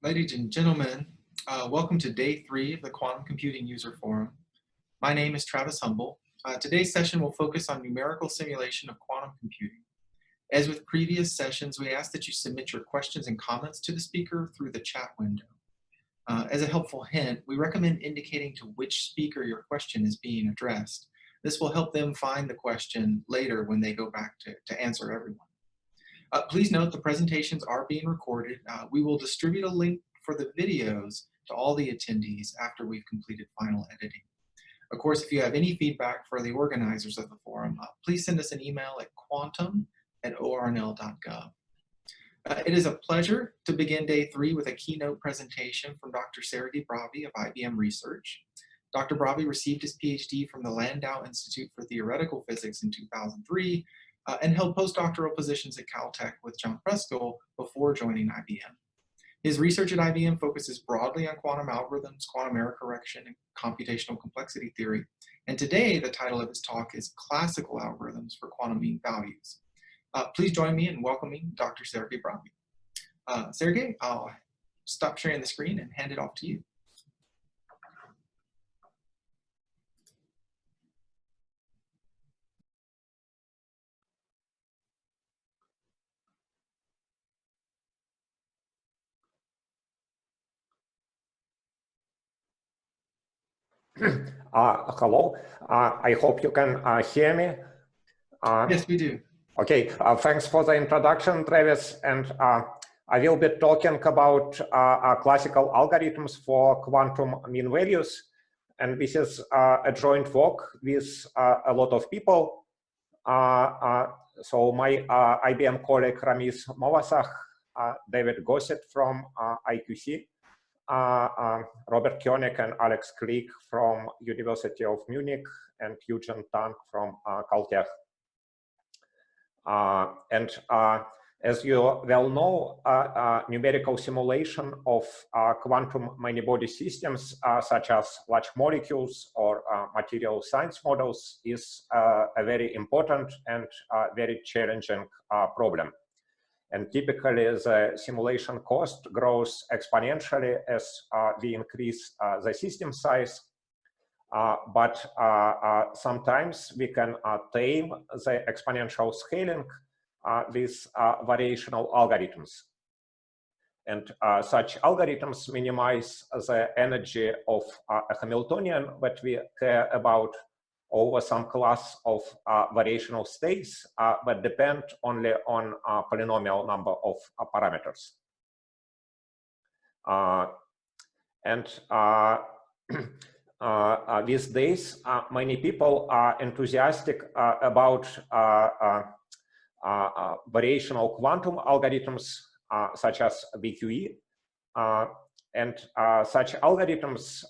Ladies and gentlemen, welcome to day 3 of the Quantum Computing User Forum. My name is Travis Humble. Today's session will focus on numerical simulation of quantum computing. As with previous sessions, we ask that you submit your questions and comments to the speaker through the chat window. As a helpful hint, we recommend indicating to which speaker your question is being addressed. This will help them find the question later when they go back to answer everyone. Please note the presentations are being recorded. We will distribute a link for the videos to all the attendees after we've completed final editing. Of course, if you have any feedback for the organizers of the forum, please send us an email at quantum@ornl.gov. It is a pleasure to begin day 3 with a keynote presentation from Dr. Sergey Bravyi of IBM Research. Dr. Bravyi received his PhD from the Landau Institute for Theoretical Physics in 2003 and held postdoctoral positions at Caltech with John Preskill before joining IBM. His research at IBM focuses broadly on quantum algorithms, quantum error correction, and computational complexity theory. And today, the title of his talk is Classical Algorithms for Quantum Mean Values. Please join me in welcoming Dr. Sergey Bravyi. Sergey, I'll stop sharing the screen and hand it off to you. Hello, I hope you can hear me. Yes, we do. Okay, thanks for the introduction, Travis. And I will be talking about classical algorithms for quantum mean values. And this is a joint work with a lot of people. So my IBM colleague Ramiz Movasah, David Gossett from IQC, Robert Koenig and Alex Klick from University of Munich, and Eugen Tang from Caltech. As you well know, numerical simulation of quantum many-body systems, such as large molecules or material science models, is a very important and very challenging problem. And typically, the simulation cost grows exponentially as we increase the system size. But sometimes we can tame the exponential scaling with variational algorithms. And such algorithms minimize the energy of a Hamiltonian that we care about over some class of variational states, but depend only on a polynomial number of parameters. These days, many people are enthusiastic about variational quantum algorithms, such as VQE. Such algorithms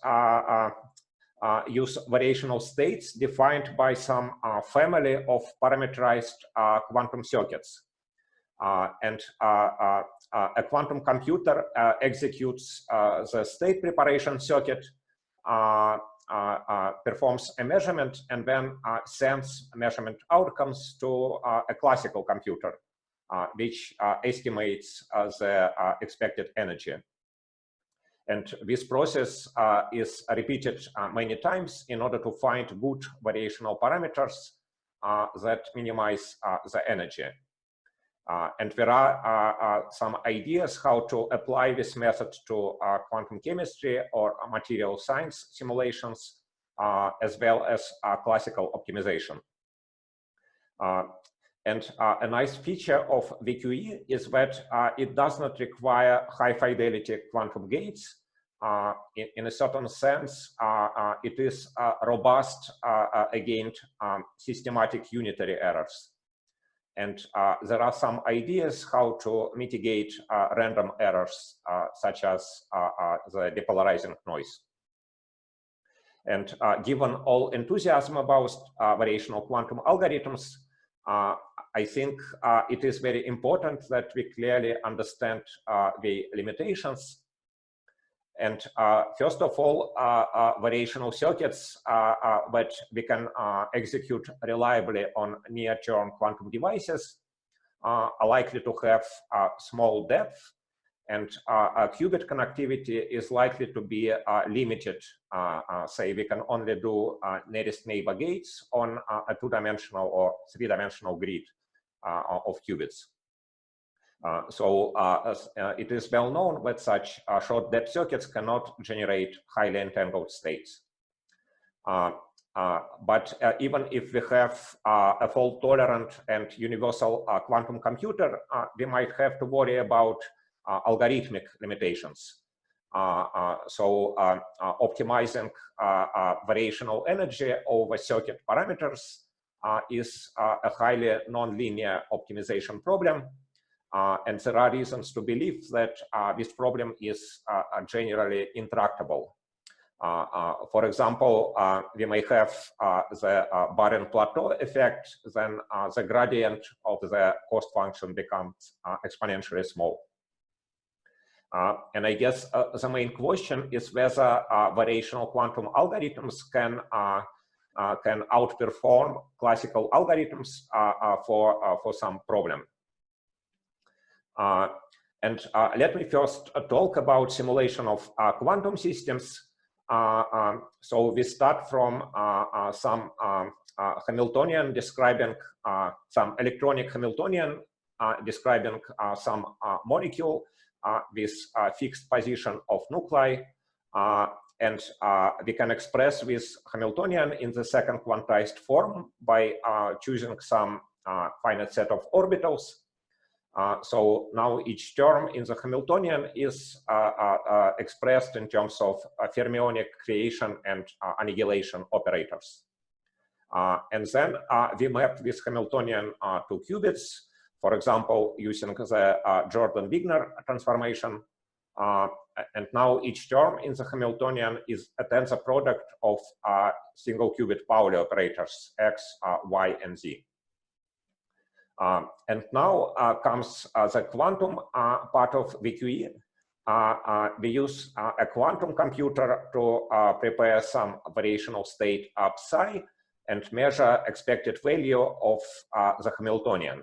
use variational states defined by some family of parameterized quantum circuits. A quantum computer executes the state preparation circuit, performs a measurement, and then sends measurement outcomes to a classical computer, which estimates the expected energy. And this process is repeated many times in order to find good variational parameters that minimize the energy. And there are some ideas how to apply this method to quantum chemistry or material science simulations, as well as classical optimization. A nice feature of VQE is that it does not require high-fidelity quantum gates. In a certain sense, it is robust against systematic unitary errors. And there are some ideas how to mitigate random errors, such as the depolarizing noise. And given all enthusiasm about variational quantum algorithms, I think it is very important that we clearly understand the limitations. And first of all, variational circuits that we can execute reliably on near-term quantum devices are likely to have small depth and qubit connectivity is likely to be limited. Say we can only do nearest neighbor gates on a two-dimensional or three-dimensional grid of qubits. It is well known that such short depth circuits cannot generate highly entangled states. But even if we have a fault-tolerant and universal quantum computer, we might have to worry about algorithmic limitations. Optimizing variational energy over circuit parameters is a highly nonlinear optimization problem. And there are reasons to believe that this problem is generally intractable. For example, we may have the barren plateau effect, then the gradient of the cost function becomes exponentially small. And I guess the main question is whether variational quantum algorithms can outperform classical algorithms for some problem. Let me first talk about simulation of quantum systems. So we start from some Hamiltonian describing some electronic Hamiltonian describing some molecule with fixed position of nuclei, and we can express this Hamiltonian in the second quantized form by choosing some finite set of orbitals. So now each term in the Hamiltonian is expressed in terms of fermionic creation and annihilation operators. And then we map this Hamiltonian to qubits, for example, using the Jordan-Wigner transformation. And now each term in the Hamiltonian is a tensor product of single qubit Pauli operators, x, y, and z. And now comes the quantum part of VQE. We use a quantum computer to prepare some variational state psi and measure expected value of the Hamiltonian.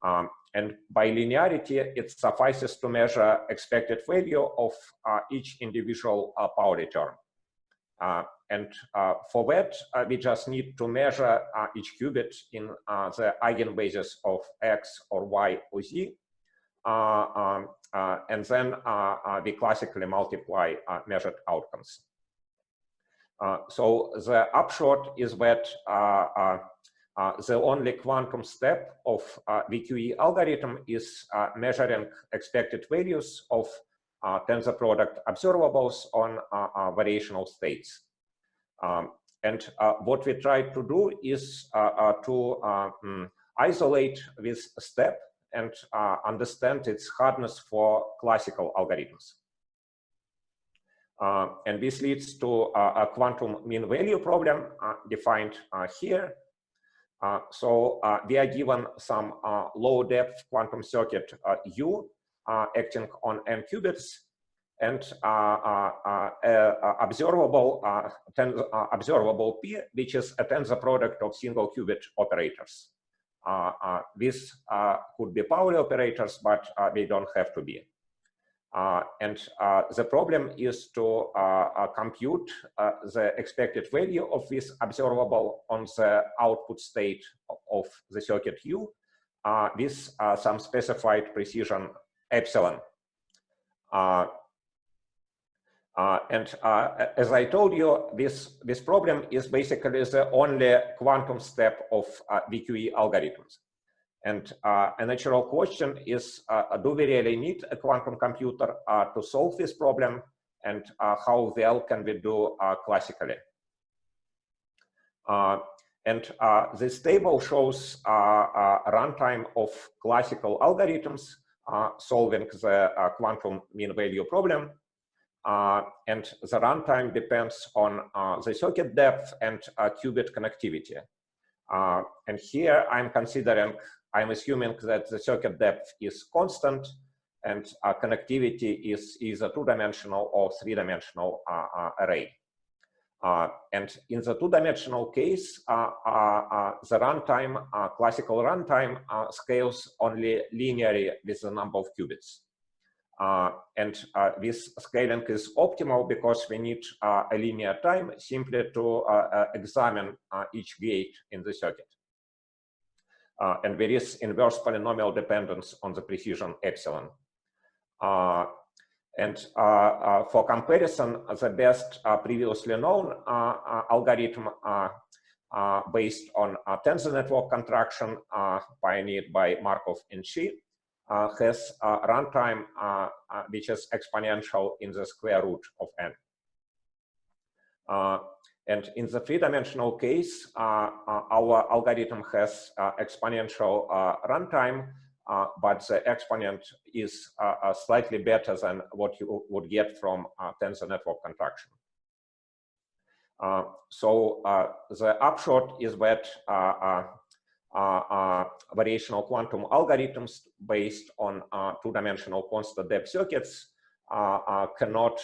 And by linearity, it suffices to measure expected value of each individual Pauli term. And for that, we just need to measure each qubit in the eigenbases of x or y or z. And then we classically multiply measured outcomes. So the upshot is that the only quantum step of VQE algorithm is measuring expected values of tensor product observables on variational states. And what we try to do is to isolate this step and understand its hardness for classical algorithms. And this leads to a quantum mean value problem defined here. So we are given some low depth quantum circuit U acting on n qubits, and observable P, which is a tensor product of single qubit operators. These could be Pauli operators, but they don't have to be. And the problem is to compute the expected value of this observable on the output state of the circuit U with some specified precision epsilon. And as I told you, this problem is basically the only quantum step of VQE algorithms. And a natural question is, do we really need a quantum computer to solve this problem? And how well can we do classically? And this table shows a runtime of classical algorithms solving the quantum mean value problem. And the runtime depends on the circuit depth and qubit connectivity. And here I'm assuming that the circuit depth is constant and connectivity is either two-dimensional or three-dimensional array. And in the two-dimensional case, the runtime, classical runtime, scales only linearly with the number of qubits. And this scaling is optimal because we need a linear time simply to examine each gate in the circuit. And there is inverse polynomial dependence on the precision epsilon. And for comparison, the best previously known algorithm based on tensor network contraction pioneered by Markov and Shi has a runtime which is exponential in the square root of n. And in the three-dimensional case, our algorithm has exponential runtime, but the exponent is slightly better than what you would get from tensor network contraction. So the upshot is that variational quantum algorithms based on two-dimensional constant depth circuits cannot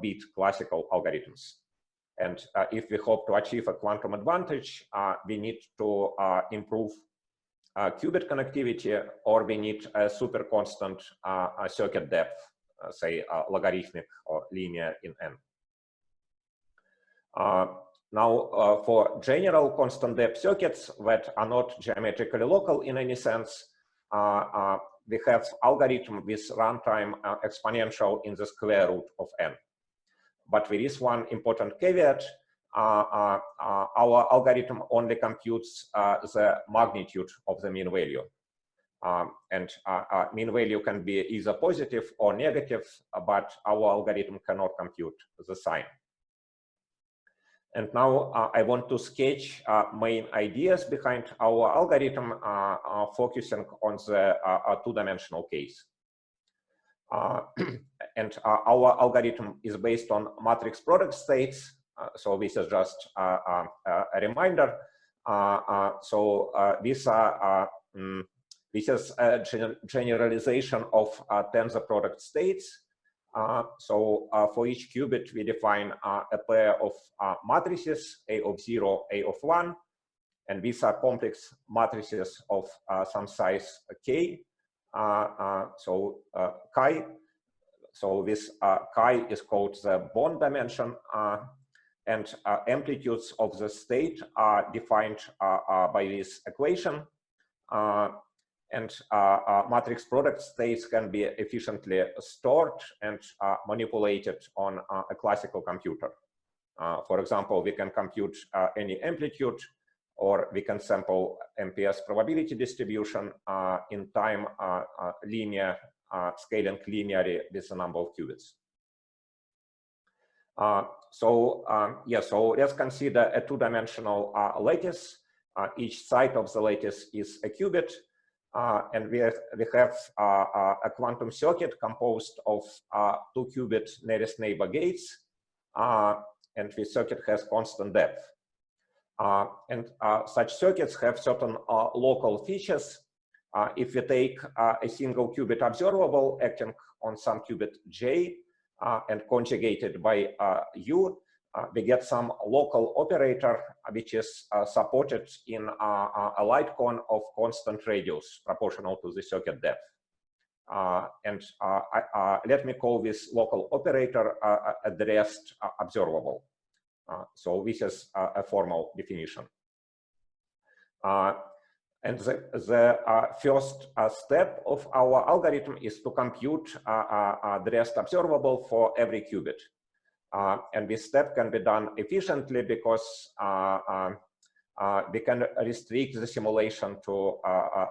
beat classical algorithms. And if we hope to achieve a quantum advantage, we need to improve qubit connectivity, or we need a super constant circuit depth, say logarithmic or linear in n. Now, for general constant depth circuits that are not geometrically local in any sense, we have algorithm with runtime exponential in the square root of n. But there is one important caveat. Our algorithm only computes the magnitude of the mean value. And mean value can be either positive or negative, but our algorithm cannot compute the sign. And now I want to sketch main ideas behind our algorithm, focusing on the two-dimensional case. And our algorithm is based on matrix product states. So this is just a reminder. This is a generalization of tensor product states. So for each qubit, we define a pair of matrices, A of 0, A of 1. And these are complex matrices of some size k. So chi. So this chi is called the bond dimension. And amplitudes of the state are defined by this equation. And matrix product states can be efficiently stored and manipulated on a classical computer. For example, we can compute any amplitude, or we can sample MPS probability distribution in time linear, scaling linearly with the number of qubits. So let's consider a two-dimensional lattice. Each side of the lattice is a qubit. And we have a quantum circuit composed of two qubit nearest neighbor gates, and the circuit has constant depth. And such circuits have certain local features. If we take a single qubit observable acting on some qubit j and conjugated by u, we get some local operator which is supported in a light cone of constant radius proportional to the circuit depth. And let me call this local operator at the rest observable. So this is a formal definition. And the first step of our algorithm is to compute the rest observable for every qubit. And this step can be done efficiently because we can restrict the simulation to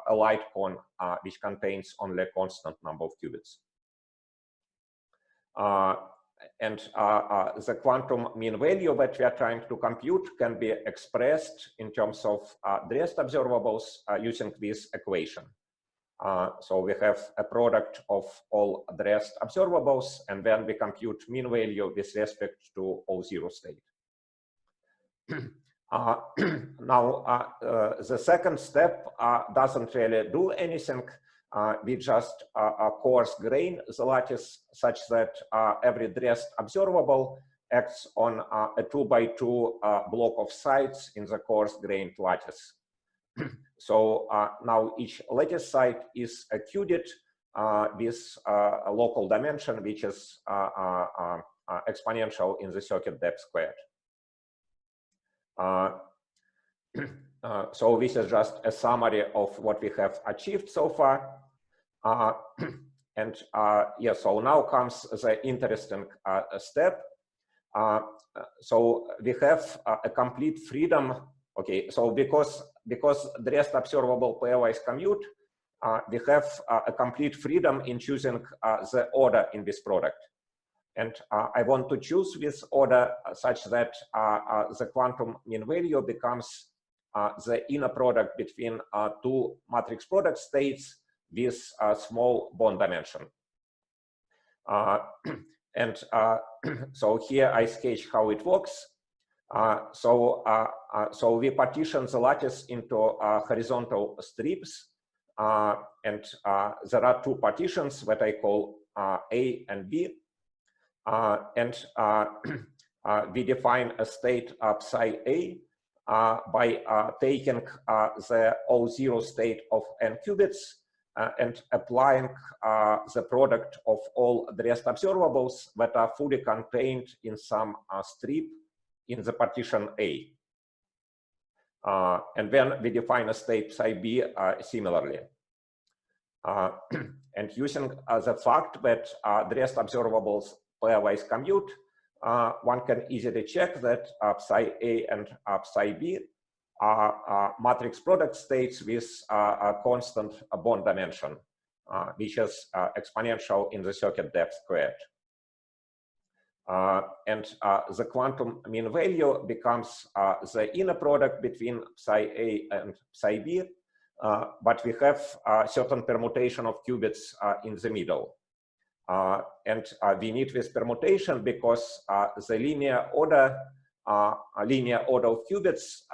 a light cone which contains only a constant number of qubits. And the quantum mean value that we are trying to compute can be expressed in terms of the rest observables using this equation. So we have a product of all the rest observables, and then we compute mean value with respect to O0 state. Now, the second step doesn't really do anything. We just coarse grain the lattice such that every rest observable acts on a 2x2 block of sides in the coarse grained lattice. So now each lattice side is a qubit with a local dimension which is exponential in the circuit depth squared. So this is just a summary of what we have achieved so far. And yeah, so now comes the interesting step. So we have a complete freedom. Okay, so because the rest observable pairwise commute, we have a complete freedom in choosing the order in this product. And I want to choose this order such that the quantum mean value becomes the inner product between two matrix product states with a small bond dimension. And so here I sketch how it works. So we partition the lattice into horizontal strips, and there are two partitions that I call A and B, and we define a state psi A by taking the O0 state of n qubits and applying the product of all the rest observables that are fully contained in some strip in the partition A. And then we define a state psi B similarly. And using the fact that the rest observables pairwise commute, one can easily check that psi A and psi B are matrix product states with a constant bond dimension, which is exponential in the circuit depth squared. And the quantum mean value becomes the inner product between psi A and psi B, but we have a certain permutation of qubits in the middle. And we need this permutation because the linear order of qubits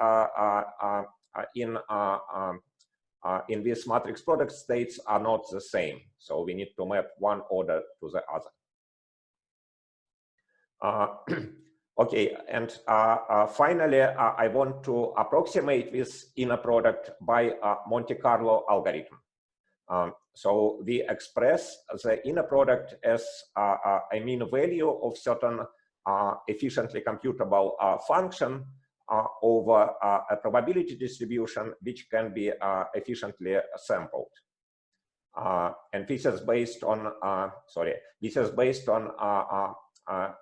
in these matrix product states are not the same. So we need to map one order to the other. Okay, and finally, I want to approximate this inner product by a Monte Carlo algorithm. So we express the inner product as a mean value of certain efficiently computable function over a probability distribution which can be efficiently sampled. And this is based on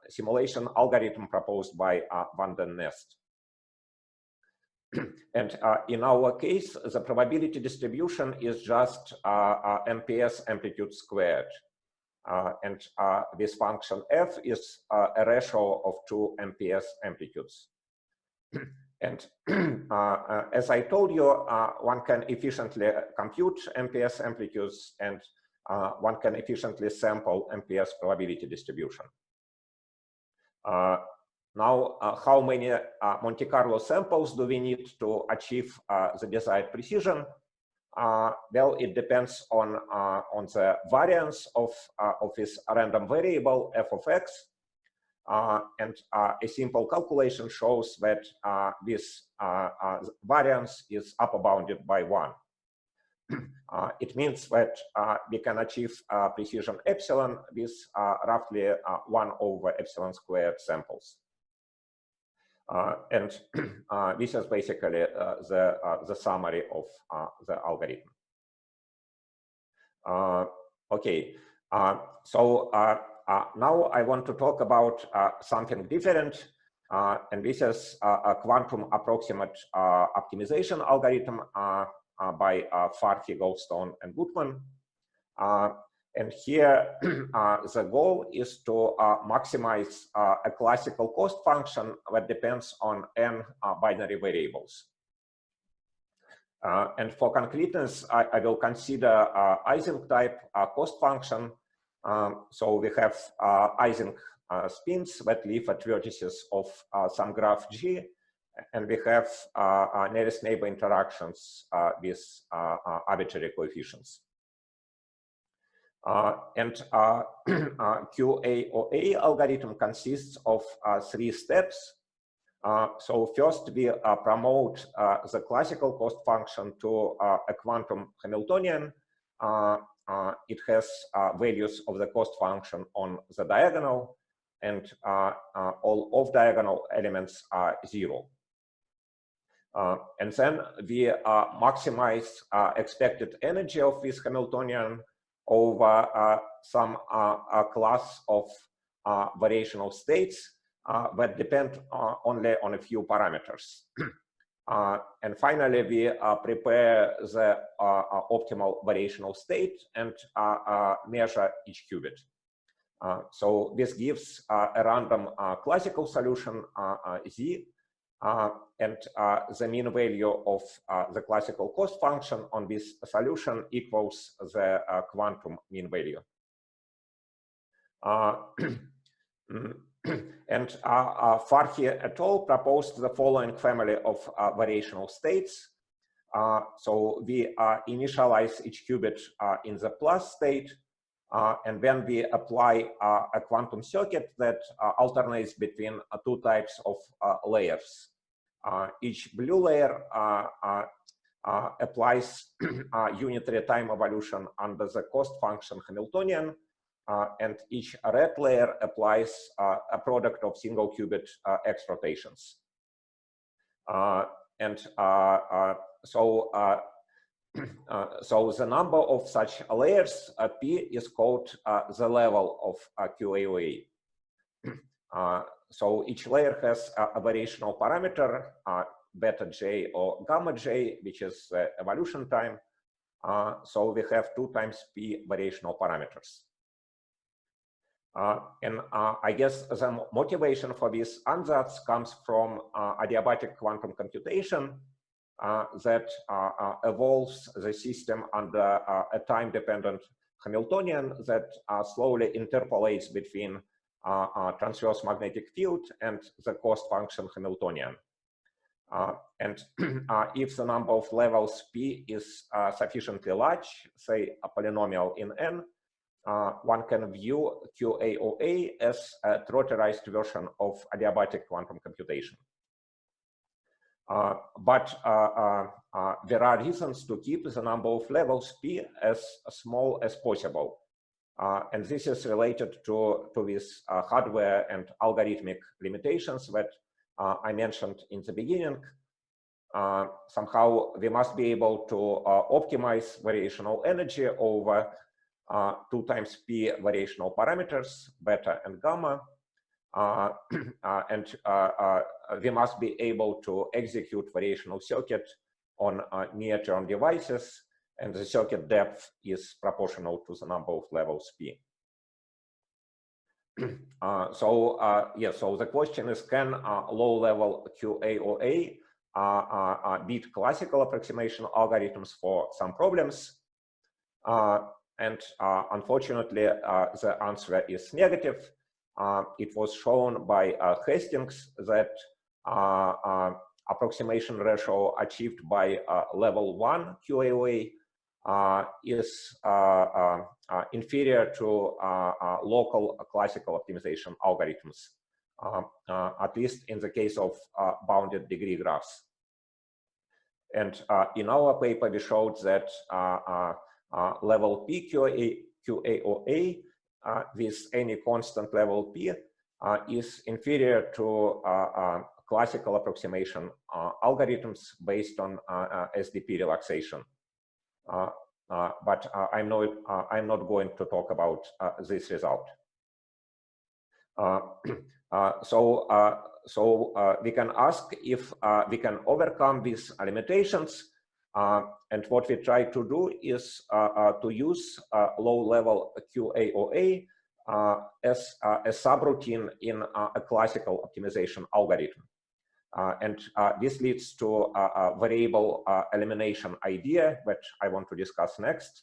simulation algorithm proposed by Van den Nest. And in our case, the probability distribution is just MPS amplitude squared. And this function f is a ratio of two MPS amplitudes. And as I told you, one can efficiently compute MPS amplitudes, and one can efficiently sample MPS probability distribution. Now, how many Monte Carlo samples do we need to achieve the desired precision? Well, it depends on the variance of this random variable f of x. And a simple calculation shows that this variance is upper bounded by 1. It means that we can achieve precision epsilon with roughly 1 over epsilon squared samples. And this is basically the summary of the algorithm. Okay, so now I want to talk about something different, and this is a quantum approximate optimization algorithm by Farhi, Goldstone, and Gutman. And here, the goal is to maximize a classical cost function that depends on n binary variables. And for concreteness, I will consider Ising type cost function. So we have Ising spins that live at vertices of some graph G, and we have nearest neighbor interactions with arbitrary coefficients. And QAOA algorithm consists of 3 steps. So first we promote the classical cost function to a quantum Hamiltonian it has values of the cost function on the diagonal, and all off-diagonal elements are 0. And then we maximize expected energy of this Hamiltonian over some class of variational states that depend only on a few parameters. And finally, we prepare the optimal variational state and measure each qubit. So this gives a random classical solution Z, and the mean value of the classical cost function on this solution equals the quantum mean value. And Farhi et al. Proposed the following family of variational states. So we initialize each qubit in the plus state, and then we apply a quantum circuit that alternates between two types of layers. Each blue layer applies unitary time evolution under the cost function Hamiltonian, and each red layer applies a product of single qubit X rotations. So the number of such layers, P, is called the level of QAOA. So each layer has a variational parameter, beta j or gamma j, which is the evolution time. So we have 2 times P variational parameters. And I guess the motivation for this ansatz comes from adiabatic quantum computation that evolves the system under a time-dependent Hamiltonian that slowly interpolates between transverse magnetic field and the cost function Hamiltonian. And if the number of levels P is sufficiently large, say a polynomial in N, one can view QAOA as a trotterized version of adiabatic quantum computation. But there are reasons to keep the number of levels P as small as possible. And this is related to these hardware and algorithmic limitations that I mentioned in the beginning. Somehow we must be able to optimize variational energy over 2 times P variational parameters, beta and gamma. And we must be able to execute variational circuit on near-term devices, and the circuit depth is proportional to the number of levels P. So the question is, can low-level QAOA beat classical approximation algorithms for some problems? And unfortunately, the answer is negative. It was shown by Hastings that approximation ratio achieved by level 1 QAOA is inferior to local classical optimization algorithms, at least in the case of bounded degree graphs. And in our paper, we showed that level P QAOA with any constant level P is inferior to classical approximation algorithms based on SDP relaxation. But I'm not going to talk about this result. So we can ask if we can overcome these limitations. And what we try to do is to use low-level QAOA as a subroutine in a classical optimization algorithm. And this leads to a variable elimination idea, which I want to discuss next.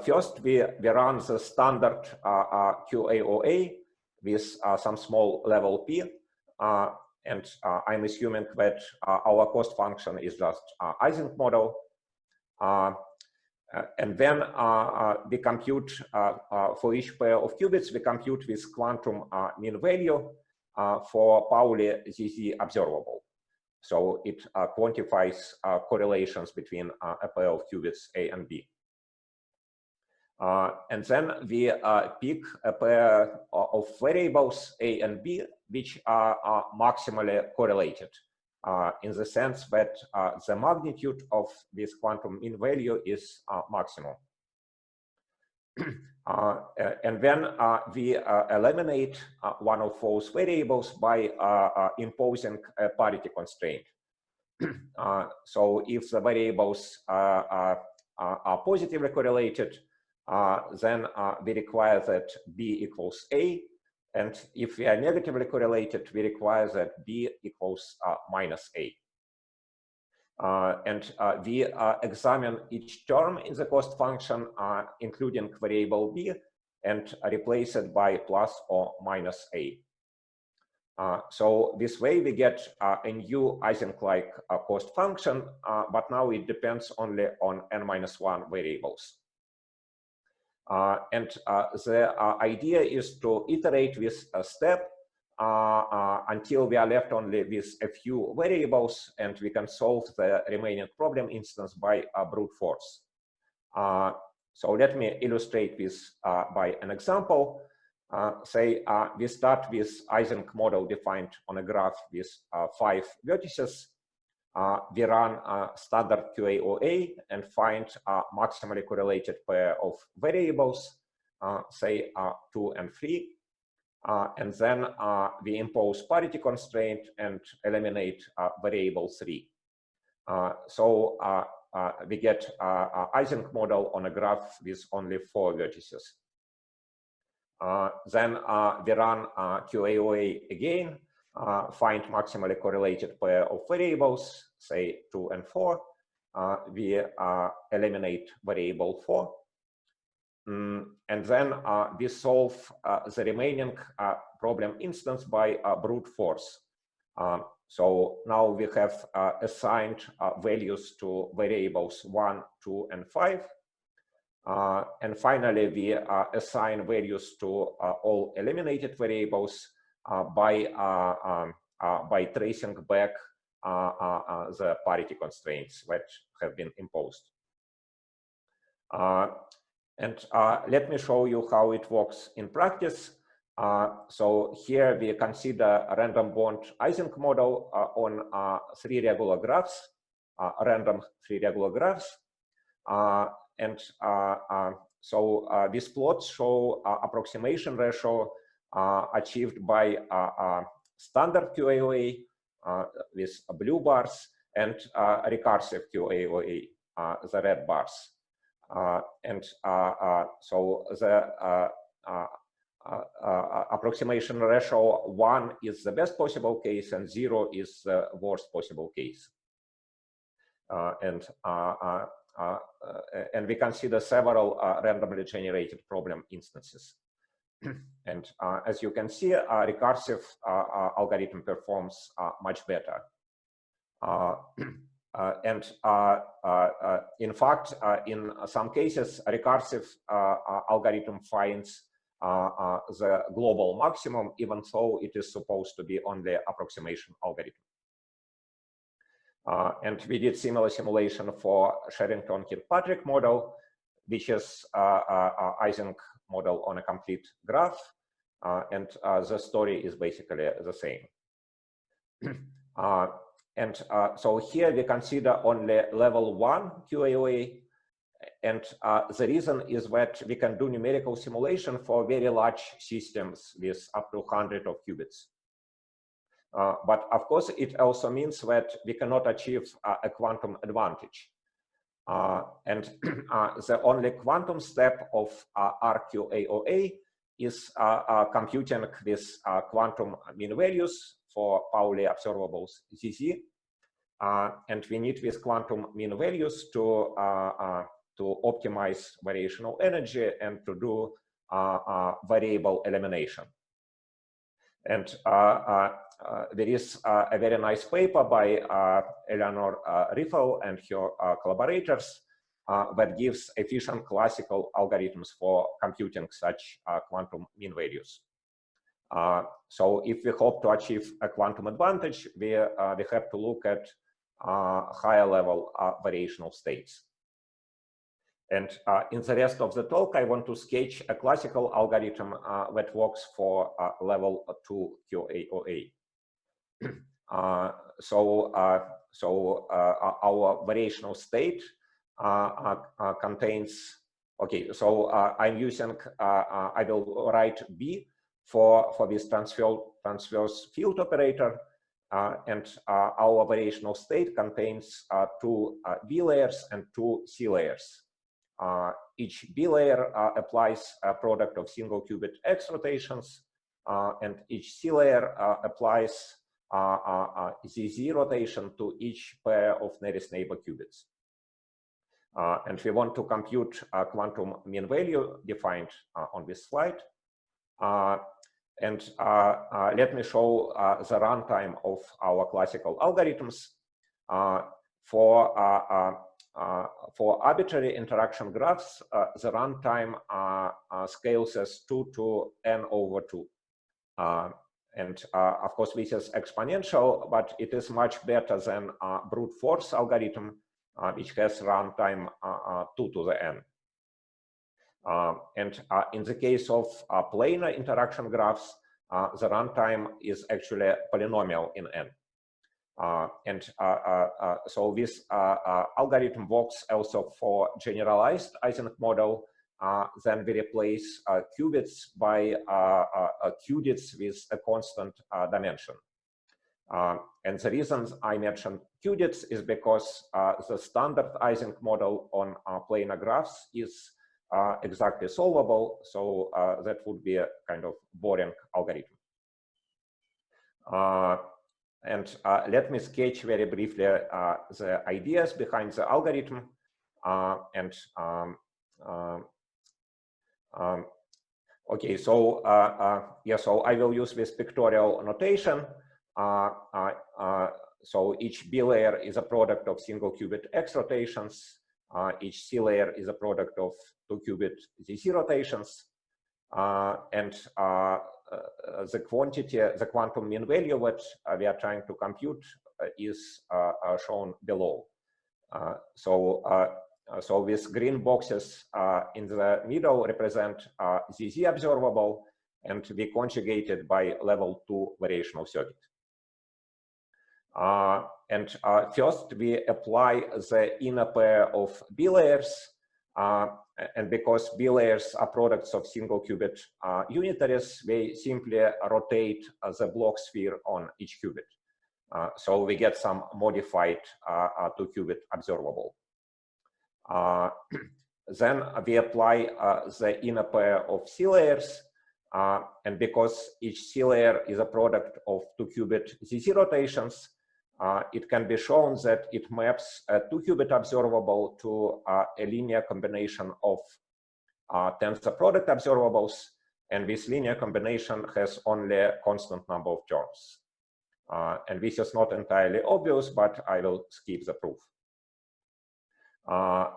First we run the standard QAOA with some small level P. And I'm assuming that our cost function is just Ising model. And then we compute for each pair of qubits, we compute with quantum mean value for Pauli ZZ observable. So it quantifies correlations between a pair of qubits A and B. And then we pick a pair of variables A and B, which are maximally correlated in the sense that the magnitude of this quantum mean value is maximum. And then we eliminate one of those variables by imposing a parity constraint. So if the variables are positively correlated, then we require that B equals A. And if we are negatively correlated, we require that B equals minus A. And we examine each term in the cost function, including variable B, and replace it by plus or minus A. So this way we get a new Ising-like cost function, but now it depends only on n-1 variables. And the idea is to iterate this step until we are left only with a few variables, and we can solve the remaining problem instance by brute force. So let me illustrate this by an example. Say we start with Ising model defined on a graph with 5 vertices. We run standard QAOA and find a maximally correlated pair of variables, say 2 and 3. And then we impose parity constraint and eliminate variable 3. So we get Ising model on a graph with only 4 vertices. Then we run QAOA again, find maximally correlated pair of variables, say 2 and 4. We eliminate variable 4. And then we solve the remaining problem instance by brute force. So now we have assigned values to variables 1, 2, and 5. And finally, we assign values to all eliminated variables by tracing back the parity constraints that have been imposed. And let me show you how it works in practice. So here we consider a random bond Ising model on 3 regular graphs, random 3 regular graphs. And so these plots show approximation ratio achieved by standard QAOA with blue bars and recursive QAOA, the red bars. And so the approximation ratio 1 is the best possible case and 0 is the worst possible case. And we consider several randomly generated problem instances. And as you can see, recursive algorithm performs much better. And in fact, in some cases, a recursive algorithm finds the global maximum, even though it is supposed to be on the approximation algorithm. And we did similar simulation for Sherrington-Kirkpatrick model, which is Ising model on a complete graph. And the story is basically the same. And so here we consider only level 1 QAOA. And the reason is that we can do numerical simulation for very large systems with up to 100 of qubits. But of course, it also means that we cannot achieve a quantum advantage. And the only quantum step of RQAOA is computing this quantum mean values for Pauli observables ZZ. And we need these quantum mean values to optimize variational energy and to do variable elimination. And there is a very nice paper by Eleanor Riffel and her collaborators that gives efficient classical algorithms for computing such quantum mean values. So if we hope to achieve a quantum advantage, we have to look at higher level variational states. And in the rest of the talk, I want to sketch a classical algorithm that works for level 2 QAOA. So our variational state contains, okay, so I'm using, I will write B for this transverse field operator, and our variational state contains two B layers and two C layers. Each B layer applies a product of single qubit X rotations, and each C layer applies ZZ rotation to each pair of nearest neighbor qubits. And we want to compute quantum mean value defined on this slide. And let me show the runtime of our classical algorithms. For arbitrary interaction graphs, the runtime scales as 2 to n over 2. And of course, this is exponential, but it is much better than brute force algorithm, which has runtime 2 to the n. And in the case of planar interaction graphs, the runtime is actually polynomial in n. So this algorithm works also for generalized Ising model. Then we replace qubits by qubits with a constant dimension. And the reasons I mentioned qubits is because the standard Ising model on planar graphs is exactly solvable, so that would be a kind of boring algorithm. And let me sketch very briefly the ideas behind the algorithm. Okay, so yeah, so I will use this pictorial notation. So each B layer is a product of single qubit X rotations. Each C layer is a product of 2 qubit ZC rotations. And the quantity, the quantum mean value that we are trying to compute is shown below. So these green boxes in the middle represent ZZ observable, and we conjugated by level 2 variational circuit. And first we apply the inner pair of B layers, and because B layers are products of single qubit unitaries, they simply rotate the block sphere on each qubit. So we get some modified 2 qubit observable. Then we apply the inner pair of C layers, and because each C layer is a product of 2 qubit ZZ rotations, it can be shown that it maps a 2 qubit observable to a linear combination of tensor product observables, and this linear combination has only a constant number of terms. And this is not entirely obvious, but I will skip the proof.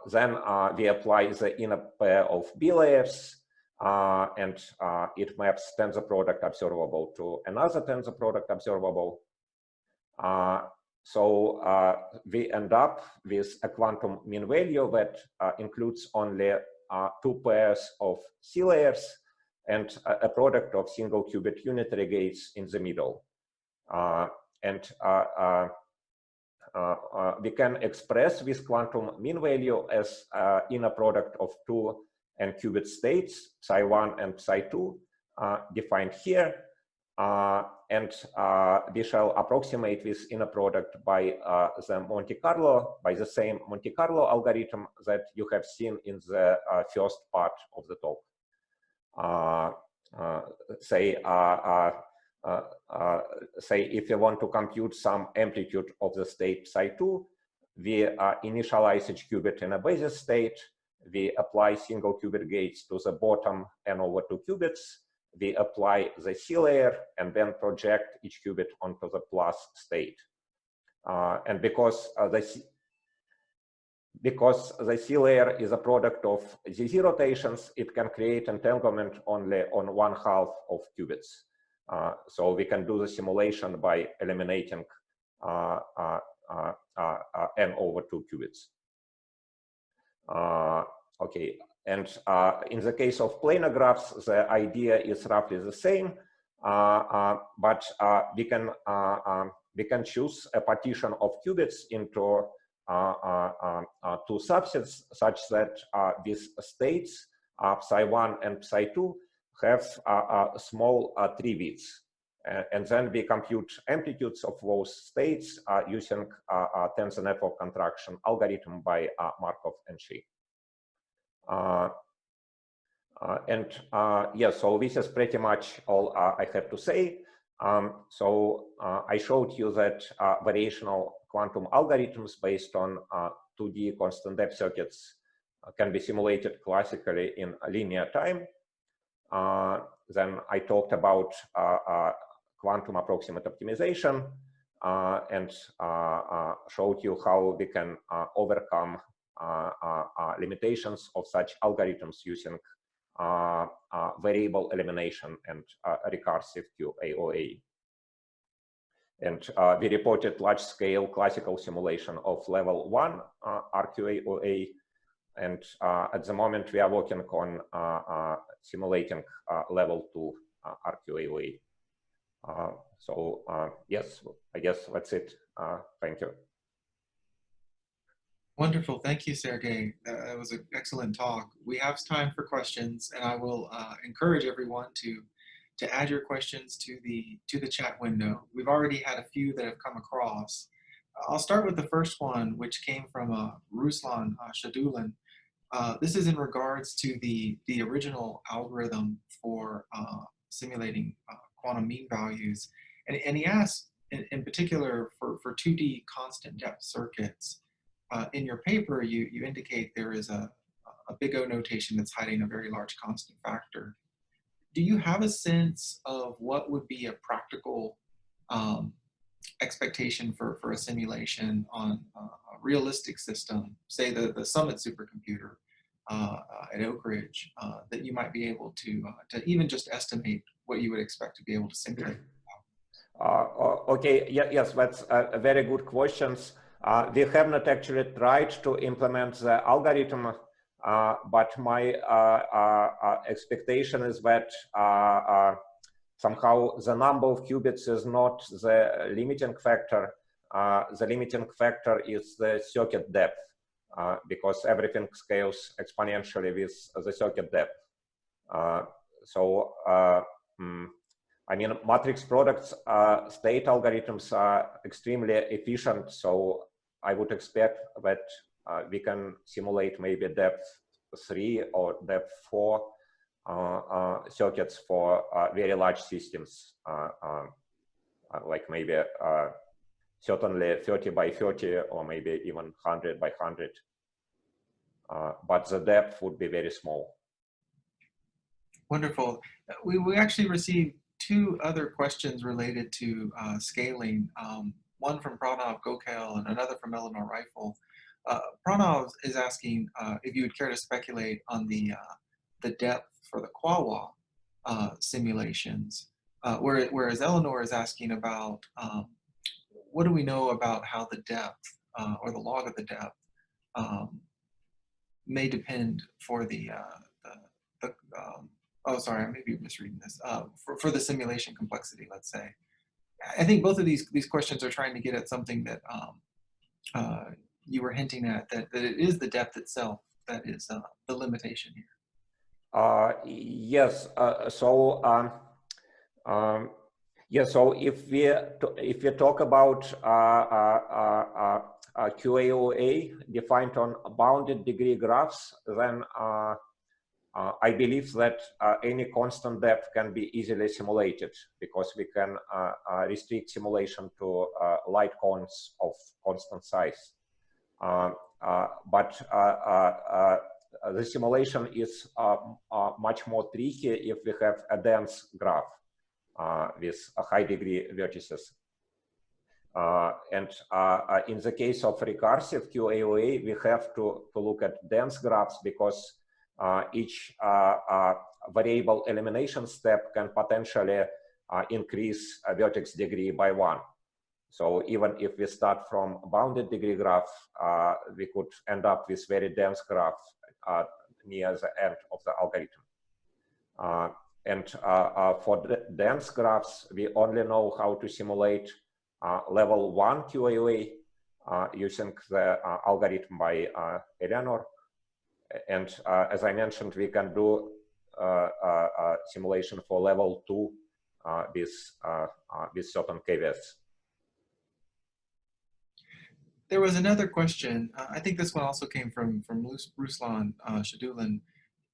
Then we apply the inner pair of B layers, and it maps tensor product observable to another tensor product observable. So we end up with a quantum mean value that includes only 2 pairs of C layers and a product of single qubit unitary gates in the middle. And we can express this quantum mean value as inner product of 2 n qubit states, psi1 and psi2, defined here. And we shall approximate this inner product by the same Monte Carlo algorithm that you have seen in the first part of the talk. Say if you want to compute some amplitude of the state psi2, we initialize each qubit in a basis state. We apply single qubit gates to the bottom n over 2 qubits. We apply the C layer and then project each qubit onto the plus state. And because the C layer is a product of ZZ rotations, it can create entanglement only on 1/2 of qubits. So we can do the simulation by eliminating n over 2 qubits. Okay, and in the case of planar graphs, the idea is roughly the same, but we can choose a partition of qubits into two subsets, such that these states, psi1 and psi2, have small tree widths. And then we compute amplitudes of those states using tensor network contraction algorithm by Markov and Shi. Yeah, so this is pretty much all I have to say. So I showed you that variational quantum algorithms based on 2D constant depth circuits can be simulated classically in linear time. Then I talked about quantum approximate optimization and showed you how we can overcome limitations of such algorithms using variable elimination and recursive QAOA. And we reported large-scale classical simulation of level 1 RQAOA. And at the moment, we are working on simulating level 2 RQAOA. So yes, I guess that's it. Thank you. Wonderful. Thank you, Sergey. That was an excellent talk. We have time for questions, and I will encourage everyone to add your questions to the chat window. We've already had a few that have come across. I'll start with the first one, which came from Ruslan Shadulin. This is in regards to the original algorithm for simulating quantum mean values. And he asked, in particular, for 2D constant depth circuits, in your paper, you indicate there is a big O notation that's hiding a very large constant factor. Do you have a sense of what would be a practical expectation for a simulation on a realistic system, say the Summit supercomputer at Oak Ridge, that you might be able to even just estimate what you would expect to be able to simulate? Okay, yes, that's a very good questions. We have not actually tried to implement the algorithm, but my expectation is that somehow the number of qubits is not the limiting factor. The limiting factor is the circuit depth, because everything scales exponentially with the circuit depth. I mean, matrix products state algorithms are extremely efficient, so I would expect that we can simulate maybe depth 3 or depth 4 circuits for very large systems, like maybe certainly 30 by 30 or maybe even 100 by 100. But the depth would be very small. Wonderful. We actually received 2 other questions related to scaling. One from Pranav Gokhale and another from Eleanor Rifle. Pranav is asking if you would care to speculate on the depth for the Quawa simulations, whereas Eleanor is asking about what do we know about how the depth or the log of the depth may depend for oh, sorry, I may be misreading this. For the simulation complexity, let's say. I think both of these questions are trying to get at something that you were hinting at, that it is the depth itself that is the limitation here. Yes. So if we talk about QAOA defined on bounded degree graphs, then I believe that any constant depth can be easily simulated, because we can restrict simulation to light cones of constant size. But the simulation is much more tricky if we have a dense graph with a high degree vertices. And in the case of recursive QAOA, we have to look at dense graphs, because each variable elimination step can potentially increase a vertex degree by 1. So even if we start from a bounded degree graph, we could end up with very dense graph near the end of the algorithm. For the dense graphs, we only know how to simulate level 1 QAOA using the algorithm by Eleanor. And as I mentioned, we can do simulation for level 2 with certain caveats. There was another question. I think this one also came from Ruslan Shadulin.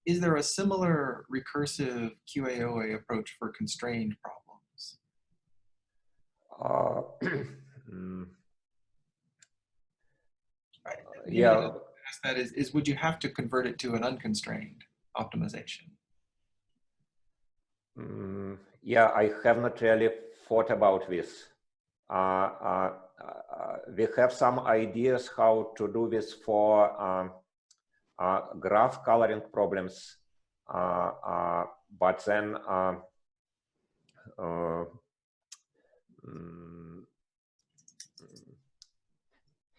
Is there a similar recursive QAOA approach for constrained problems? Right. Yeah. That is, would you have to convert it to an unconstrained optimization? Yeah, I have not really thought about this. We have some ideas how to do this for graph coloring problems, but then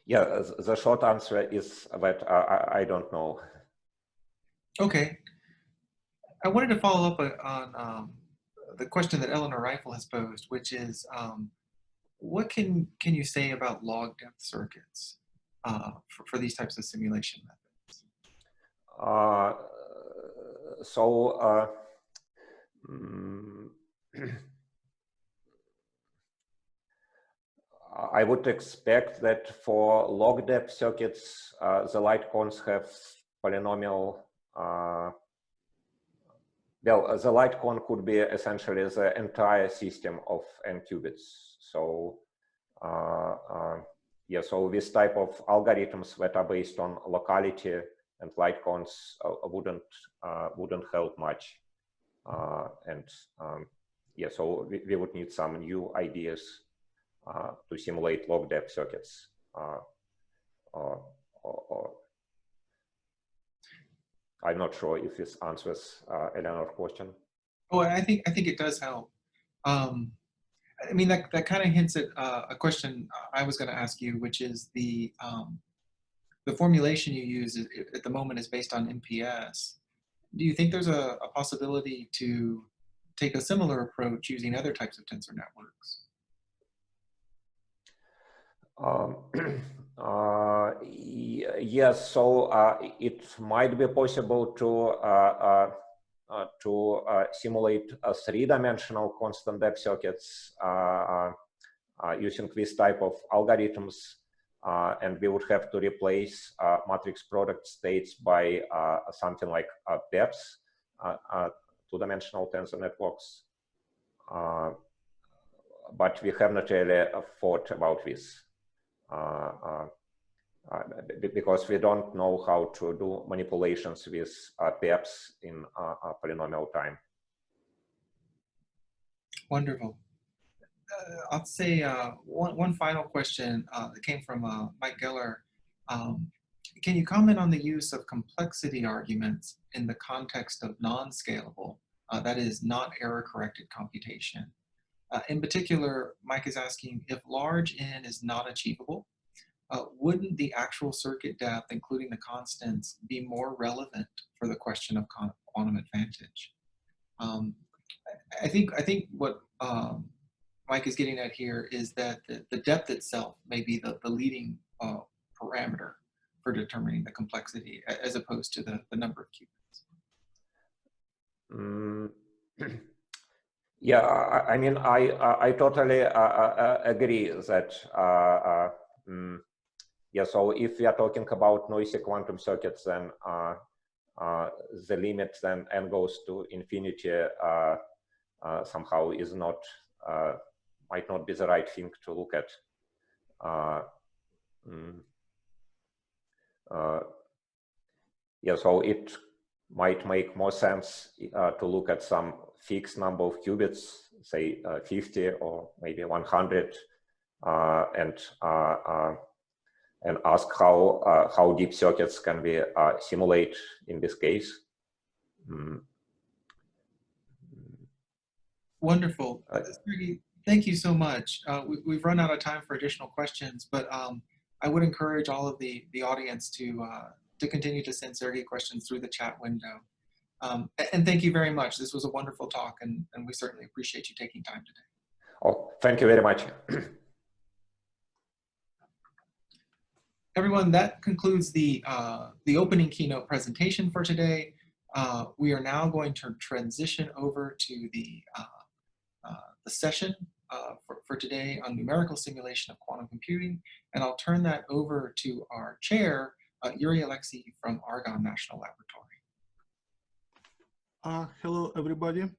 yeah, the short answer is that I don't know. Okay. I wanted to follow up on the question that Eleanor Rifle has posed, which is, what can you say about log depth circuits for these types of simulation methods? I would expect that for log depth circuits, the light cones have polynomial. Well, the light cone could be essentially the entire system of n qubits. So, yeah, so this type of algorithms that are based on locality and light cones wouldn't help much. Yeah, so we would need some new ideas to simulate log depth circuits. I'm not sure if this answers Eleanor's question. Oh, I think it does help. I mean, that kind of hints at a question I was going to ask you, which is the formulation you use at the moment is based on MPS. Do you think there's a possibility to take a similar approach using other types of tensor networks? Yes, so it might be possible to simulate three-dimensional constant depth circuits using this type of algorithms, and we would have to replace matrix product states by something like depths, two-dimensional tensor networks. But we have not really thought about this. Because we don't know how to do manipulations with depths in polynomial time. Wonderful. I'll say one final question that came from Mike Geller. Can you comment on the use of complexity arguments in the context of non-scalable, that is, not error-corrected computation? In particular, Mike is asking, if large N is not achievable, wouldn't the actual circuit depth, including the constants, be more relevant for the question of quantum advantage? I think what Mike is getting at here is that the depth itself may be the leading parameter for determining the complexity, as opposed to the number of qubits. Yeah, I mean, I totally agree that yeah, so if we are talking about noisy quantum circuits, then the limit then n goes to infinity somehow is not might not be the right thing to look at. Yeah, so it might make more sense to look at some fixed number of qubits, say 50 or maybe 100, and ask how deep circuits can we simulate in this case. Wonderful. Sergey, thank you so much. We've run out of time for additional questions, but I would encourage all of the audience to continue to send Sergey questions through the chat window. And thank you very much. This was a wonderful talk, and we certainly appreciate you taking time today. Oh, thank you very much. Everyone, that concludes the opening keynote presentation for today. We are now going to transition over to the session for today on numerical simulation of quantum computing, and I'll turn that over to our chair, Yuri Alexey from Argonne National Laboratory. Hello, everybody.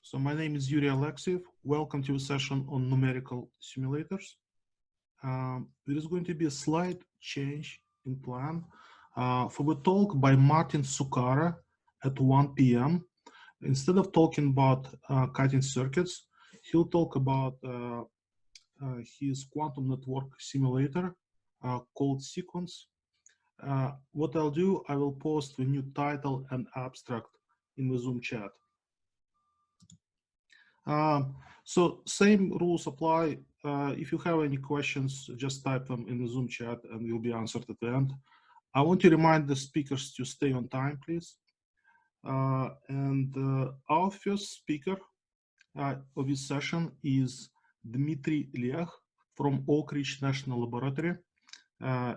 So my name is Yuri Alexeyev. Welcome to a session on numerical simulators. There is going to be a slight change in plan for the talk by Martin Sukara at 1 p.m. Instead of talking about cutting circuits, he'll talk about his quantum network simulator called Sequence. What I'll do, I will post the new title and abstract in the Zoom chat. So same rules apply. If you have any questions, just type them in the Zoom chat and will be answered at the end. I want to remind the speakers to stay on time, please. Our first speaker of this session is Dmitry Lech from Oak Ridge National Laboratory.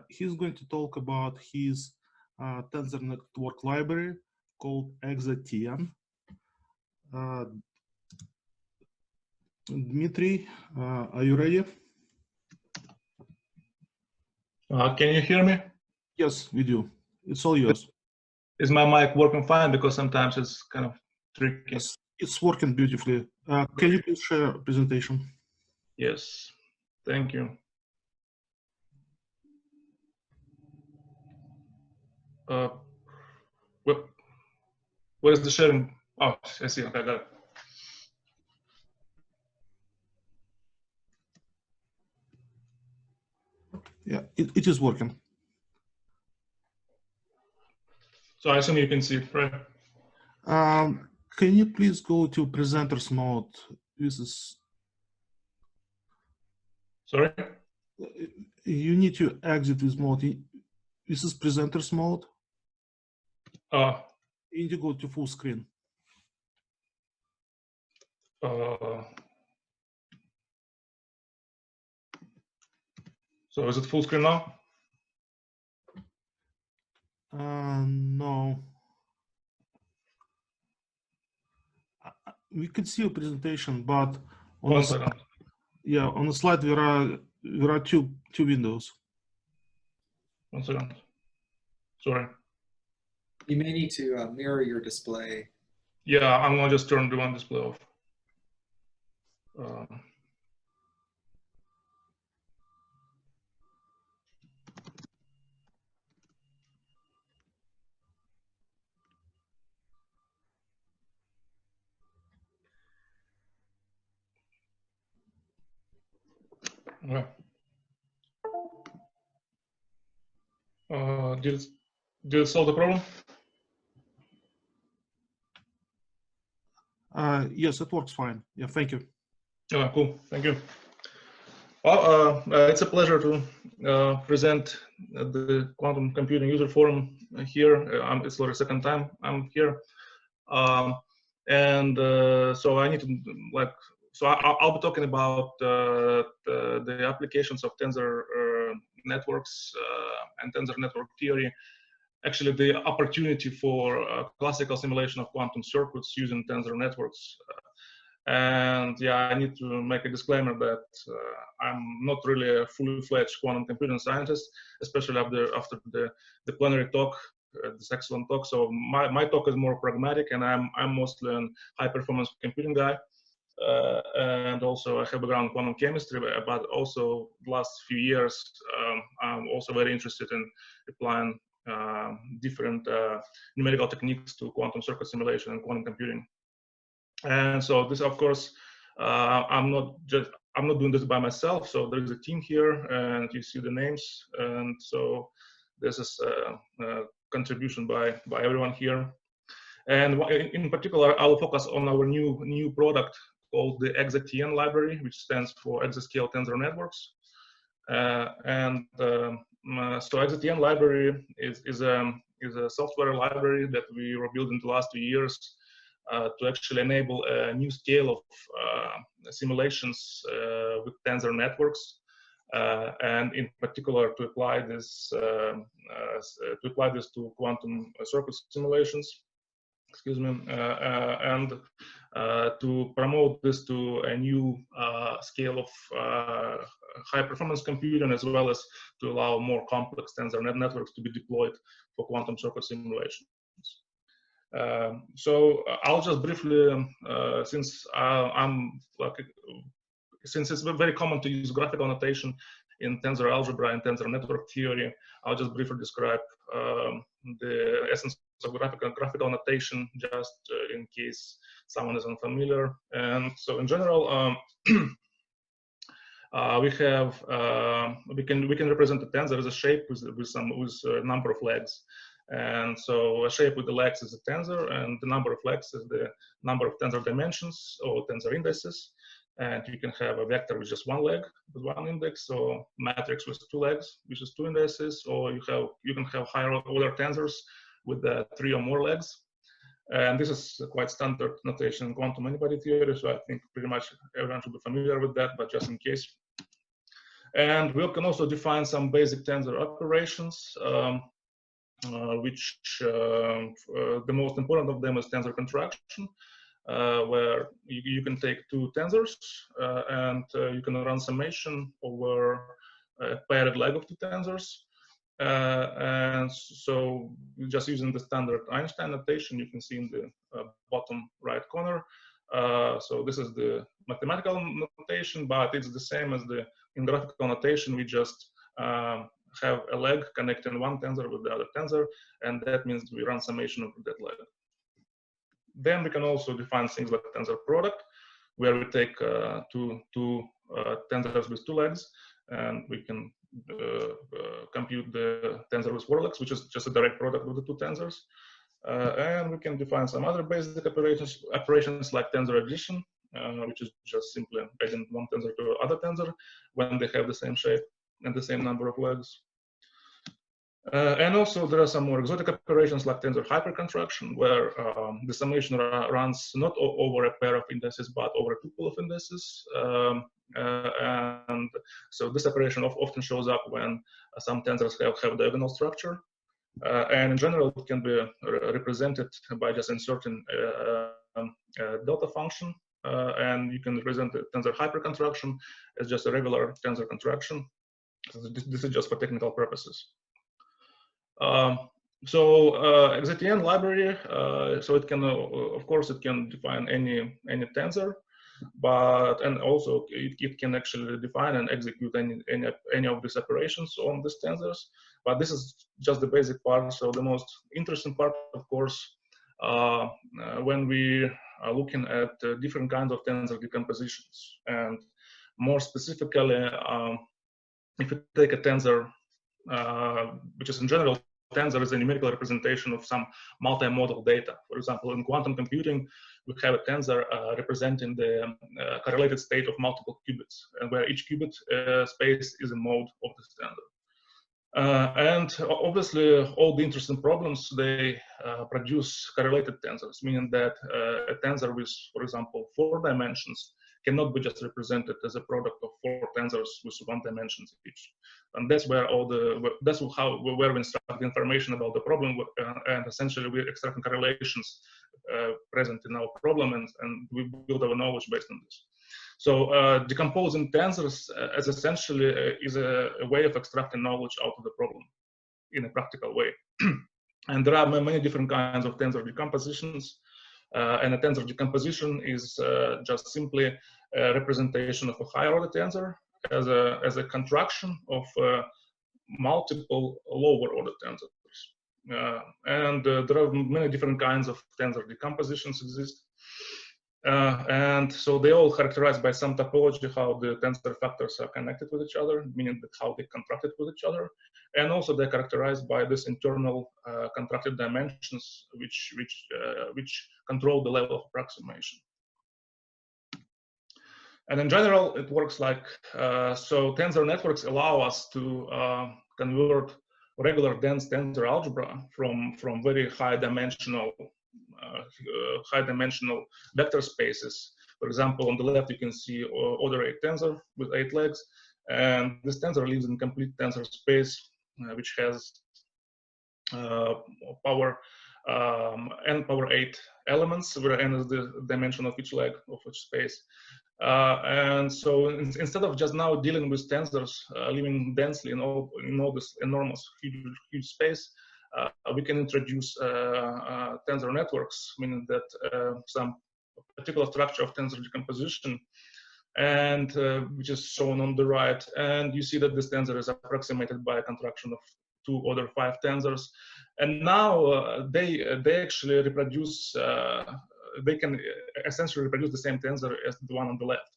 He's going to talk about his tensor network library called ExaTN. Dmitry, are you ready? Can you hear me? Yes, we do. It's all yours. Is my mic working fine? Because sometimes it's kind of tricky. Yes, it's working beautifully. Can you please share a presentation? Yes, thank you. What is the sharing? Oh, I see. Okay, got it. Yeah, it is working. So I assume you can see it, right? Can you please go to presenters mode? This is. Sorry? You need to exit this mode. This is presenters mode. You need to go to full screen. So is it full screen now? No. We could see a presentation, but on One second. Yeah, on the slide there are two windows. 1 second. Sorry. You may need to mirror your display. Yeah, I'm gonna just turn the one display off. Okay. Did it solve the problem? Yes, it works fine. Yeah, thank you. Oh, cool. Thank you. Well, it's a pleasure to present the Quantum Computing User Forum here. It's the second time I'm here. So I need to I'll be talking about the applications of tensor networks and tensor network theory. Actually, the opportunity for classical simulation of quantum circuits using tensor networks. And yeah, I need to make a disclaimer that I'm not really a fully-fledged quantum computing scientist, especially after the plenary talk, this excellent talk. So my talk is more pragmatic, and I'm mostly a high-performance computing guy. And also I have a background in quantum chemistry, but also the last few years, I'm also very interested in applying different numerical techniques to quantum circuit simulation and quantum computing. And so this, of course, I'm not doing this by myself. So there is a team here, and you see the names. And so this is a contribution by everyone here. And in particular, I will focus on our new product called the ExaTN library, which stands for Exascale Tensor Networks. So ExaTN library is a software library that we were building the last 2 years to actually enable a new scale of simulations with tensor networks, and in particular to apply this to quantum circuit simulations. Excuse me, and to promote this to a new scale of high performance computing, as well as to allow more complex tensor networks to be deployed for quantum circuit simulations. So I'll just briefly, since it's very common to use graphical notation in tensor algebra and tensor network theory, I'll just briefly describe the essence of graphical notation, just in case someone is unfamiliar. And so in general, we can represent the tensor as a shape with a number of legs. And so a shape with the legs is a tensor, and the number of legs is the number of tensor dimensions or tensor indices. And you can have a vector with just one leg with one index, or matrix with 2 legs, which is 2 indices, or you can have higher order tensors with 3 or more legs. And this is quite standard notation in quantum many-body theory, so I think pretty much everyone should be familiar with that, but just in case. And we can also define some basic tensor operations, which the most important of them is tensor contraction, where you can take 2 tensors and you can run summation over a paired leg of 2 tensors. And so just using the standard Einstein notation, you can see in the bottom right corner. So this is the mathematical notation, but it's the same as in graphical notation. We just have a leg connecting one tensor with the other tensor, and that means we run summation over that leg. Then we can also define things like tensor product, where we take two tensors with 2 legs, and we can compute the tensor with 4 legs, which is just a direct product of the 2 tensors. And we can define some other basic operations like tensor addition, which is just simply adding one tensor to other tensor when they have the same shape and the same number of legs. And also there are some more exotic operations like tensor hypercontraction, where the summation runs not over a pair of indices, but over a tuple of indices. And so this operation often shows up when some tensors have diagonal structure. And in general, it can be represented by just inserting a delta function. And you can represent the tensor hypercontraction as just a regular tensor contraction. So this is just for technical purposes. ExaTN library, so it can, of course, it can define any tensor, and also it can actually define and execute any of these operations on these tensors. But this is just the basic part. So the most interesting part, of course, when we are looking at different kinds of tensor decompositions, and more specifically, if you take a tensor, which is in general, tensor is a numerical representation of some multimodal data. For example, in quantum computing, we have a tensor representing the correlated state of multiple qubits, and where each qubit space is a mode of this tensor. And obviously, all the interesting problems, they produce correlated tensors, meaning that a tensor with, for example, 4 dimensions cannot be just represented as a product of 4 tensors with 1 dimension each. And that's where where we extract the information about the problem, and essentially we're extracting correlations present in our problem, and we build our knowledge based on this. So decomposing tensors as essentially is a way of extracting knowledge out of the problem in a practical way. And there are many different kinds of tensor decompositions. And a tensor decomposition is just simply a representation of a higher order tensor as a contraction of multiple lower order tensors. And there are many different kinds of tensor decompositions exist. And so they all characterized by some topology, how the tensor factors are connected with each other, meaning that how they contracted with each other. And also they're characterized by this internal contracted dimensions, which control the level of approximation. And in general, it works like, so tensor networks allow us to convert regular dense tensor algebra from very high dimensional vector spaces. For example, on the left, you can see order 8 tensor with 8 legs. And this tensor lives in complete tensor space, which has power n power 8 elements, where n is the dimension of each leg of each space. And so instead of just now dealing with tensors living densely in all this enormous huge space, we can introduce tensor networks, meaning that some particular structure of tensor decomposition, and which is shown on the right. And you see that this tensor is approximated by a contraction of 2 order 5 tensors. And now they actually reproduce, they can essentially reproduce the same tensor as the one on the left.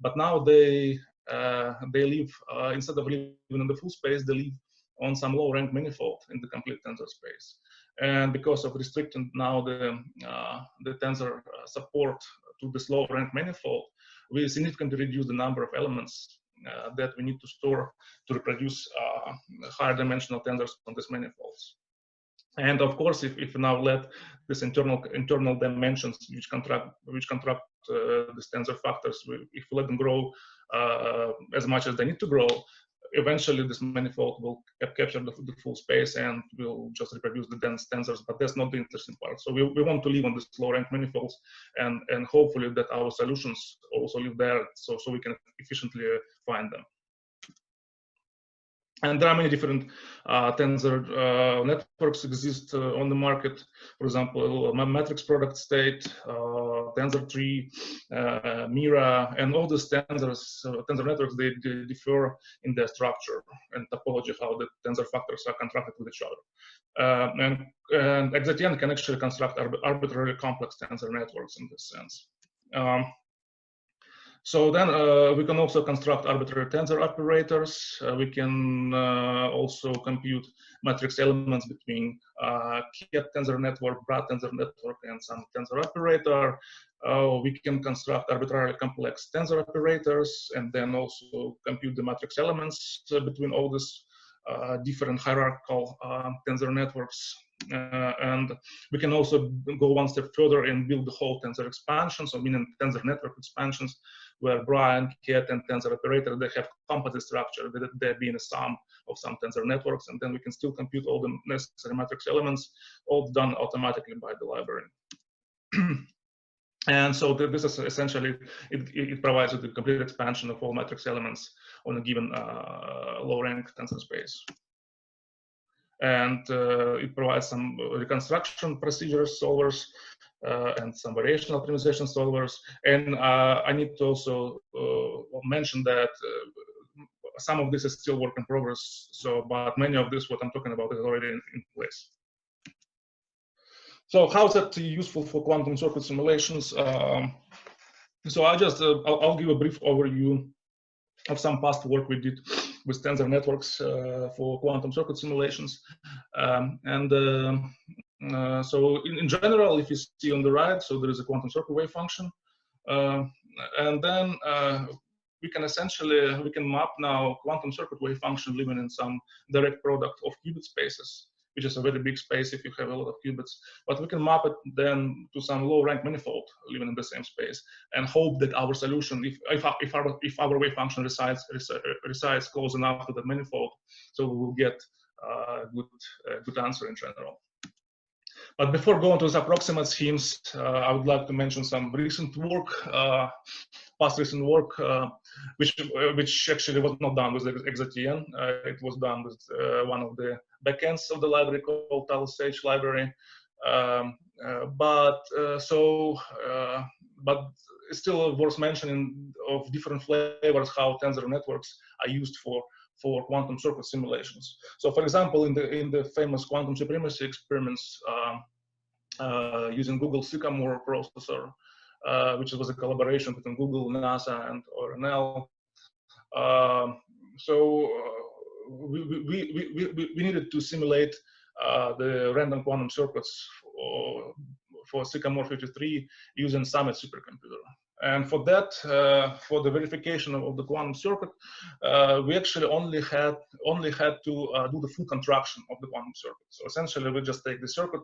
But now they live, instead of living in the full space, they live on some low rank manifold in the complete tensor space. And because of restricting now the tensor support to this low rank manifold, we significantly reduce the number of elements that we need to store to reproduce higher dimensional tensors on these manifolds. And of course, if we now let this internal dimensions which contract these tensor factors, if we let them grow as much as they need to grow, eventually this manifold will capture the full space and will just reproduce the dense tensors. But that's not the interesting part. So we want to live on these low rank manifolds, and hopefully that our solutions also live there, so we can efficiently find them. And there are many different tensor networks exist on the market. For example, matrix product state, tensor tree, Mira, and all these tensor networks, they differ in their structure and topology, how the tensor factors are contracted with each other. And XZTN can actually construct arbitrarily complex tensor networks in this sense. So then we can also construct arbitrary tensor operators. We can also compute matrix elements between Ket tensor network, Brad tensor network, and some tensor operator. We can construct arbitrarily complex tensor operators, and then also compute the matrix elements between all these different hierarchical tensor networks. And we can also go one step further and build the whole tensor expansion, so meaning tensor network expansions, where Brian, Ket, and tensor operator, they have composite structure, that they being a sum of some tensor networks, and then we can still compute all the necessary matrix elements, all done automatically by the library. And so this is essentially, it provides the complete expansion of all matrix elements on a given low-rank tensor space. And it provides some reconstruction procedures solvers and some variational optimization solvers. And I need to also mention that some of this is still work in progress. So, but many of this, what I'm talking about, is already in place. So how is that useful for quantum circuit simulations? So I'll give a brief overview of some past work we did with tensor networks for quantum circuit simulations. So in general, if you see on the right, so there is a quantum circuit wave function. And then we can map now quantum circuit wave function living in some direct product of qubit spaces, which is a very big space if you have a lot of qubits. But we can map it then to some low rank manifold living in the same space, and hope that our solution, if our wave function resides close enough to the manifold, so we will get a good answer in general. But before going to the approximate schemes, I would like to mention some recent work, past recent work, which actually was not done with XZTN. It was done with one of the backends of the library called Talos Sage library. But it's still worth mentioning of different flavors how tensor networks are used for quantum circuit simulations. So, for example, in the famous quantum supremacy experiments using Google Sycamore processor, which was a collaboration between Google, NASA, and ORNL. We needed to simulate the random quantum circuits for Sycamore 53 using Summit supercomputer. And for that, for the verification of the quantum circuit, we actually only had to do the full construction of the quantum circuit. So essentially, we just take the circuit,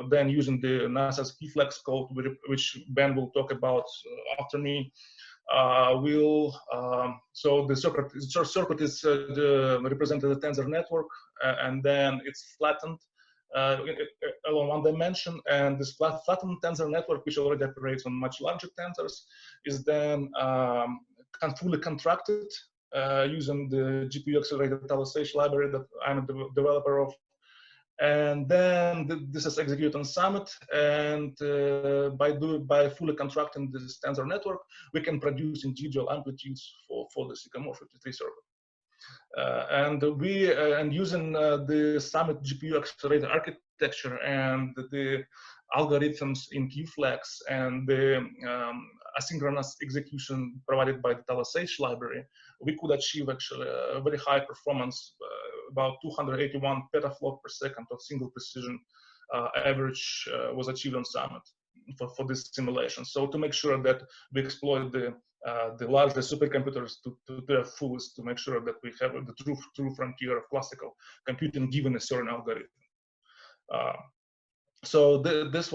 then using the NASA's keyflex code, which Ben will talk about after me. So the circuit is represented as a tensor network, and then it's flattened along one dimension, and this flattened tensor network, which already operates on much larger tensors, is then fully contracted using the GPU accelerated TLSH library that I'm a developer of. And then this is executed on Summit, and by fully contracting this tensor network, we can produce individual amplitudes for the Sycamore 53 circuit. And using the Summit GPU accelerated architecture and the algorithms in QFlex and the asynchronous execution provided by the TLSH library, we could achieve actually a very high performance, about 281 petaflop per second of single precision average was achieved on Summit for this simulation. So to make sure that we exploit the largest supercomputers to their fullest, to make sure that we have the true frontier of classical computing given a certain algorithm. So this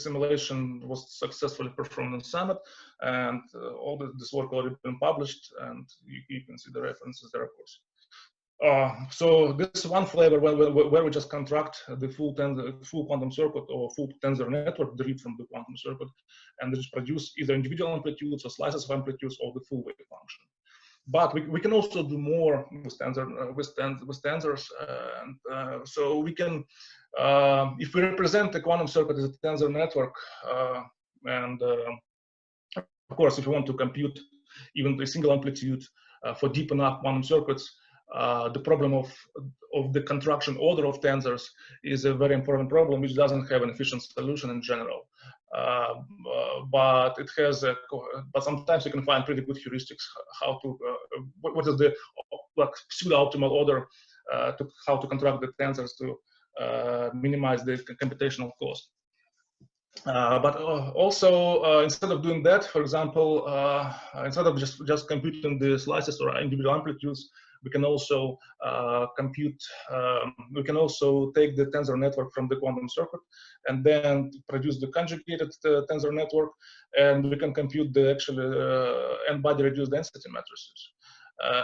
simulation was successfully performed on Summit, and all this work already been published, and you can see the references there, of course. So this is one flavor where we just contract the full quantum circuit or full tensor network derived from the quantum circuit, and just produce either individual amplitudes or slices of amplitudes or the full wave function. But we can also do more with tensors, and so we can, if we represent the quantum circuit as a tensor network, and of course, if you want to compute even a single amplitude for deep enough quantum circuits, the problem of the contraction order of tensors is a very important problem, which doesn't have an efficient solution in general. But it has but sometimes you can find pretty good heuristics how to what is the pseudo-optimal order to how to contract the tensors to minimize the computational cost. But also, instead of doing that, for example, instead of just computing the slices or individual amplitudes, we can also we can also take the tensor network from the quantum circuit and then produce the conjugated tensor network, and we can compute the actual n-body reduced density matrices.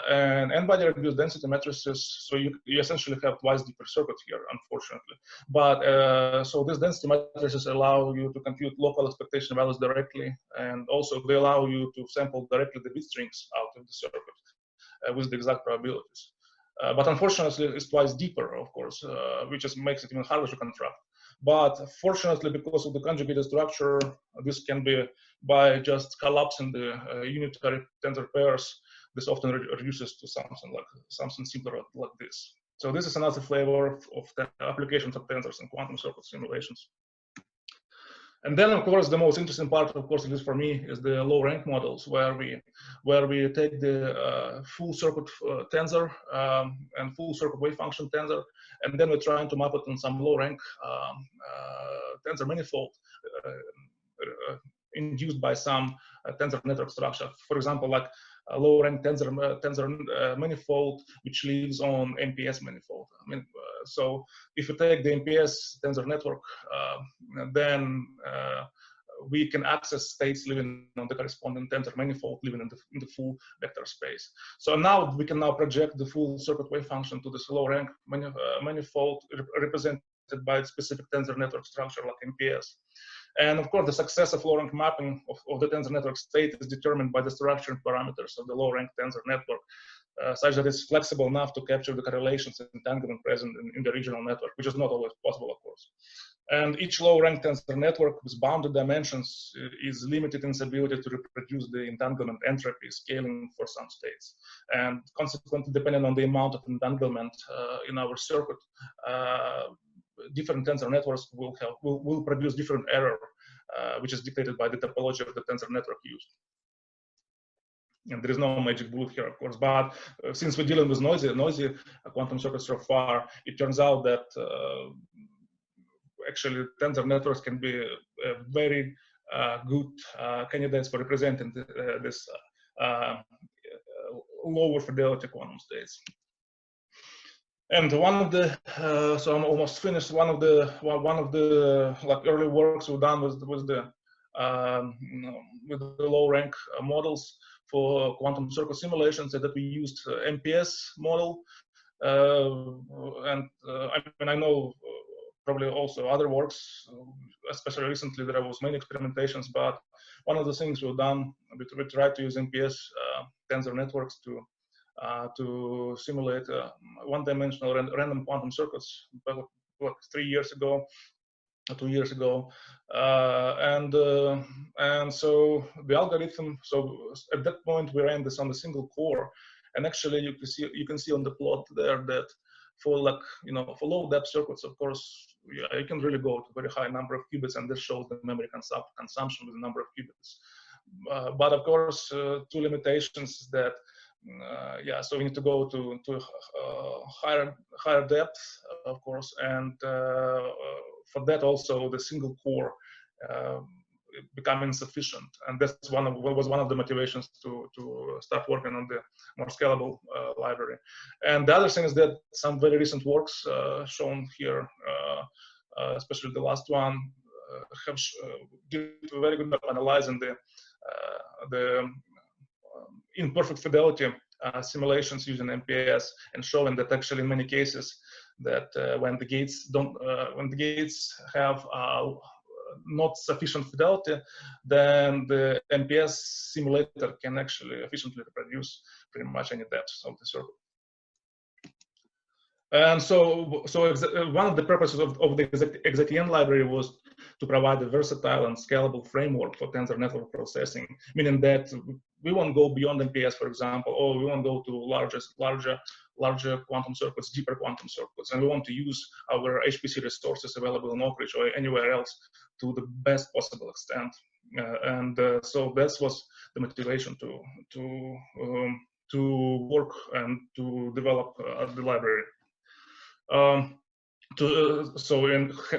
And n-body reduced density matrices, so you essentially have twice deeper circuit here, unfortunately. But so these density matrices allow you to compute local expectation values directly, and also they allow you to sample directly the bit strings out of the circuit with the exact probabilities. But unfortunately, it's twice deeper, of course, which just makes it even harder to contract. But fortunately, because of the conjugated structure, this can be by just collapsing the unitary tensor pairs. This often reduces to something simpler like this. So this is another flavor of the applications of tensors in quantum circuit simulations. And then, of course, the most interesting part, of course, at least for me, is the low-rank models, where we take the full circuit tensor and full circuit wave function tensor, and then we're trying to map it on some low-rank tensor manifold induced by some tensor network structure. For example, like a low-rank tensor manifold which lives on MPS manifold. I mean, so if you take the MPS tensor network, then we can access states living on the corresponding tensor manifold, living in the full vector space. So now we can project the full circuit wave function to this low-rank manifold represented by a specific tensor network structure like MPS. And of course, the success of low-rank mapping of the tensor network state is determined by the structure and parameters of the low-rank tensor network, such that it's flexible enough to capture the correlations and entanglement present in the regional network, which is not always possible, of course. And each low-rank tensor network with bounded dimensions is limited in its ability to reproduce the entanglement entropy scaling for some states. And consequently, depending on the amount of entanglement in our circuit, different tensor networks will produce different error, which is dictated by the topology of the tensor network used. And there is no magic bullet here, of course, but since we're dealing with noisy quantum circuits so far, it turns out that actually tensor networks can be very good candidates for representing this lower fidelity quantum states. And one of the so I'm almost finished. One of the like early works we've done was with the low rank models for quantum circuit simulations, that we used MPS model, and I mean, I know probably also other works, especially recently there was many experimentations, but one of the things we've done, we tried to use MPS tensor networks to simulate one-dimensional random quantum circuits, about 3 years ago, 2 years ago, and so the algorithm. So at that point we ran this on a single core, and actually you can see on the plot there that for for low depth circuits, of course, yeah, you can really go to very high number of qubits, and this shows the memory consumption with the number of qubits. But of course, two limitations that. Yeah, so we need to go to higher depth, of course, and for that also the single core become insufficient, and that's was one of the motivations to start working on the more scalable library. And the other thing is that some very recent works shown here, especially the last one, have did a very good job analyzing the imperfect fidelity simulations using MPS, and showing that actually in many cases that when the gates have not sufficient fidelity, then the MPS simulator can actually efficiently reproduce pretty much any depth of the circuit. And so one of the purposes of the XZTN library was to provide a versatile and scalable framework for tensor network processing, meaning that we won't go beyond MPS, for example, or we won't go to larger quantum circuits, deeper quantum circuits, and we want to use our HPC resources available in Oak Ridge or anywhere else to the best possible extent. So that was the motivation to work and to develop the library. And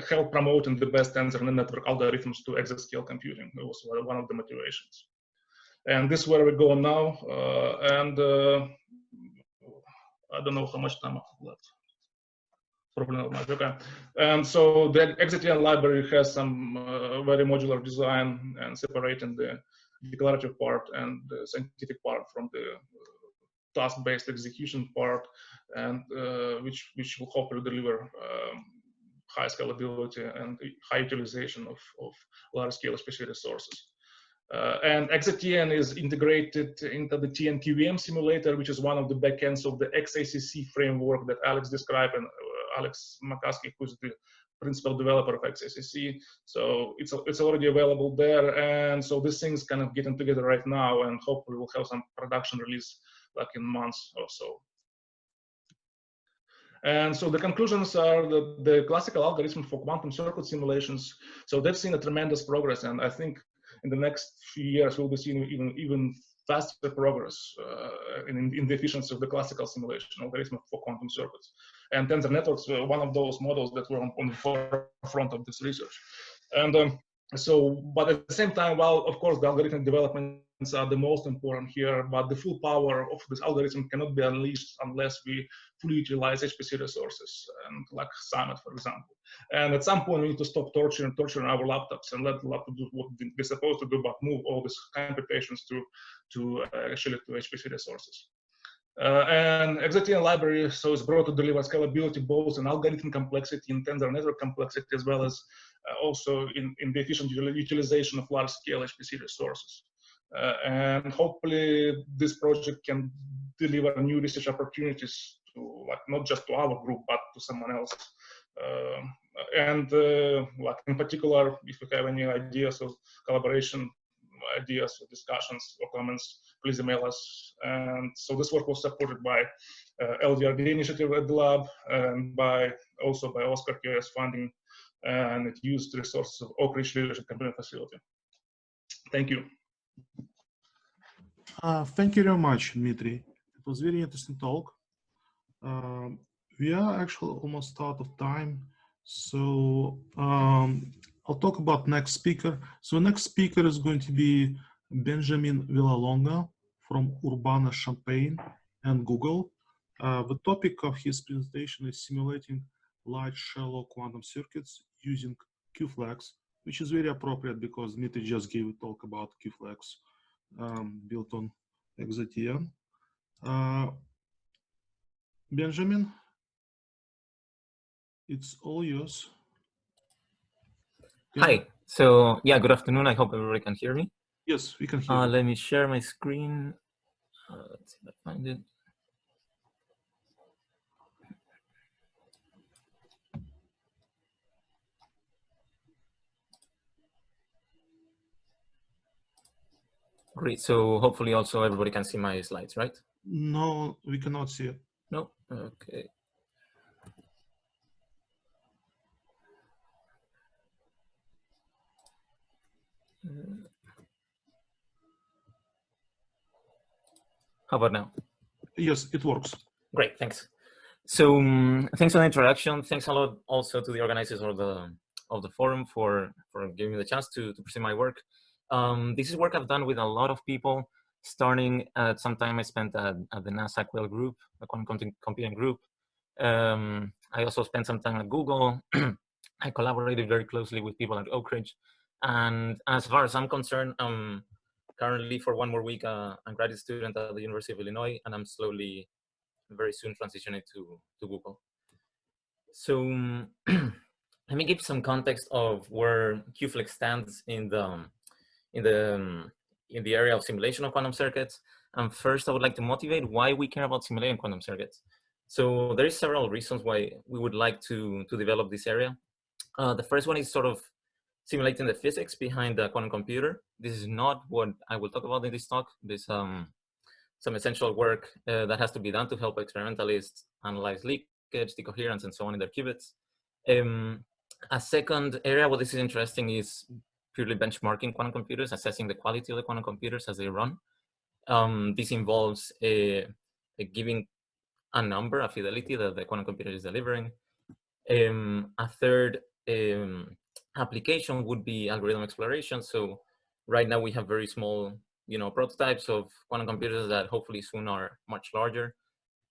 help promoting the best tensor network algorithms to exascale computing. It was one of the motivations. And this is where we go now. I don't know how much time I have left. Probably not much. Okay. And so the XZTN library has some very modular design and separating the declarative part and the scientific part from the task-based execution part, and which will hopefully deliver high scalability and high utilization of large-scale HPC resources. And XZTN is integrated into the TNQVM simulator, which is one of the backends of the XACC framework that Alex described, and Alex McCaskey, who's the principal developer of XACC. So it's already available there, and so these things kind of getting together right now, and hopefully we'll have some production release like in months or so. And so the conclusions are that the classical algorithm for quantum circuit simulations, so they've seen a tremendous progress, and I think in the next few years we'll be seeing even faster progress in the efficiency of the classical simulation algorithm for quantum circuits. And tensor networks were one of those models that were on the forefront of this research. And but at the same time, while of course the algorithm developments are the most important here, but the full power of this algorithm cannot be unleashed unless we fully utilize HPC resources, and like Summit, for example. And at some point we need to stop torturing our laptops and let the laptop do what they're supposed to do, but move all these computations to HPC resources. And XZTN library so is brought to deliver scalability both in algorithm complexity and tensor network complexity, as well as also in the efficient utilization of large-scale HPC resources. And hopefully this project can deliver new research opportunities to, like, not just to our group, but to someone else. Like in particular, if you have any ideas of collaboration, ideas or discussions or comments, please email us. And so this work was supported by LDRD initiative at the lab, and also by Oscar QS funding, and it used resources of Oak Ridge Leadership Computing Facility. Thank you. Thank you very much, Dmitry. It was very interesting talk. We are actually almost out of time, So I'll talk about next speaker. So next speaker is going to be Benjamin Villalonga from Urbana-Champaign and Google. The topic of his presentation is simulating large shallow quantum circuits using QFlex, which is very appropriate because Dmitry just gave a talk about QFlex built on XZTN. Benjamin, it's all yours. Hi. So yeah, good afternoon. I hope everybody can hear me. Yes, we can hear you. Let me share my screen. Let's see if I find it. Great. So hopefully also everybody can see my slides, right? No, we cannot see it. No? Okay. How about now? Yes, it works. Great, thanks. So thanks for the introduction. Thanks a lot also to the organizers of the forum for giving me the chance to present my work. This is work I've done with a lot of people, starting at some time I spent at the NASA Quell group, the quantum computing group. I also spent some time at Google. I collaborated very closely with people at Oak Ridge. And as far as I'm concerned, I'm currently for one more week a graduate student at the University of Illinois, and I'm slowly, very soon transitioning to Google. So let me give some context of where QFlex stands in the area of simulation of quantum circuits. And first, I would like to motivate why we care about simulating quantum circuits. So there is several reasons why we would like to develop this area. The first one is sort of simulating the physics behind the quantum computer. This is not what I will talk about in this talk. There's some essential work that has to be done to help experimentalists analyze leakage, decoherence, and so on in their qubits. A second area where this is interesting is purely benchmarking quantum computers, assessing the quality of the quantum computers as they run. This involves giving a number, a fidelity that the quantum computer is delivering. A third application would be algorithm exploration. So right now we have very small, prototypes of quantum computers that hopefully soon are much larger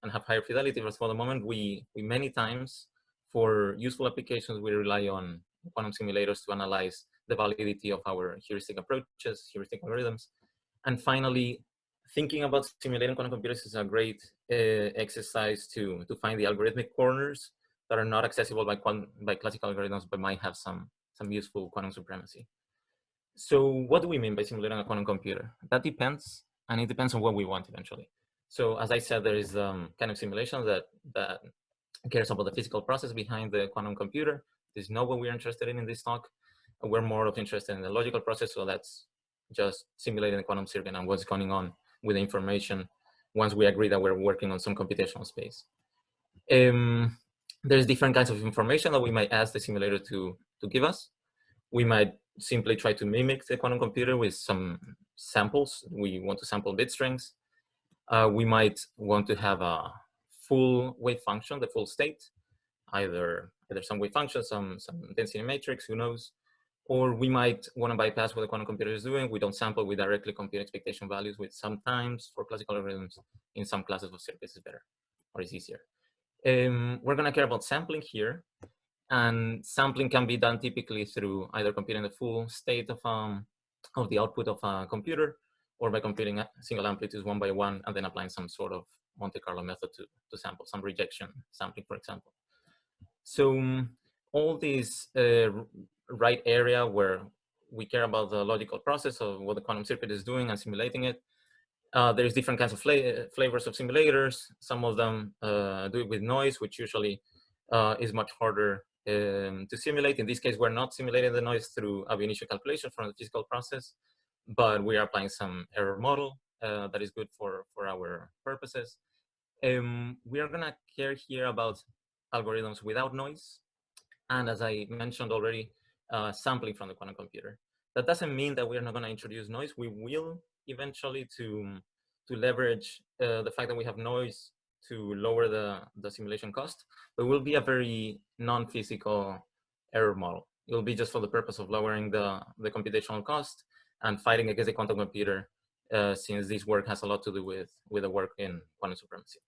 and have higher fidelity. But for the moment, we many times, for useful applications, we rely on quantum simulators to analyze the validity of our heuristic approaches, heuristic algorithms. And finally, thinking about simulating quantum computers is a great exercise to find the algorithmic corners that are not accessible by classical algorithms, but might have some useful quantum supremacy. So what do we mean by simulating a quantum computer? That depends, and it depends on what we want eventually. So as I said, there is kind of simulation that cares about the physical process behind the quantum computer. This is not what we're interested in this talk. We're more interested in the logical process, so that's just simulating the quantum circuit and what's going on with the information once we agree that we're working on some computational space. There's different kinds of information that we might ask the simulator to give us. We might simply try to mimic the quantum computer with some samples. We want to sample bit strings. We might want to have a full wave function, the full state, either some wave function, some density matrix, who knows. Or we might want to bypass what the quantum computer is doing. We don't sample, we directly compute expectation values, which sometimes for classical algorithms in some classes of circuits is better or is easier. We're going to care about sampling here. And sampling can be done typically through either computing the full state of the output of a computer, or by computing single amplitudes one by one and then applying some sort of Monte Carlo method to sample, some rejection sampling, for example. So all this right area where we care about the logical process of what the quantum circuit is doing and simulating it. There's different kinds of flavors of simulators. Some of them do it with noise, which usually is much harder to simulate. In this case, we're not simulating the noise through ab initio calculation from the physical process, but we are applying some error model that is good for our purposes. We are gonna care here about algorithms without noise. And as I mentioned already, sampling from the quantum computer. That doesn't mean that we're not gonna introduce noise. We will eventually to leverage the fact that we have noise to lower the simulation cost, but it will be a very non-physical error model. It will be just for the purpose of lowering the computational cost and fighting against the quantum computer, since this work has a lot to do with the work in quantum supremacy.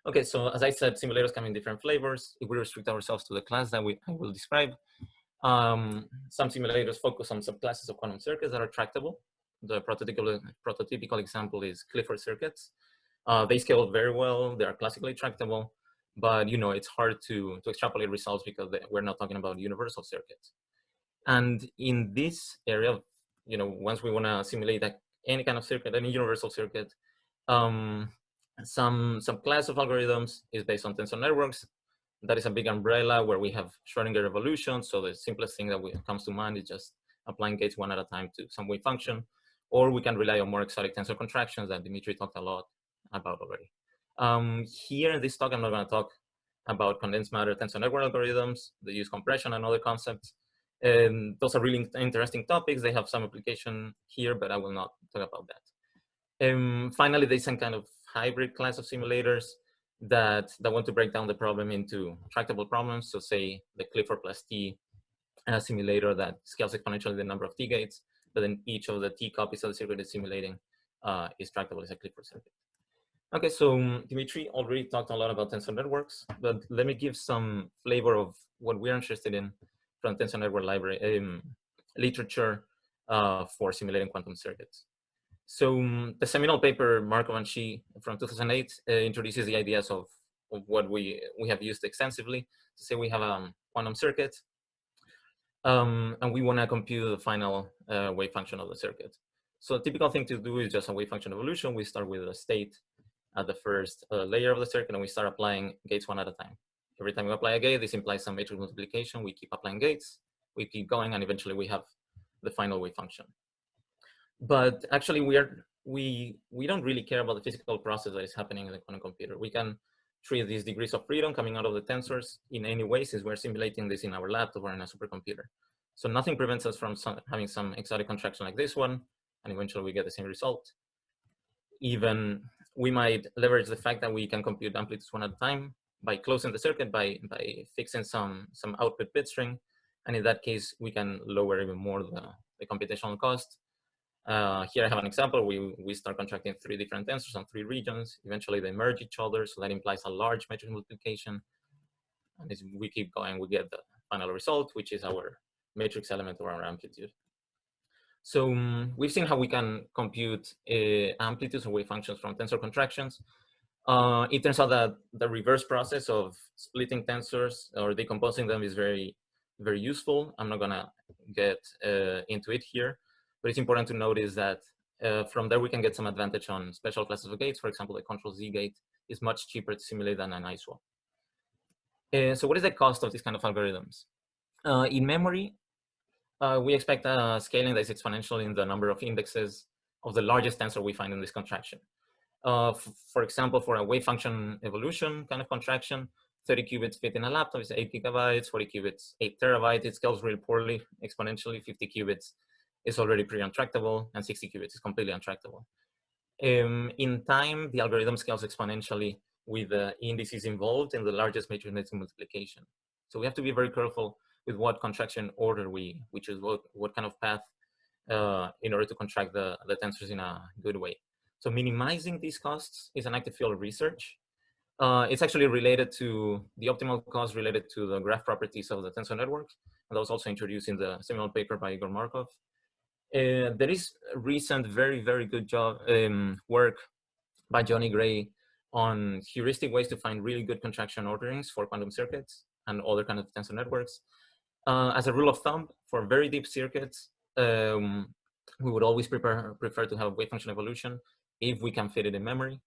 Okay, so as I said, simulators come in different flavors. If we restrict ourselves to the class that I will describe, some simulators focus on subclasses of quantum circuits that are tractable. The prototypical example is Clifford circuits. They scale very well. They are classically tractable, but it's hard to extrapolate results because we're not talking about universal circuits. And in this area, once we want to simulate any kind of circuit, any universal circuit, some class of algorithms is based on tensor networks. That is a big umbrella where we have Schrodinger evolution. So the simplest thing that comes to mind is just applying gates one at a time to some wave function, or we can rely on more exotic tensor contractions that Dimitri talked a lot about already. Here in this talk, I'm not going to talk about condensed matter tensor network algorithms, the use compression and other concepts. And those are really interesting topics. They have some application here, but I will not talk about that. Finally, there's some kind of hybrid class of simulators that want to break down the problem into tractable problems. So say the Clifford plus T simulator that scales exponentially the number of T gates, but then each of the T copies of the circuit is simulating is tractable as a Clifford circuit. Okay, so Dimitri already talked a lot about tensor networks, but let me give some flavor of what we're interested in from tensor network library literature for simulating quantum circuits. So the seminal paper, Markov and Shi from 2008 introduces the ideas of what we have used extensively. To say we have a quantum circuit, and we want to compute the final wave function of the circuit. So the typical thing to do is just a wave function evolution. We start with a state at the first layer of the circuit, and we start applying gates one at a time. Every time we apply a gate, this implies some matrix multiplication. We keep applying gates, we keep going, and eventually we have the final wave function. But actually, we don't really care about the physical process that is happening in the quantum computer. We can treat these degrees of freedom coming out of the tensors in any way, since we're simulating this in our laptop or in a supercomputer. So nothing prevents us from having some exotic contraction like this one, and eventually we get the same result. Even we might leverage the fact that we can compute amplitudes one at a time by closing the circuit by fixing some output bit string, and in that case we can lower even more the computational cost. Here I have an example. We start contracting 3 different tensors on 3 regions. Eventually they merge each other, so that implies a large matrix multiplication. And as we keep going, we get the final result, which is our matrix element or our amplitude. So we've seen how we can compute amplitudes or wave functions from tensor contractions. It turns out that the reverse process of splitting tensors or decomposing them is very, very useful. I'm not gonna get into it here, but it's important to notice that from there we can get some advantage on special classes of gates. For example, the control Z gate is much cheaper to simulate than an ISWAP. So what is the cost of these kind of algorithms? In memory, we expect a scaling that is exponential in the number of indexes of the largest tensor we find in this contraction. For example, for a wave function evolution kind of contraction, 30 qubits fit in a laptop is 8 gigabytes, 40 qubits, 8 terabytes. It scales really poorly exponentially. 50 qubits is already pretty untractable, and 60 qubits is completely untractable. In time, the algorithm scales exponentially with the indices involved in the largest matrix multiplication. So we have to be very careful with what contraction order we choose, what kind of path in order to contract the tensors in a good way. So minimizing these costs is an active field of research. It's actually related to the optimal cost related to the graph properties of the tensor networks. And that was also introduced in the seminal paper by Igor Markov. There is recent very, very good work by Johnny Gray on heuristic ways to find really good contraction orderings for quantum circuits and other kind of tensor networks. As a rule of thumb, for very deep circuits, we would always prefer to have wave function evolution if we can fit it in memory.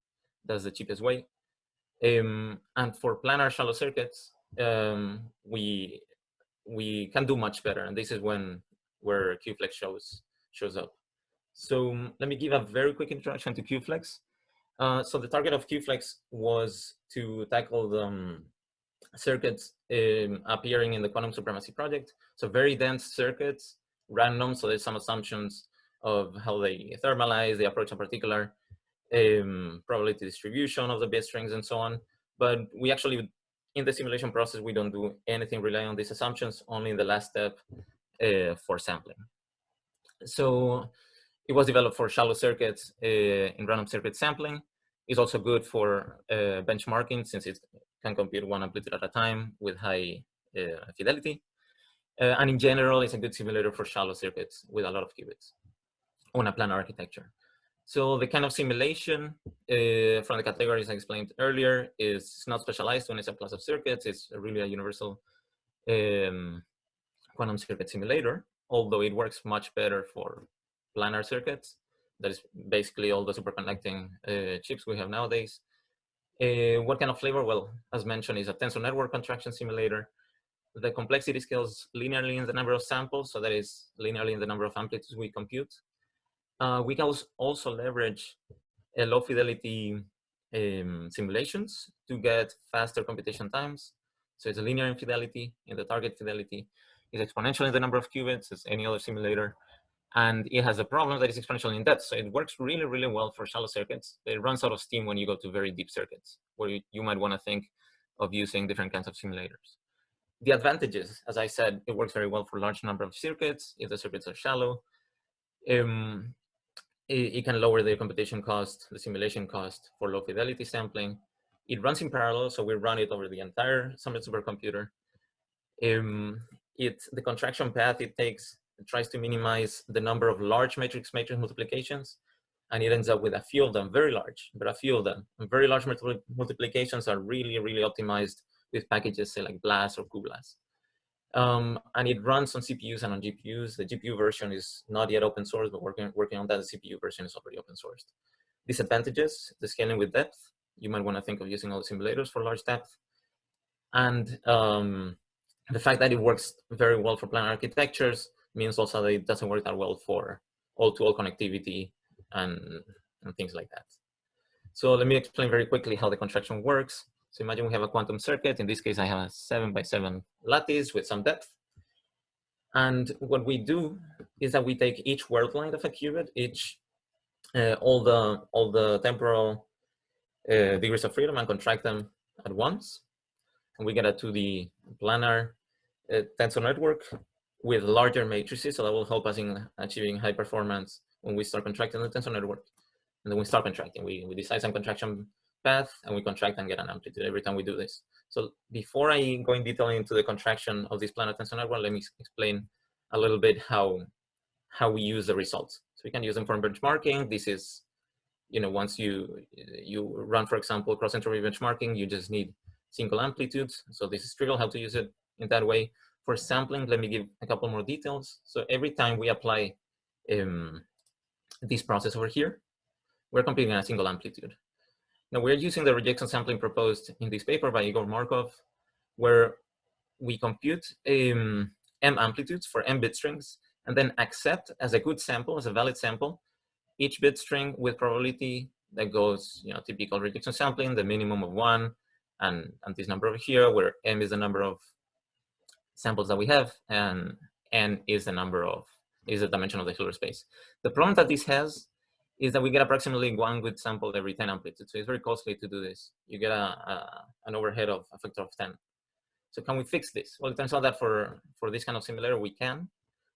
That's the cheapest way. And for planar shallow circuits, we can do much better. And this is where QFlex shows up. So let me give a very quick introduction to QFlex. So the target of QFlex was to tackle the circuits appearing in the quantum supremacy project. So very dense circuits, random. So there's some assumptions of how they thermalize, they approach a particular probability distribution of the bit strings and so on. But we actually, in the simulation process, we don't do anything relying on these assumptions, only in the last step for sampling. So it was developed for shallow circuits in random circuit sampling. It's also good for benchmarking, since it can compute one amplitude at a time with high fidelity. And in general, it's a good simulator for shallow circuits with a lot of qubits on a planar architecture. So the kind of simulation from the categories I explained earlier is not specialized when it's a class of circuits. It's really a universal quantum circuit simulator, although it works much better for planar circuits. That is basically all the superconducting chips we have nowadays. What kind of flavor? Well, as mentioned, is a tensor network contraction simulator. The complexity scales linearly in the number of samples, so that is linearly in the number of amplitudes we compute. We can also leverage low fidelity simulations to get faster computation times. So it's a linear in fidelity, in the target fidelity. It's exponential in the number of qubits as any other simulator. And it has a problem that is exponential in depth. So it works really, really well for shallow circuits. It runs out of steam when you go to very deep circuits, where you might want to think of using different kinds of simulators. The advantages, as I said, it works very well for large number of circuits if the circuits are shallow. It can lower the computation cost, the simulation cost for low fidelity sampling. It runs in parallel, so we run it over the entire Summit supercomputer. The contraction path it takes, it tries to minimize the number of large matrix multiplications, and it ends up with a few of them, very large, but a few of them. And very large multiplications are really, really optimized with packages, say like BLAS or cuBLAS. And it runs on CPUs and on GPUs. The GPU version is not yet open source, but working on that. The CPU version is already open sourced. Disadvantages, the scaling with depth. You might want to think of using all the simulators for large depth. And the fact that it works very well for planar architectures means also that it doesn't work that well for all-to-all connectivity and things like that. So let me explain very quickly how the contraction works. So imagine we have a quantum circuit. In this case, I have a 7x7 lattice with some depth. And what we do is that we take each word line of a qubit, all the temporal degrees of freedom, and contract them at once. And we get a 2D planar tensor network with larger matrices. So that will help us in achieving high performance when we start contracting the tensor network. And then we start contracting. We decide some contraction path, and we contract and get an amplitude every time we do this. So before I go in detail into the contraction of this planar tensor network, let me explain a little bit how we use the results. So we can use them for benchmarking. This is, once you run, for example, cross-entropy benchmarking, you just need single amplitudes. So this is trivial how to use it in that way. For sampling, let me give a couple more details. So every time we apply this process over here, we're computing a single amplitude. Now we're using the rejection sampling proposed in this paper by Igor Markov, where we compute m amplitudes for m bit strings, and then accept as a good sample, as a valid sample, each bit string with probability that goes, typical rejection sampling, the minimum of 1, and this number over here, where m is the number of samples that we have, and n is the dimension of the Hilbert space. The problem that this has is that we get approximately 1 good sample every 10 amplitudes. So it's very costly to do this. You get an overhead of a factor of 10. So can we fix this? Well, it turns out that for this kind of simulator, we can.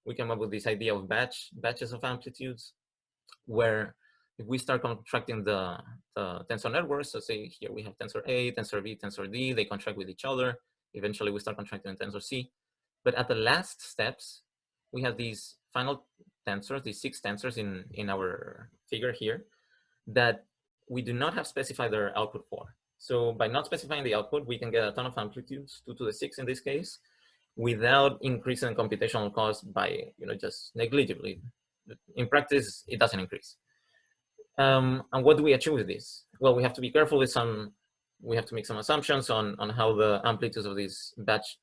We came up with this idea of batches of amplitudes, where if we start contracting the tensor networks, so say here we have tensor A, tensor B, tensor D, they contract with each other. Eventually we start contracting the tensor C. But at the last steps, we have these final tensors, these 6 tensors in our figure here, that we do not have specified their output for. So by not specifying the output, we can get a ton of amplitudes, 2 to the 6 in this case, without increasing computational cost by just negligibly. In practice, it doesn't increase. And what do we achieve with this? Well, we have to be careful with we have to make some assumptions on how the amplitudes of this batch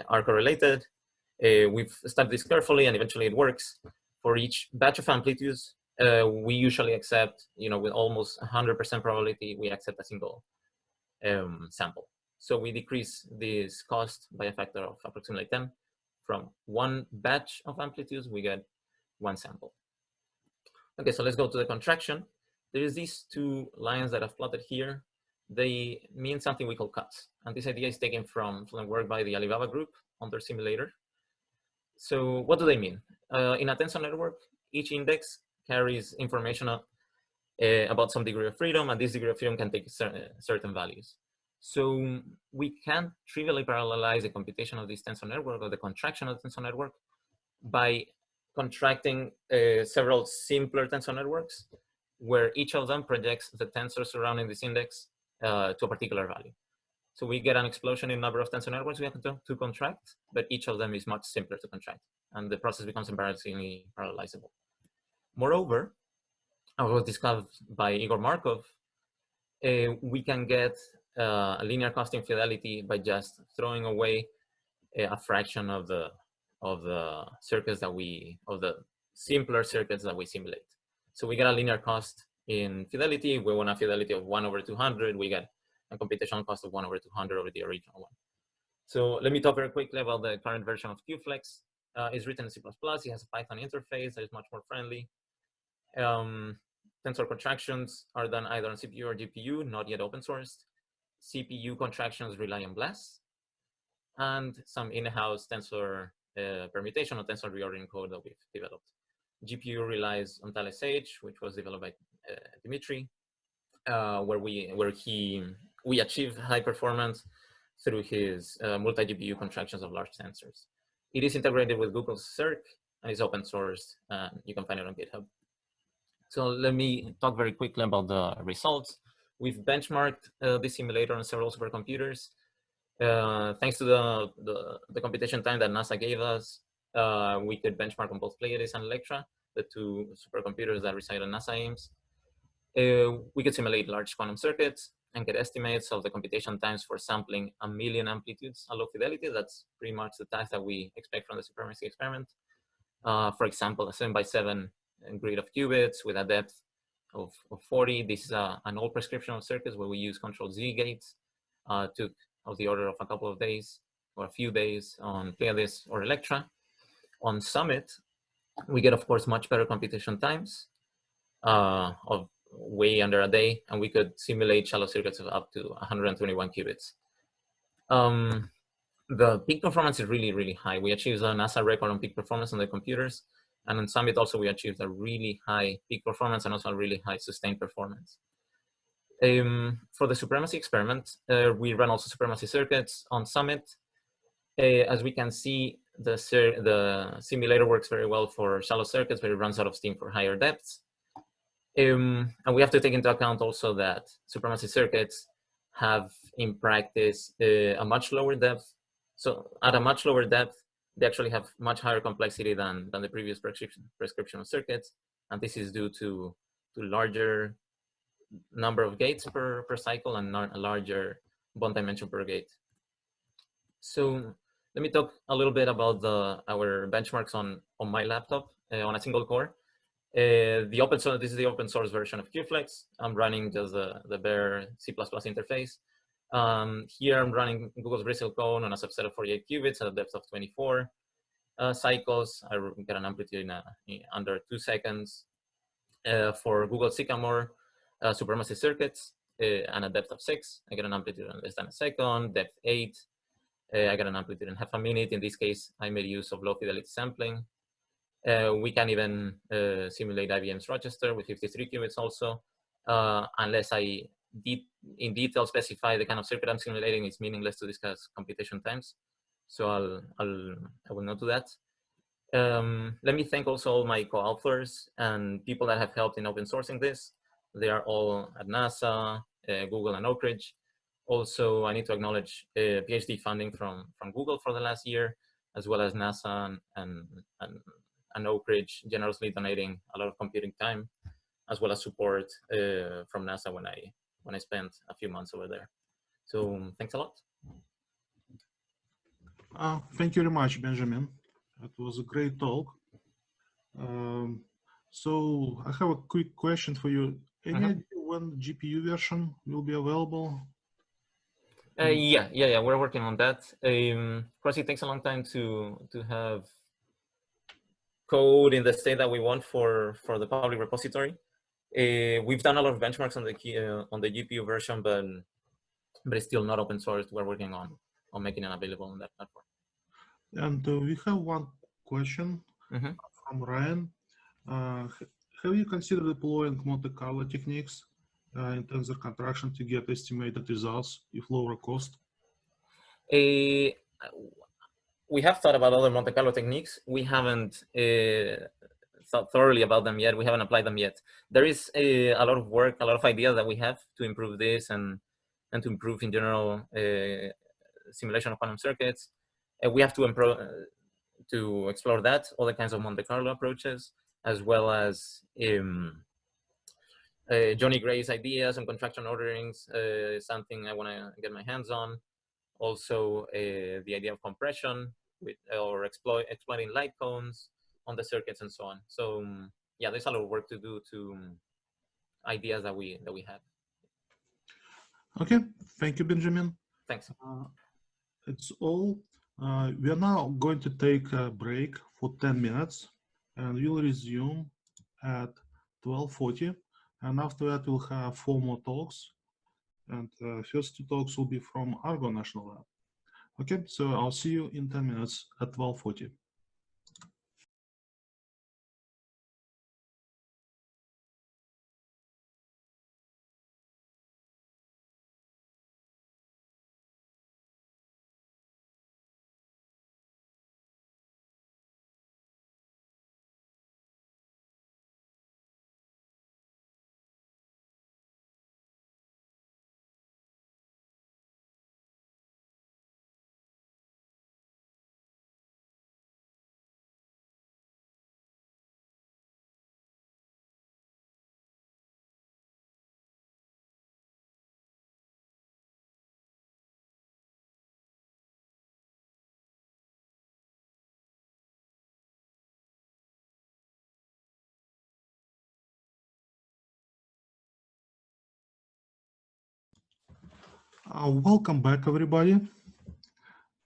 are correlated. We've studied this carefully, and eventually it works. For each batch of amplitudes, we usually accept, with almost 100% probability, we accept a single sample. So we decrease this cost by a factor of approximately 10. From 1 batch of amplitudes, we get 1 sample. Okay, so let's go to the contraction. there's these two lines that I've plotted here. They mean something we call cuts. And this idea is taken from work by the Alibaba group on their simulator. So what do they mean? In a tensor network, each index carries information about some degree of freedom, and this degree of freedom can take certain values. So we can trivially parallelize the computation of this tensor network, or the contraction of the tensor network, by contracting several simpler tensor networks, where each of them projects the tensor surrounding this index to a particular value. So we get an explosion in number of tensor networks we have to contract, but each of them is much simpler to contract, and the process becomes embarrassingly parallelizable. Moreover, as was discovered by Igor Markov, we can get a linear cost infidelity by just throwing away a fraction of the circuits that of the simpler circuits that we simulate. So we get a linear cost in fidelity. We want a fidelity of 1/200. We get a computational cost of 1/200 over the original one. So let me talk very quickly about the current version of QFlex. It's written in C++. It has a Python interface that is much more friendly. Tensor contractions are done either on CPU or GPU, not yet open sourced. CPU contractions rely on BLAS, and some in-house tensor permutation or tensor reordering code that we've developed. GPU relies on Thales H, which was developed by Dimitri, where we achieve high performance through his multi-GPU contractions of large tensors. It is integrated with Google's Circ and is open sourced. You can find it on GitHub. So let me talk very quickly about the results. We've benchmarked this simulator on several supercomputers. Thanks to the computation time that NASA gave us, we could benchmark on both Pleiades and Electra, the two supercomputers that reside on NASA Ames. We could simulate large quantum circuits and get estimates of the computation times for sampling 1 million amplitudes at low fidelity. That's pretty much the task that we expect from the supremacy experiment. For example, a 7x7 grid of qubits with a depth of 40. This is an old prescription of circuits where we use controlled Z gates. Took of the order of a couple of days or a few days on Pleiades or Electra. On Summit, we get, of course, much better computation times of way under a day, and we could simulate shallow circuits of up to 121 qubits. The peak performance is really, really high. We achieved a NASA record on peak performance on the computers, and on Summit also we achieved a really high peak performance and also a really high sustained performance. For the supremacy experiment, we run also supremacy circuits on Summit. As we can see, the simulator works very well for shallow circuits, but it runs out of steam for higher depths. And we have to take into account also that supremacy circuits have, in practice, a much lower depth. So at a much lower depth, they actually have much higher complexity than the previous prescription of circuits. And this is due to larger number of gates per cycle and a larger bond dimension per gate. So let me talk a little bit about our benchmarks on my laptop on a single core. This is the open source version of QFlex. I'm running just the bare C++ interface. Here I'm running Google's Brazil code on a subset of 48 qubits at a depth of 24 cycles. I get an amplitude in under 2 seconds. For Google Sycamore supremacy circuits and a depth of 6, I get an amplitude in less than a second. Depth 8, I get an amplitude in half a minute. In this case, I made use of low fidelity sampling. We can even simulate IBM's Rochester with 53 qubits also, unless I in detail specify the kind of circuit I'm simulating. It's meaningless to discuss computation times, so I will not do that. Let me thank also all my co-authors and people that have helped in open sourcing this. They are all at NASA, Google, and Oak Ridge. Also, I need to acknowledge PhD funding from Google for the last year, as well as NASA and Oak Ridge generously donating a lot of computing time, as well as support from NASA when I spent a few months over there. So thanks a lot. Thank you very much, Benjamin. That was a great talk. So I have a quick question for you. Any idea when GPU version will be available? Yeah, we're working on that. Of course, it takes a long time to have code in the state that we want for the public repository. We've done a lot of benchmarks on the GPU version, but it's still not open source. We're working on making it available on that platform. And we have one question from Ryan. Have you considered deploying Monte Carlo techniques in tensor contraction to get estimated results if lower cost? We have thought about other Monte Carlo techniques. We haven't thought thoroughly about them yet. We haven't applied them yet. There is a lot of work, a lot of ideas that we have to improve this and to improve in general simulation of quantum circuits. We have to explore that, other kinds of Monte Carlo approaches, as well as Johnny Gray's ideas on contraction orderings, something I want to get my hands on. Also, the idea of compression or exploiting light cones on the circuits and so on. So yeah, there's a lot of work to do to ideas that we have. Okay, thank you, Benjamin. Thanks. It's all. We are now going to take a break for 10 minutes and we'll resume at 12:40. And after that, we'll have 4 more talks. And first 2 talks will be from Argonne National Lab. Okay, so I'll see you in 10 minutes at 12:40. Welcome back, everybody.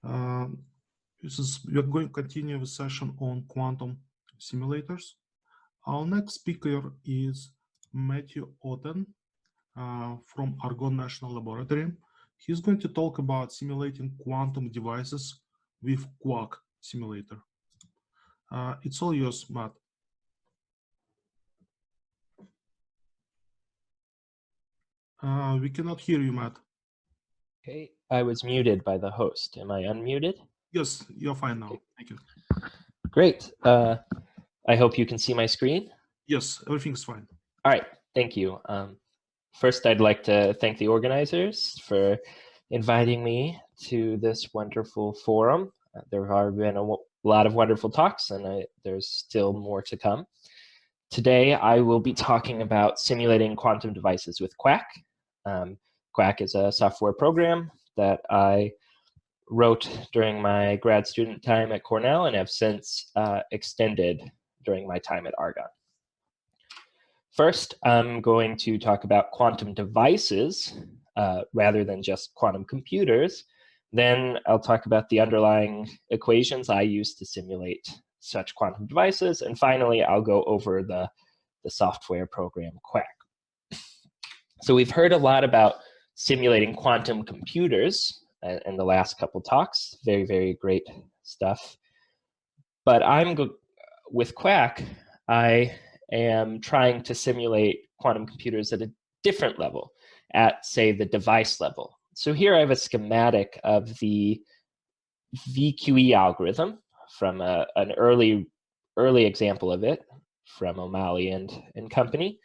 We're going to continue the session on quantum simulators. Our next speaker is Matthew Otten from Argonne National Laboratory. He's going to talk about simulating quantum devices with Quark simulator. It's all yours, Matt. We cannot hear you, Matt. Okay, I was muted by the host. Am I unmuted? Yes, you're fine now. Okay. Thank you. Great. I hope you can see my screen. Yes, everything's fine. All right, thank you. First, I'd like to thank the organizers for inviting me to this wonderful forum. There have been a lot of wonderful talks, and there's still more to come. Today, I will be talking about simulating quantum devices with Quack. Quack is a software program that I wrote during my grad student time at Cornell and have since extended during my time at Argonne. First, I'm going to talk about quantum devices rather than just quantum computers. Then I'll talk about the underlying equations I use to simulate such quantum devices. And finally, I'll go over the software program Quack. So we've heard a lot about simulating quantum computers in the last couple talks. Very, very great stuff. But with Quack, I am trying to simulate quantum computers at a different level, at, say, the device level. So here I have a schematic of the VQE algorithm from an early example of it from O'Malley and company.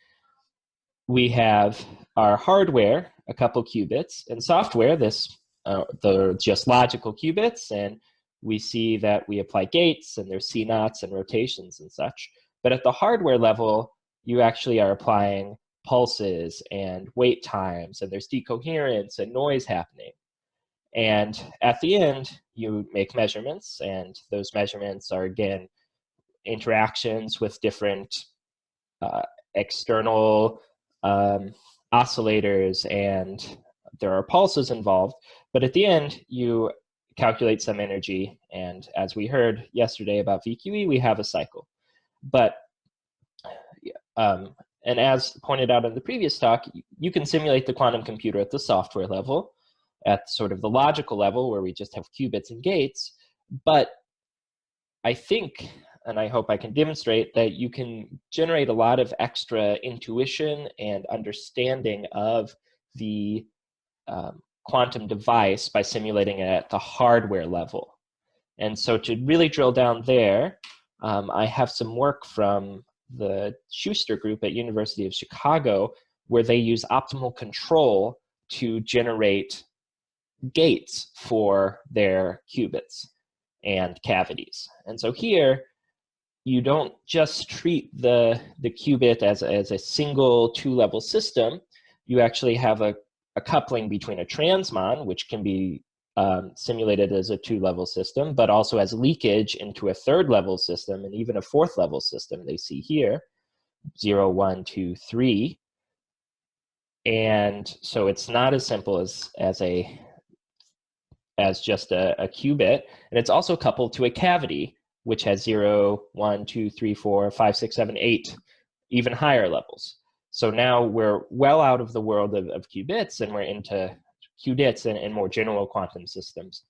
We have our hardware, a couple qubits, and software, they're just logical qubits, and we see that we apply gates, and there's C-naughts and rotations and such. But at the hardware level, you actually are applying pulses and wait times, and there's decoherence and noise happening. And at the end, you make measurements, and those measurements are, again, interactions with different external oscillators, and there are pulses involved. But at the end, you calculate some energy, and as we heard yesterday about VQE, we have a cycle. But And as pointed out in the previous talk, you can simulate the quantum computer at the software level, at sort of the logical level where we just have qubits and gates. But I think, and I hope I can demonstrate, that you can generate a lot of extra intuition and understanding of the quantum device by simulating it at the hardware level. And so to really drill down there, I have some work from the Schuster group at University of Chicago, where they use optimal control to generate gates for their qubits and cavities. And so here, you don't just treat the qubit as a single two-level system. You actually have a coupling between a transmon, which can be simulated as a two-level system, but also as leakage into a third-level system and even a fourth-level system they see here, 0, 1, 2, 3. And so it's not as simple as just a qubit, and it's also coupled to a cavity, which has 0, 1, 2, 3, 4, 5, 6, 7, 8, even higher levels. So now we're well out of the world of qubits, and we're into qubits and more general quantum systems.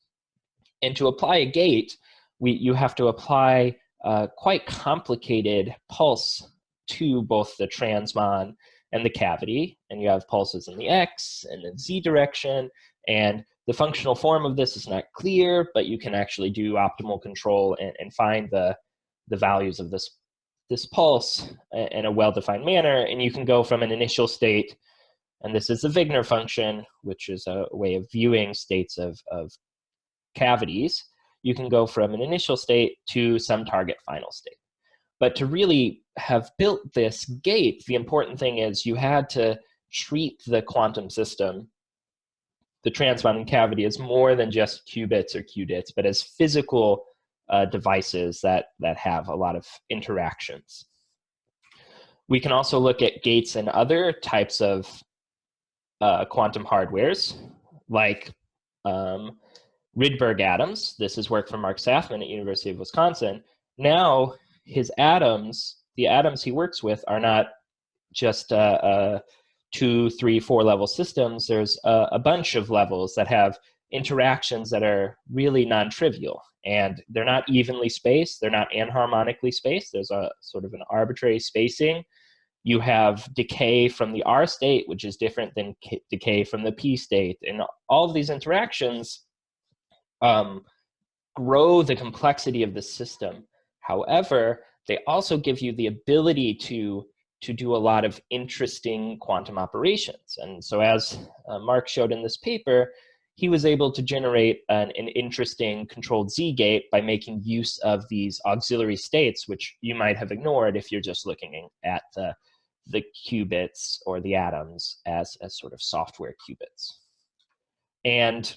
And to apply a gate, you have to apply a quite complicated pulse to both the transmon and the cavity, and you have pulses in the x and the z direction, and the functional form of this is not clear, but you can actually do optimal control and find the values of this pulse in a well-defined manner, and you can go from an initial state, and this is the Wigner function, which is a way of viewing states of cavities. You can go from an initial state to some target final state. But to really have built this gate, the important thing is you had to treat the quantum system, the transmon and cavity, as more than just qubits or qudits, but as physical devices that have a lot of interactions. We can also look at gates and other types of quantum hardwares, like Rydberg atoms. This is work from Mark Saffman at University of Wisconsin. Now, his atoms, the atoms he works with, are not just 2, 3, 4 level systems. There's a bunch of levels that have interactions that are really non-trivial, and they're not evenly spaced, they're not anharmonically spaced. There's a sort of an arbitrary spacing. You have decay from the R state, which is different than decay from the P state, and all of these interactions grow the complexity of the system. However, they also give you the ability to do a lot of interesting quantum operations. And so as Mark showed in this paper, he was able to generate an interesting controlled Z gate by making use of these auxiliary states, which you might have ignored if you're just looking at the qubits or the atoms as sort of software qubits. And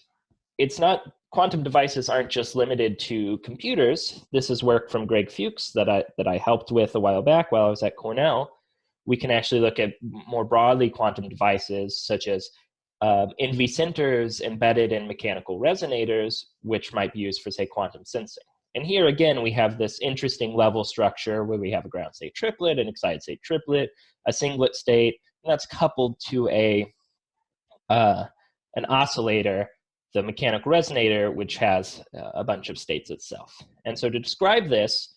it's not, quantum devices aren't just limited to computers. This is work from Greg Fuchs that I helped with a while back while I was at Cornell. We can actually look at more broadly quantum devices such as NV centers embedded in mechanical resonators, which might be used for, say, quantum sensing. And here again, we have this interesting level structure where we have a ground state triplet, an excited state triplet, a singlet state, and that's coupled to an oscillator, the mechanical resonator, which has a bunch of states itself. And so to describe this,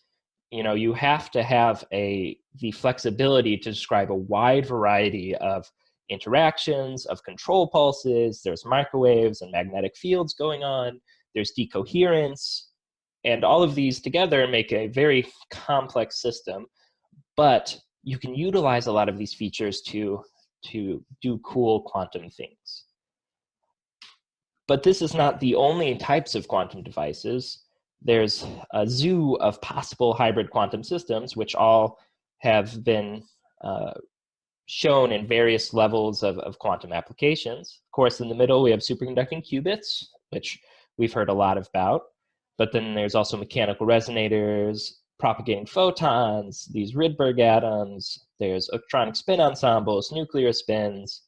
you have to have the flexibility to describe a wide variety of interactions, of control pulses. There's microwaves and magnetic fields going on. There's decoherence. And all of these together make a very complex system. But you can utilize a lot of these features to do cool quantum things. But this is not the only types of quantum devices. There's a zoo of possible hybrid quantum systems, which all have been shown in various levels of quantum applications. Of course, in the middle, we have superconducting qubits, which we've heard a lot about. But then there's also mechanical resonators, propagating photons, these Rydberg atoms, there's electronic spin ensembles, nuclear spins.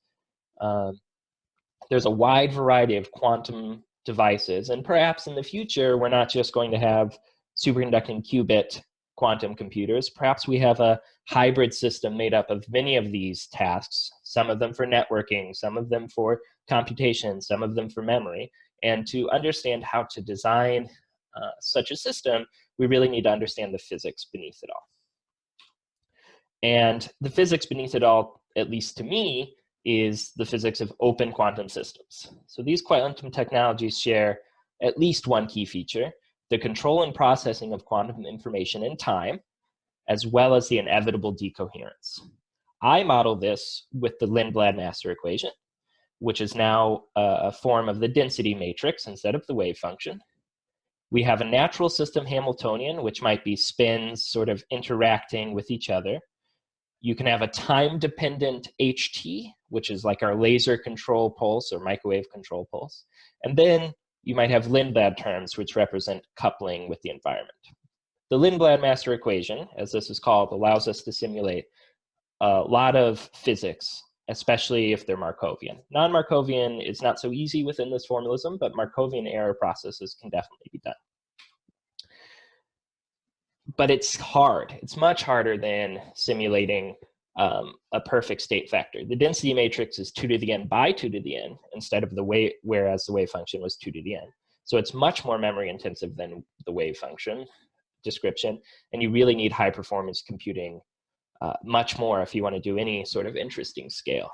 There's a wide variety of quantum devices, and perhaps in the future, we're not just going to have superconducting qubit quantum computers. Perhaps we have a hybrid system made up of many of these tasks, some of them for networking, some of them for computation, some of them for memory. And to understand how to design such a system, we really need to understand the physics beneath it all. And the physics beneath it all, at least to me, is the physics of open quantum systems. So these quantum technologies share at least one key feature: the control and processing of quantum information in time, as well as the inevitable decoherence. I model this with the Lindblad master equation, which is now a form of the density matrix instead of the wave function. We have a natural system Hamiltonian, which might be spins sort of interacting with each other. You can have a time-dependent HT, which is like our laser control pulse or microwave control pulse. And then you might have Lindblad terms, which represent coupling with the environment. The Lindblad master equation, as this is called, allows us to simulate a lot of physics, especially if they're Markovian. Non-Markovian is not so easy within this formalism, but Markovian error processes can definitely be done. But it's hard. It's much harder than simulating a perfect state factor. The density matrix is 2 to the n by 2 to the n instead of the wave, whereas the wave function was 2 to the n. So it's much more memory intensive than the wave function description, and you really need high performance computing much more if you want to do any sort of interesting scale.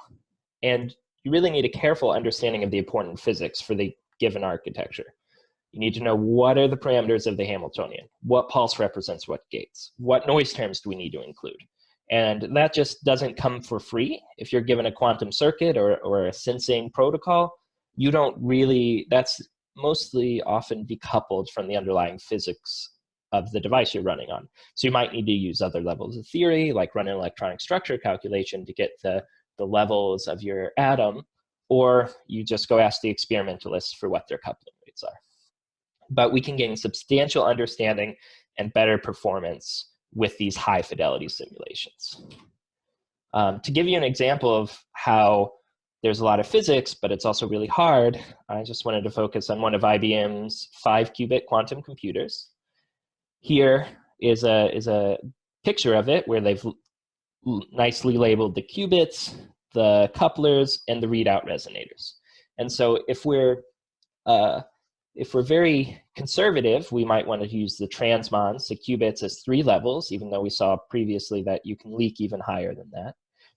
And you really need a careful understanding of the important physics for the given architecture. You need to know what are the parameters of the Hamiltonian, what pulse represents what gates, what noise terms do we need to include. And that just doesn't come for free. If you're given a quantum circuit or a sensing protocol, you don't really, that's mostly often decoupled from the underlying physics of the device you're running on. So you might need to use other levels of theory, like run an electronic structure calculation to get the levels of your atom, or you just go ask the experimentalists for what their coupling rates are. But we can gain substantial understanding and better performance with these high fidelity simulations. To give you an example of how there's a lot of physics, but it's also really hard, I just wanted to focus on one of IBM's 5-qubit quantum computers. Here is a picture of it where they've nicely labeled the qubits, the couplers, and the readout resonators. And so if we're very conservative, we might want to use the transmons, the qubits, as 3 levels, even though we saw previously that you can leak even higher than that.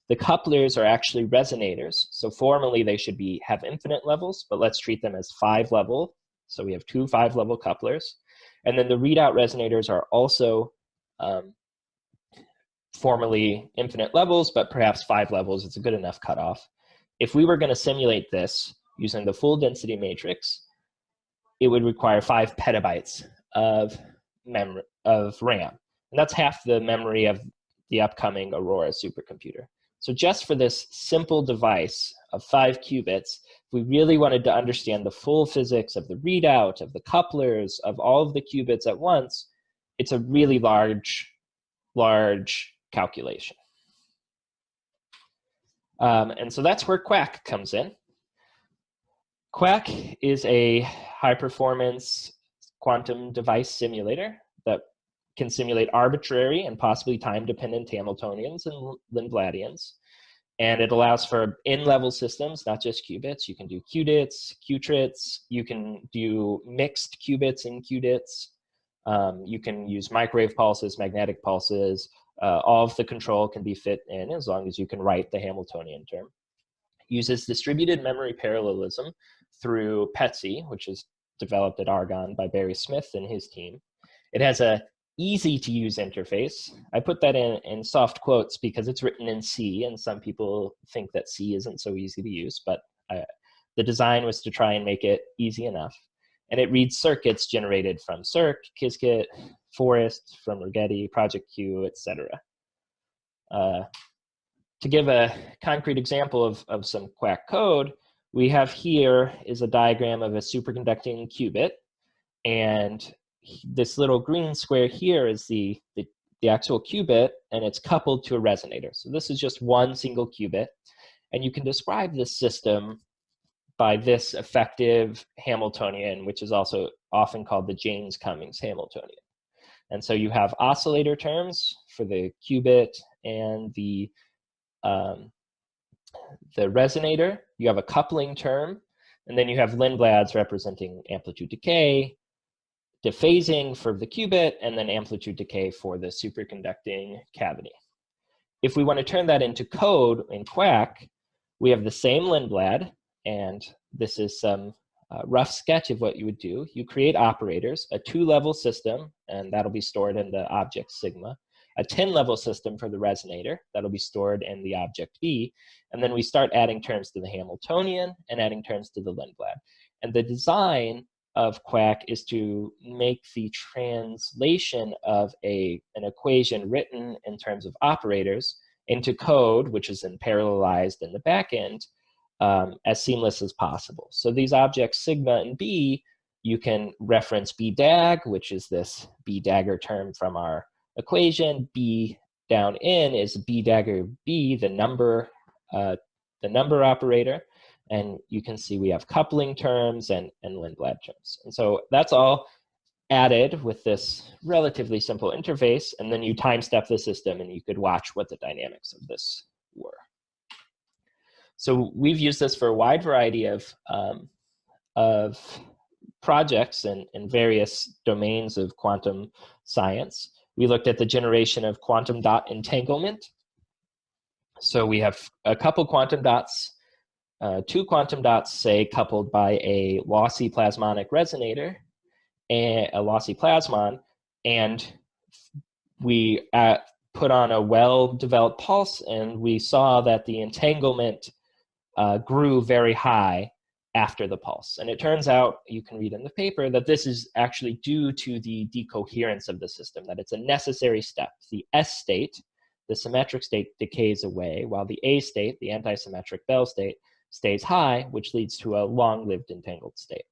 The couplers are actually resonators. So formally, they should have infinite levels, but let's treat them as 5 level. So we have 2 5-level couplers. And then the readout resonators are also formally infinite levels, but perhaps 5 levels is a good enough cutoff. If we were going to simulate this using the full density matrix, it would require 5 petabytes of RAM. And that's half the memory of the upcoming Aurora supercomputer. So just for this simple device of 5 qubits, if we really wanted to understand the full physics of the readout, of the couplers, of all of the qubits at once, it's a really large calculation. And so that's where QUAC comes in. QUAC is a high-performance quantum device simulator that can simulate arbitrary and possibly time-dependent Hamiltonians and Lindbladians. And it allows for n-level systems, not just qubits. You can do qudits, qtrits. You can do mixed qubits and qudits. You can use microwave pulses, magnetic pulses. All of the control can be fit in as long as you can write the Hamiltonian term. Uses distributed memory parallelism through PETSI, which is developed at Argonne by Barry Smith and his team. It has a easy to use interface. I put that in soft quotes because it's written in C, and some people think that C isn't so easy to use, but the design was to try and make it easy enough. And it reads circuits generated from Circ, Qiskit, Forest, from Rigetti, Project Q, etc. To give a concrete example of some QUAC code, we have here is a diagram of a superconducting qubit, and this little green square here is the actual qubit, and it's coupled to a resonator. So this is just one single qubit, and you can describe this system by this effective Hamiltonian, which is also often called the Jaynes-Cummings Hamiltonian. And so you have oscillator terms for the qubit and the resonator. You have a coupling term, and then you have Lindblads representing amplitude decay, dephasing for the qubit, and then amplitude decay for the superconducting cavity. If we want to turn that into code in Quack, we have the same Lindblad, and this is some rough sketch of what you would do. You create operators, a 2-level system, and that'll be stored in the object sigma, a 10-level system for the resonator, that'll be stored in the object B, and then we start adding terms to the Hamiltonian and adding terms to the Lindblad. And the design of Quack is to make the translation of an equation written in terms of operators into code, which is then parallelized in the back end, as seamless as possible. So these objects sigma and B, you can reference B dag, which is this B dagger term from our equation. B down in is B dagger B, the number operator. And you can see we have coupling terms and Lindblad terms. And so that's all added with this relatively simple interface, and then you time step the system and you could watch what the dynamics of this were. So we've used this for a wide variety of projects in various domains of quantum science. We looked at the generation of quantum dot entanglement. So we have a couple quantum dots, 2 quantum dots, say, coupled by a lossy plasmonic resonator, and a lossy plasmon, and we put on a well-developed pulse, and we saw that the entanglement grew very high after the pulse. And it turns out, you can read in the paper, that this is actually due to the decoherence of the system, that it's a necessary step. The S state, the symmetric state, decays away, while the A state, the antisymmetric Bell state, stays high, which leads to a long-lived entangled state.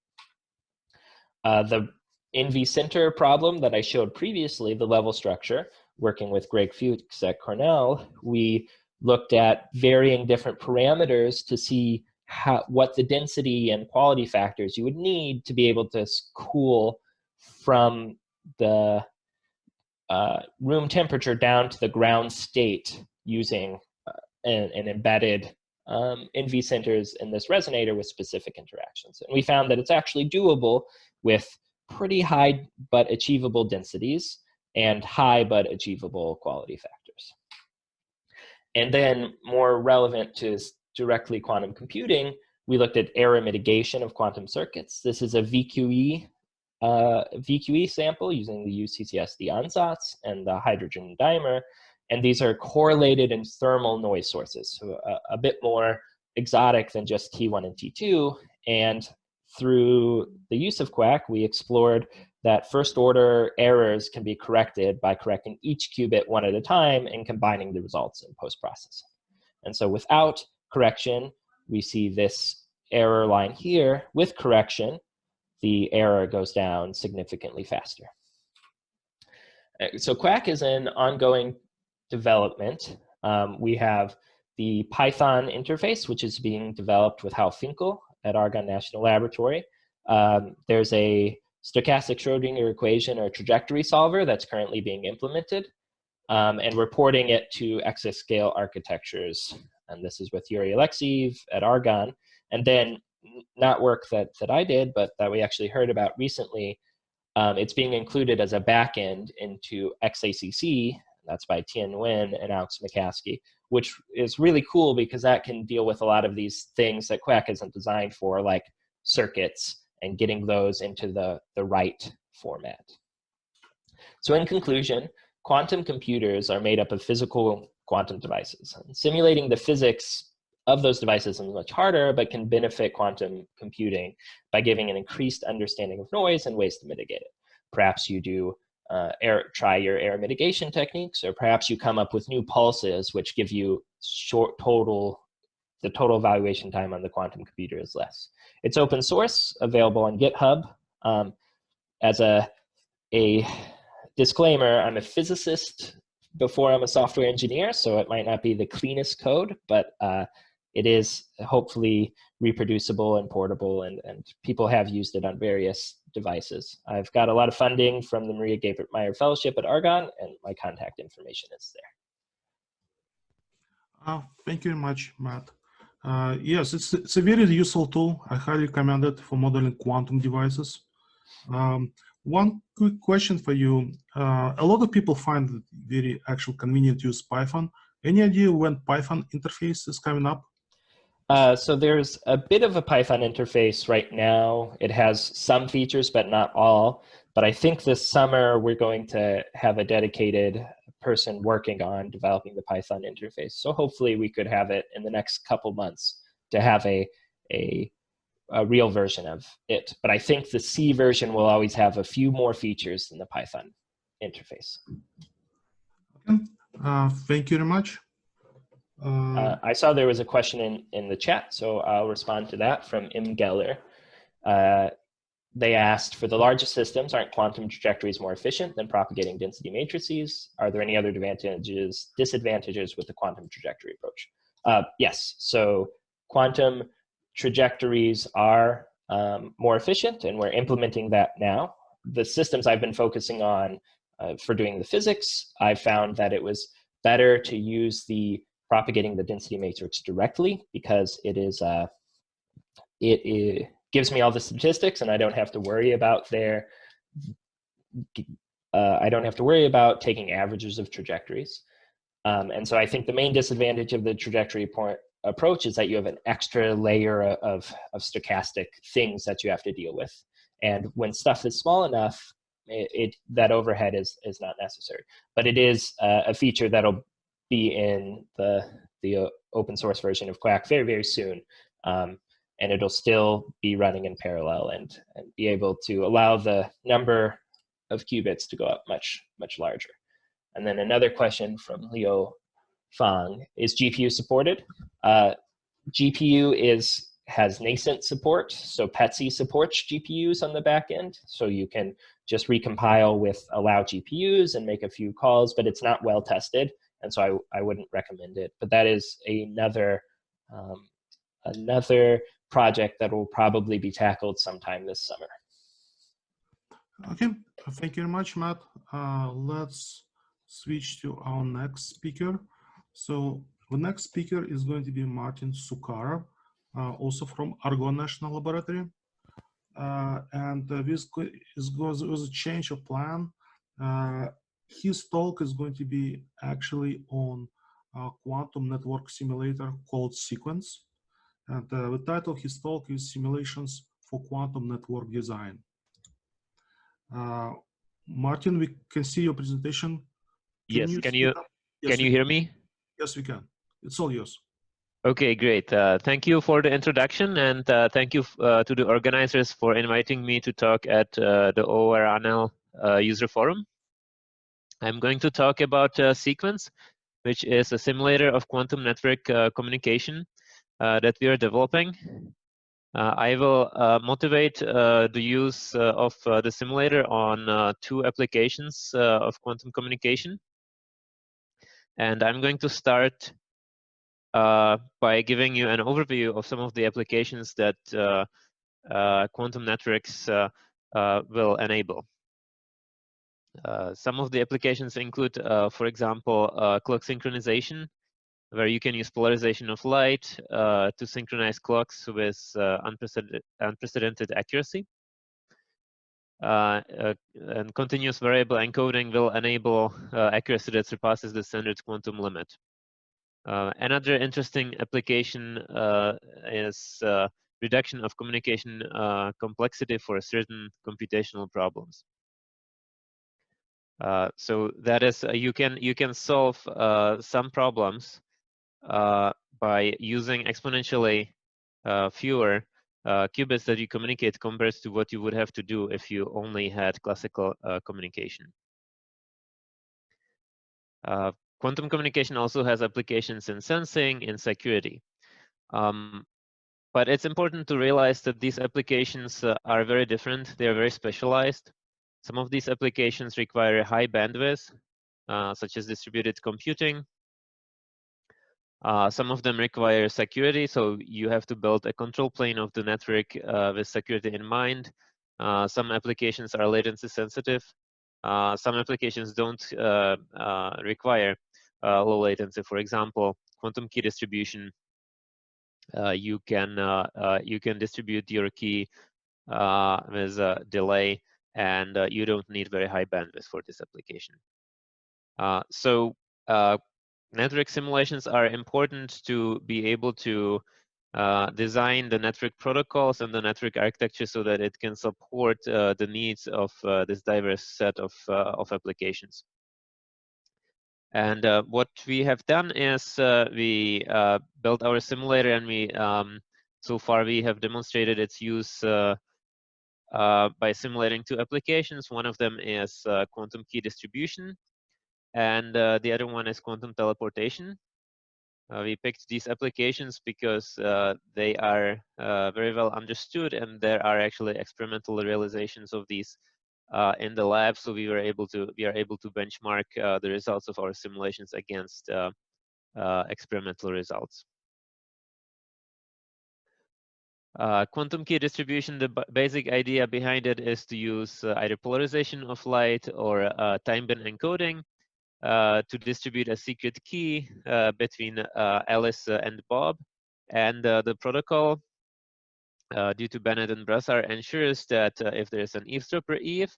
The NV center problem that I showed previously, the level structure, working with Greg Fuchs at Cornell, we looked at varying different parameters to see what the density and quality factors you would need to be able to cool from the room temperature down to the ground state using an embedded NV centers in this resonator with specific interactions. And we found that it's actually doable with pretty high but achievable densities and high but achievable quality factors. And then, more relevant to directly quantum computing, we looked at error mitigation of quantum circuits. This is a VQE sample using the UCCSD ansatz and the hydrogen dimer. And these are correlated and thermal noise sources, so a bit more exotic than just T1 and T2. And through the use of Quack, we explored that first-order errors can be corrected by correcting each qubit one at a time and combining the results in post-processing. And so without correction, we see this error line here. With correction, the error goes down significantly faster. So Quack is an ongoing development. We have the Python interface, which is being developed with Hal Finkel at Argonne National Laboratory. There's a stochastic Schrodinger equation or trajectory solver that's currently being implemented, and we're porting it to exascale architectures. And this is with Yuri Alexeyev at Argonne. And then, not work that I did, but that we actually heard about recently, it's being included as a backend into XACC. That's by Tien Nguyen and Alex McCaskey, which is really cool because that can deal with a lot of these things that Quack isn't designed for, like circuits, and getting those into the right format. So in conclusion, quantum computers are made up of physical quantum devices. And simulating the physics of those devices is much harder, but can benefit quantum computing by giving an increased understanding of noise and ways to mitigate it. Perhaps you do try your error mitigation techniques, or perhaps you come up with new pulses which give you the total evaluation time on the quantum computer is less. It's open source, available on GitHub. As a disclaimer, I'm a physicist before I'm a software engineer, so it might not be the cleanest code, but it is hopefully reproducible and portable, and people have used it on various devices. I've got a lot of funding from the Maria Gabert-Meyer Fellowship at Argonne, and my contact information is there. Thank you very much, Matt. Yes, it's a very useful tool. I highly recommend it for modeling quantum devices. One quick question for you. A lot of people find it very actually convenient to use Python. Any idea when Python interface is coming up? So there's a bit of a Python interface right now. It has some features, but not all. But I think this summer we're going to have a dedicated person working on developing the Python interface. So hopefully we could have it in the next couple months to have a real version of it. But I think the C version will always have a few more features than the Python interface. Okay. Thank you very much. I saw there was a question in the chat, so I'll respond to that from Im Geller. They asked, for the largest systems, aren't quantum trajectories more efficient than propagating density matrices? Are there any other disadvantages with the quantum trajectory approach? Yes, so quantum trajectories are more efficient, and we're implementing that now. The systems I've been focusing on for doing the physics, I found that it was better to use the propagating the density matrix directly, because it gives me all the statistics, and I don't have to worry about taking averages of trajectories. And so I think the main disadvantage of the trajectory approach is that you have an extra layer of stochastic things that you have to deal with. And when stuff is small enough, that overhead is not necessary. But it is a feature that'll be in the open source version of Quack very, very soon. And it'll still be running in parallel and be able to allow the number of qubits to go up much, much larger. And then another question from Leo Fang, is GPU supported? GPU has nascent support, so PETSI supports GPUs on the back end, so you can just recompile with allow GPUs and make a few calls, but it's not well tested, and so I wouldn't recommend it. But that is another project that will probably be tackled sometime this summer. Okay, thank you very much, Matt. Let's switch to our next speaker. So the next speaker is going to be Martin Sukara, also from Argonne National Laboratory. And this was a change of plan. His talk is going to be actually on a quantum network simulator called Sequence. And the title of his talk is Simulations for Quantum Network Design. Martin, we can see your presentation. Can you hear me? Yes, we can. It's all yours. Okay, great. Thank you for the introduction, and thank you to the organizers for inviting me to talk at the ORNL user forum. I'm going to talk about Sequence, which is a simulator of quantum network communication that we are developing. I will motivate the use of the simulator on two applications of quantum communication. And I'm going to start by giving you an overview of some of the applications that quantum networks will enable. Some of the applications include, for example, clock synchronization, where you can use polarization of light to synchronize clocks with unprecedented accuracy. And continuous variable encoding will enable accuracy that surpasses the standard quantum limit. Another interesting application is reduction of communication complexity for certain computational problems. So that is, you can solve some problems by using exponentially fewer qubits that you communicate compared to what you would have to do if you only had classical communication. Quantum communication also has applications in sensing, in security. But it's important to realize that these applications are very different. They are very specialized. Some of these applications require high bandwidth, such as distributed computing. Some of them require security, so you have to build a control plane of the network with security in mind. Some applications are latency sensitive. Some applications don't require low latency. For example, quantum key distribution. You can distribute your key with a delay, and you don't need very high bandwidth for this application. So network simulations are important to be able to design the network protocols and the network architecture so that it can support the needs of this diverse set of applications. And what we have done is we built our simulator, and we so far we have demonstrated its use by simulating two applications. One of them is quantum key distribution, and the other one is quantum teleportation. We picked these applications because they are very well understood, and there are actually experimental realizations of these in the lab. So we are able to benchmark the results of our simulations against experimental results. Quantum key distribution, the basic idea behind it is to use either polarization of light or time bin encoding to distribute a secret key between Alice and Bob. And the protocol, due to Bennett and Brassard, ensures that if there is an eavesdropper Eve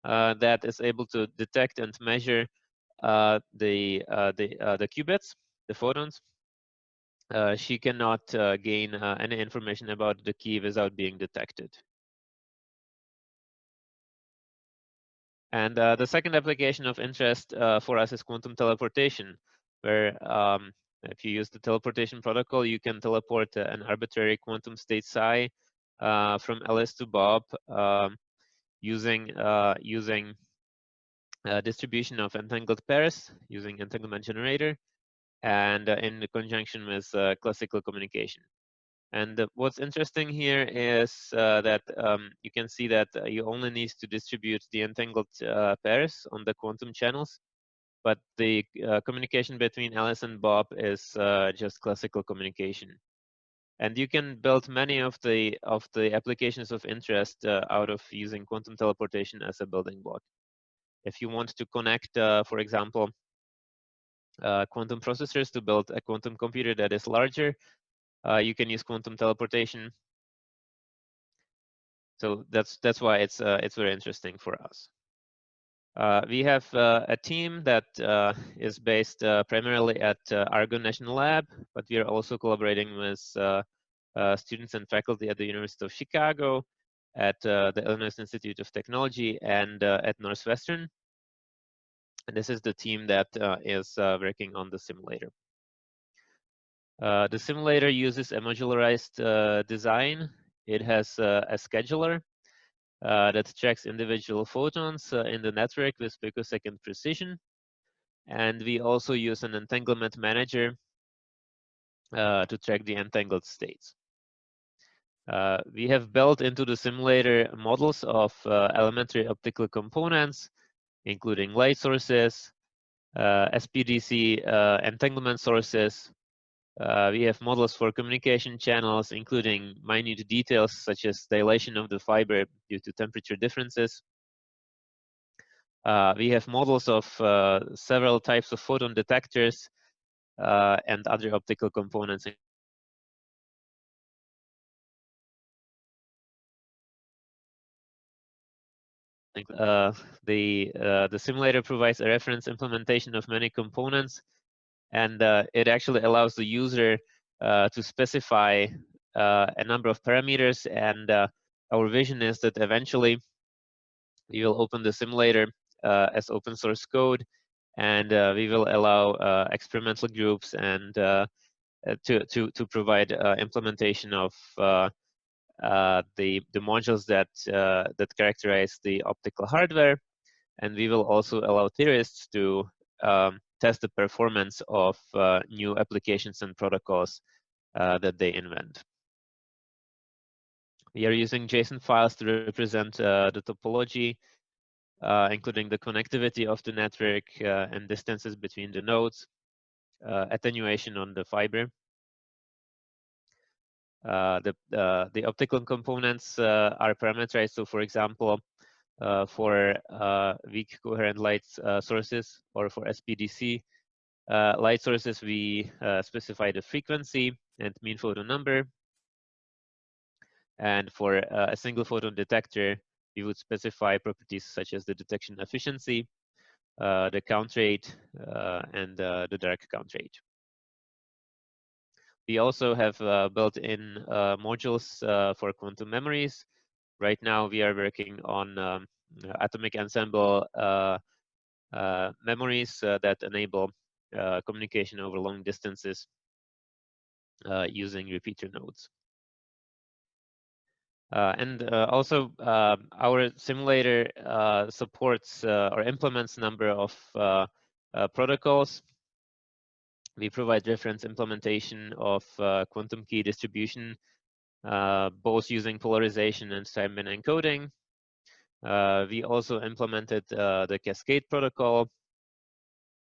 that is able to detect and measure the qubits, the photons, she cannot gain any information about the key without being detected. And the second application of interest for us is quantum teleportation, where if you use the teleportation protocol, you can teleport an arbitrary quantum state psi from Alice to Bob using distribution of entangled pairs using entanglement generator, and in conjunction with classical communication. And what's interesting here is that you can see that you only need to distribute the entangled pairs on the quantum channels, but the communication between Alice and Bob is just classical communication. And you can build many of the applications of interest out of using quantum teleportation as a building block. If you want to connect, for example, quantum processors to build a quantum computer that is larger, you can use quantum teleportation. So that's why it's very interesting for us. We have a team that is based primarily at Argonne National Lab, but we are also collaborating with students and faculty at the University of Chicago, at the Illinois Institute of Technology, and at Northwestern. And this is the team that is working on the simulator. The simulator uses a modularized design. It has a scheduler that tracks individual photons in the network with picosecond precision. And we also use an entanglement manager to track the entangled states. We have built into the simulator models of elementary optical components, including light sources, SPDC entanglement sources. We have models for communication channels, including minute details such as dilation of the fiber due to temperature differences. We have models of several types of photon detectors and other optical components. The simulator provides a reference implementation of many components, and it actually allows the user to specify a number of parameters. And our vision is that eventually we will open the simulator as open source code, and we will allow experimental groups and to provide implementation of the modules that that characterize the optical hardware, and we will also allow theorists to test the performance of new applications and protocols that they invent. We are using JSON files to represent the topology, including the connectivity of the network and distances between the nodes, attenuation on the fiber. The optical components are parameterized. So, for example, for weak coherent light sources, or for SPDC light sources, we specify the frequency and mean photon number. And for a single photon detector, we would specify properties such as the detection efficiency, the count rate, and the dark count rate. We also have built-in modules for quantum memories. Right now, we are working on atomic ensemble memories that enable communication over long distances using repeater nodes. Also, our simulator supports or implements number of protocols. We provide reference implementation of quantum key distribution, both using polarization and time-band encoding. We also implemented the Cascade protocol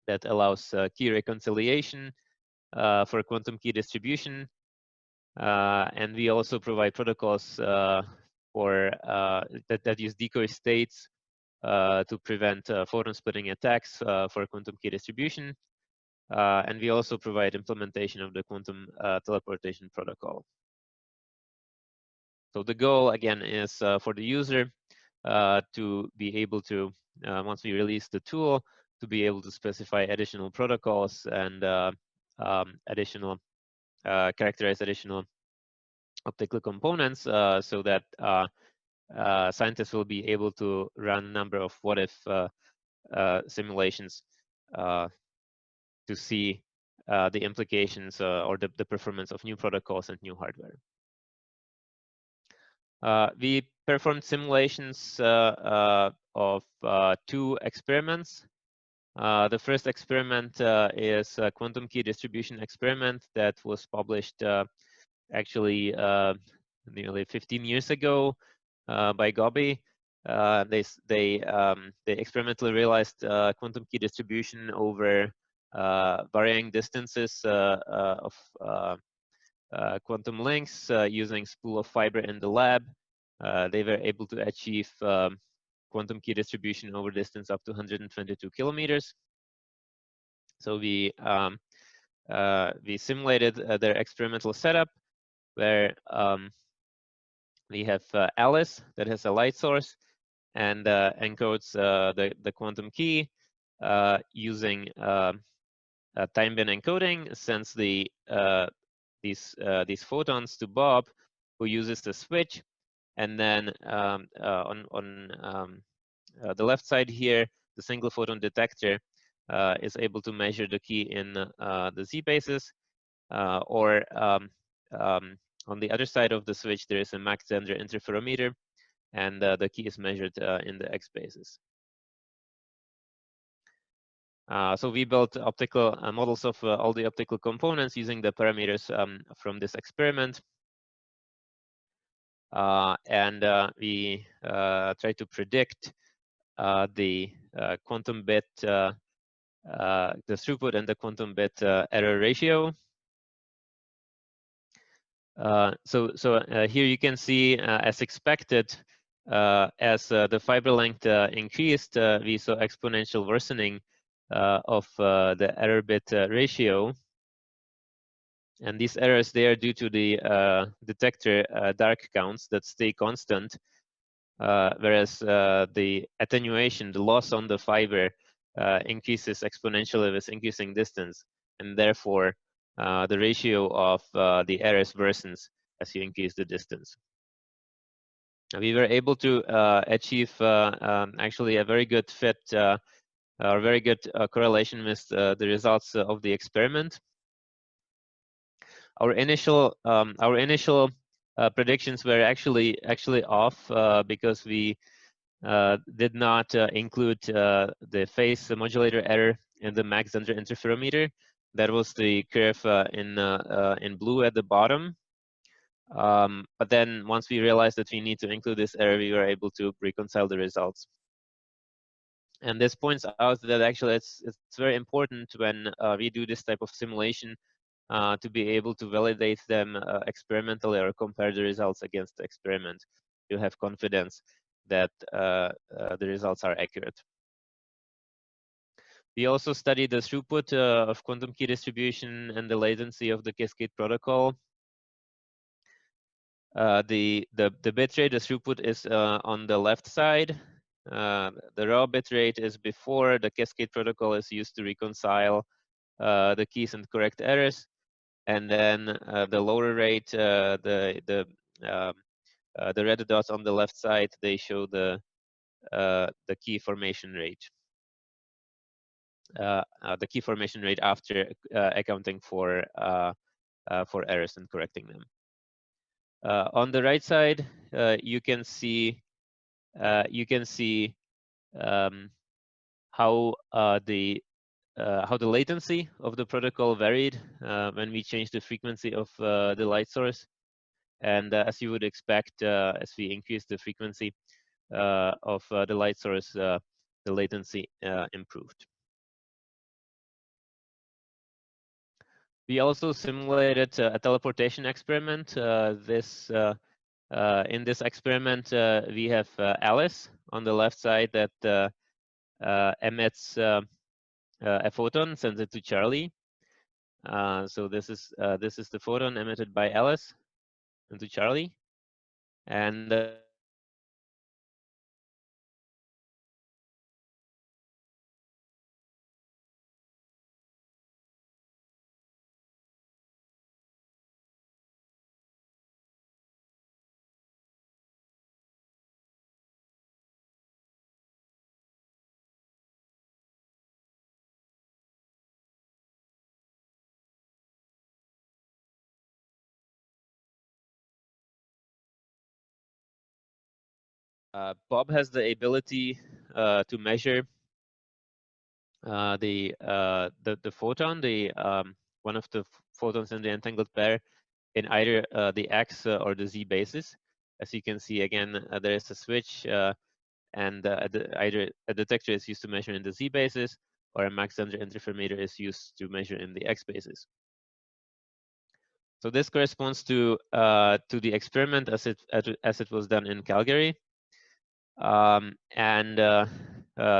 that allows key reconciliation for quantum key distribution. And we also provide protocols for that use decoy states to prevent photon splitting attacks for quantum key distribution. And we also provide implementation of the quantum teleportation protocol. So the goal, again, is for the user to be able to, once we release the tool, to be able to specify additional protocols and characterize additional optical components so that scientists will be able to run a number of what-if simulations to see the implications or the performance of new protocols and new hardware. We performed simulations of 2 experiments. The first experiment is a quantum key distribution experiment that was published actually nearly 15 years ago by Gobi. They experimentally realized quantum key distribution over varying distances of quantum links using spool of fiber in the lab. They were able to achieve quantum key distribution over distance up to 122 kilometers. So we simulated their experimental setup, where we have Alice that has a light source and encodes the quantum key using time-band encoding, sends these photons to Bob, who uses the switch, and then on the left side here, the single photon detector is able to measure the key in the Z basis, or on the other side of the switch, there is a Mach-Zehnder interferometer, and the key is measured in the X basis. So we built optical models of all the optical components using the parameters from this experiment. And we try to predict the quantum bit, the throughput and the quantum bit error ratio. Here you can see, as expected, as the fiber length increased, we saw exponential worsening of the error bit ratio. And these errors, they are due to the detector dark counts that stay constant, whereas the attenuation, the loss on the fiber, increases exponentially with increasing distance, and therefore the ratio of the errors worsens as you increase the distance. We were able to achieve actually a very good fit, or very good correlation with the results of the experiment. Our initial predictions were actually off because we did not include the phase modulator error in the Mach-Zehnder interferometer. That was the curve in blue at the bottom. But then once we realized that we need to include this error, we were able to reconcile the results. And this points out that actually it's very important when we do this type of simulation to be able to validate them experimentally or compare the results against the experiment to have confidence that the results are accurate. We also studied the throughput of quantum key distribution and the latency of the Cascade protocol. The bitrate, the throughput is on the left side. The raw bitrate is before the Cascade protocol is used to reconcile the keys and correct errors, and then the lower rate, the red dots on the left side, they show the key formation rate. The key formation rate after accounting for errors and correcting them. On the right side, you can see how the latency of the protocol varied when we changed the frequency of the light source, and as you would expect, as we increase the frequency of the light source, the latency improved. We also simulated a teleportation experiment. In this experiment, we have Alice on the left side that emits a photon, sends it to Charlie. So this is the photon emitted by Alice into Charlie, and Bob has the ability to measure the photon, one of the photons in the entangled pair, in either the X or the Z basis. As you can see, again, there is a switch, and either a detector is used to measure in the Z basis, or a Mach-Zehnder interferometer is used to measure in the X basis. So this corresponds to the experiment as it was done in Calgary. And the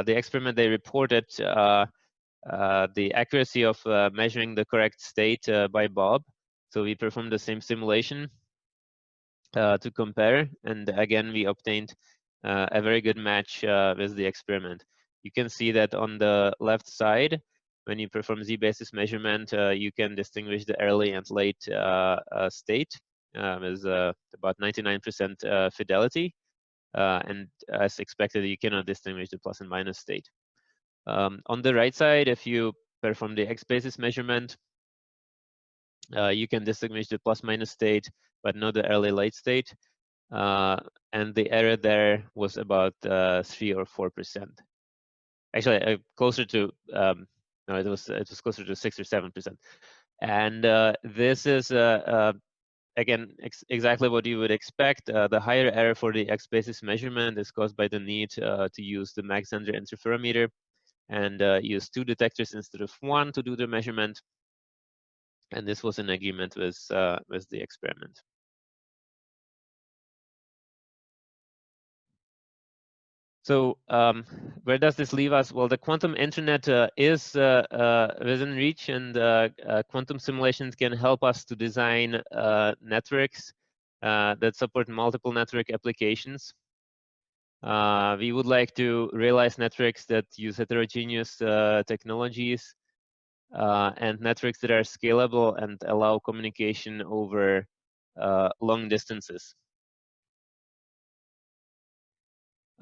experiment, they reported the accuracy of measuring the correct state by Bob. So we performed the same simulation to compare, and again we obtained a very good match with the experiment. You can see that on the left side, when you perform Z-basis measurement, you can distinguish the early and late state with about 99% fidelity. And as expected, you cannot distinguish the plus and minus state. On the right side, if you perform the X-basis measurement, you can distinguish the plus minus state, but not the early late state. And the error there was about 3 or 4%. Actually, closer to no, it was closer to 6 or 7%. And this is again, exactly what you would expect. The higher error for the X-basis measurement is caused by the need to use the Mach-Zehnder interferometer and use 2 detectors instead of 1 to do the measurement. And this was in agreement with the experiment. So where does this leave us? Well, the quantum internet is within reach, and quantum simulations can help us to design networks that support multiple network applications. We would like to realize networks that use heterogeneous technologies and networks that are scalable and allow communication over long distances.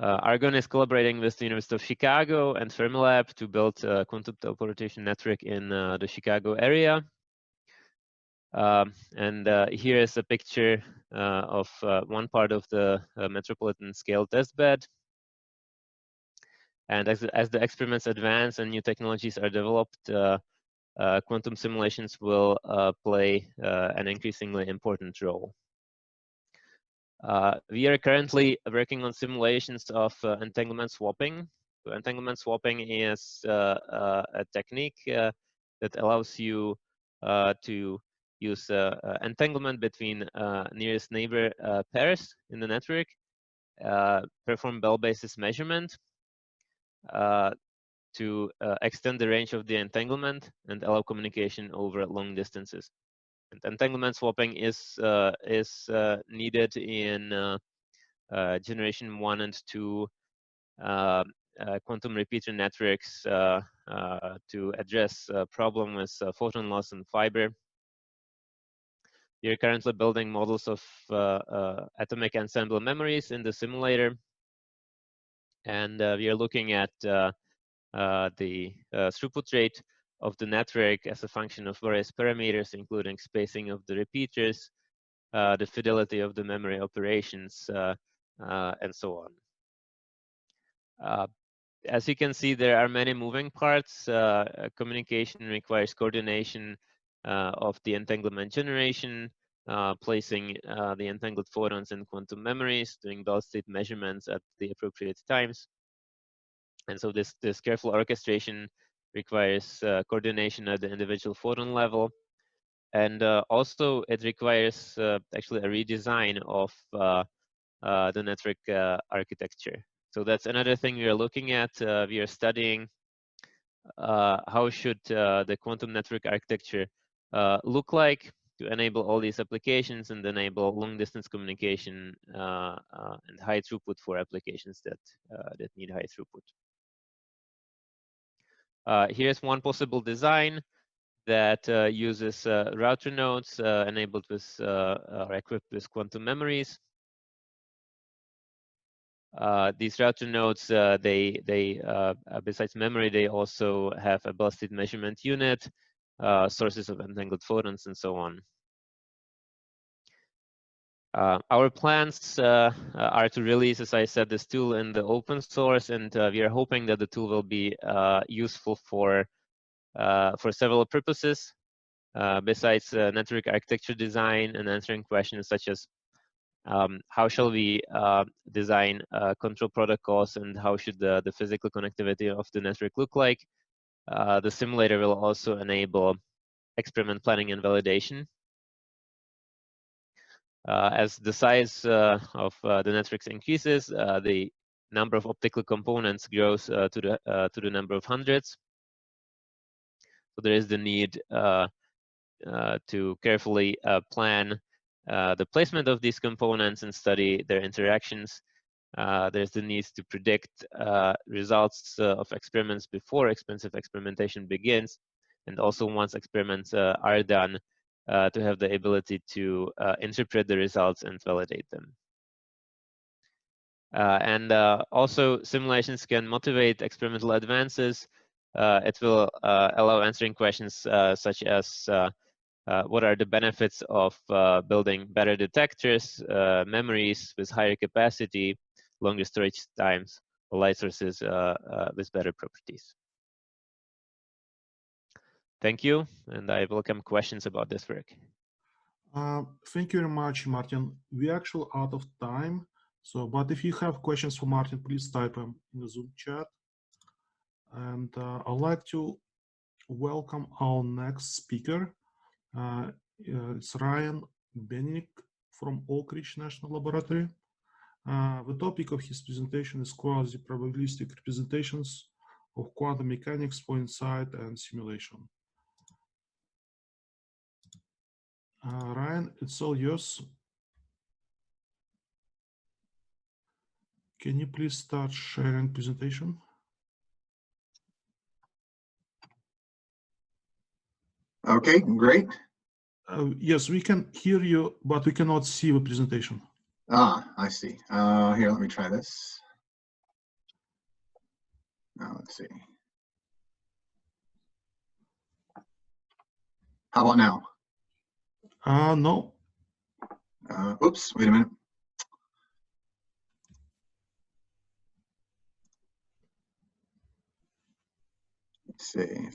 Argonne is collaborating with the University of Chicago and Fermilab to build a quantum teleportation network in the Chicago area. And here is a picture of one part of the metropolitan scale testbed. And as the experiments advance and new technologies are developed, quantum simulations will play an increasingly important role. We are currently working on simulations of entanglement swapping. So entanglement swapping is a technique that allows you to use entanglement between nearest neighbor pairs in the network, perform bell basis measurement to extend the range of the entanglement and allow communication over long distances. And entanglement swapping is needed in generation 1 and 2 quantum repeater networks to address problem with photon loss and fiber. We are currently building models of atomic ensemble memories in the simulator, and we are looking at the throughput rate of the network as a function of various parameters, including spacing of the repeaters, the fidelity of the memory operations, and so on. As you can see, there are many moving parts. Communication requires coordination of the entanglement generation, placing the entangled photons in quantum memories, doing bell state measurements at the appropriate times. And so this careful orchestration requires coordination at the individual photon level. And also it requires actually a redesign of the network architecture. So that's another thing we are looking at. We are studying how should the quantum network architecture look like to enable all these applications and enable long distance communication and high throughput for applications that need high throughput. Here's one possible design that uses router nodes enabled with or equipped with quantum memories. These router nodes, besides memory, they also have a bell state measurement unit, sources of entangled photons, and so on. Our plans are to release, as I said, this tool in the open source, and we are hoping that the tool will be useful for several purposes. Besides network architecture design and answering questions such as how shall we design control protocols and how should the physical connectivity of the network look like? The simulator will also enable experiment planning and validation. As the size of the networks increases, the number of optical components grows to the number of hundreds. So there is the need to carefully plan the placement of these components and study their interactions. There's the need to predict results of experiments before expensive experimentation begins, and also once experiments are done, to have the ability to interpret the results and validate them. And also simulations can motivate experimental advances. It will allow answering questions such as what are the benefits of building better detectors, memories with higher capacity, longer storage times, or light sources with better properties. Thank you, and I welcome questions about this work. Thank you very much, Martin. We're actually out of time. So, but if you have questions for Martin, please type them in the Zoom chat. And I'd like to welcome our next speaker. It's Ryan Beninick from Oak Ridge National Laboratory. The topic of his presentation is quasi-probabilistic representations of quantum mechanics for insight and simulation. Ryan, it's all yours. Can you please start sharing presentation? Okay, great. Yes, we can hear you, but we cannot see the presentation. Ah, I see. Here, let me try this. Now, let's see. How about now? No. Oops, wait a minute. Let's see.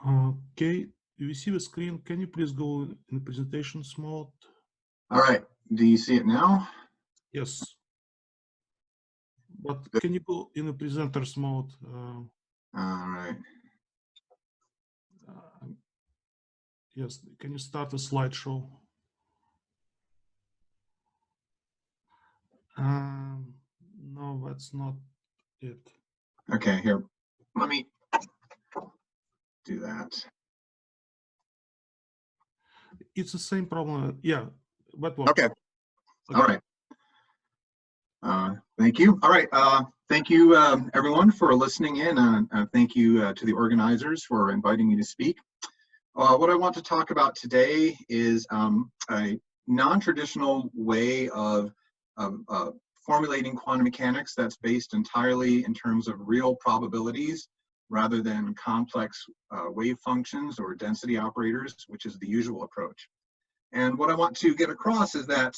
Okay, you see the screen. Can you please go in the presentations mode? All right. Do you see it now? Yes. But can you go in the presenter's mode? All right. Yes, can you start the slideshow? No, that's not it. Okay, here. Let me do that. It's the same problem. Yeah, that works. Okay. All right. Thank you. All right. Thank you, everyone, for listening in. Thank you to the organizers for inviting me to speak. What I want to talk about today is a non-traditional way of formulating quantum mechanics that's based entirely in terms of real probabilities rather than complex wave functions or density operators, which is the usual approach. And what I want to get across is that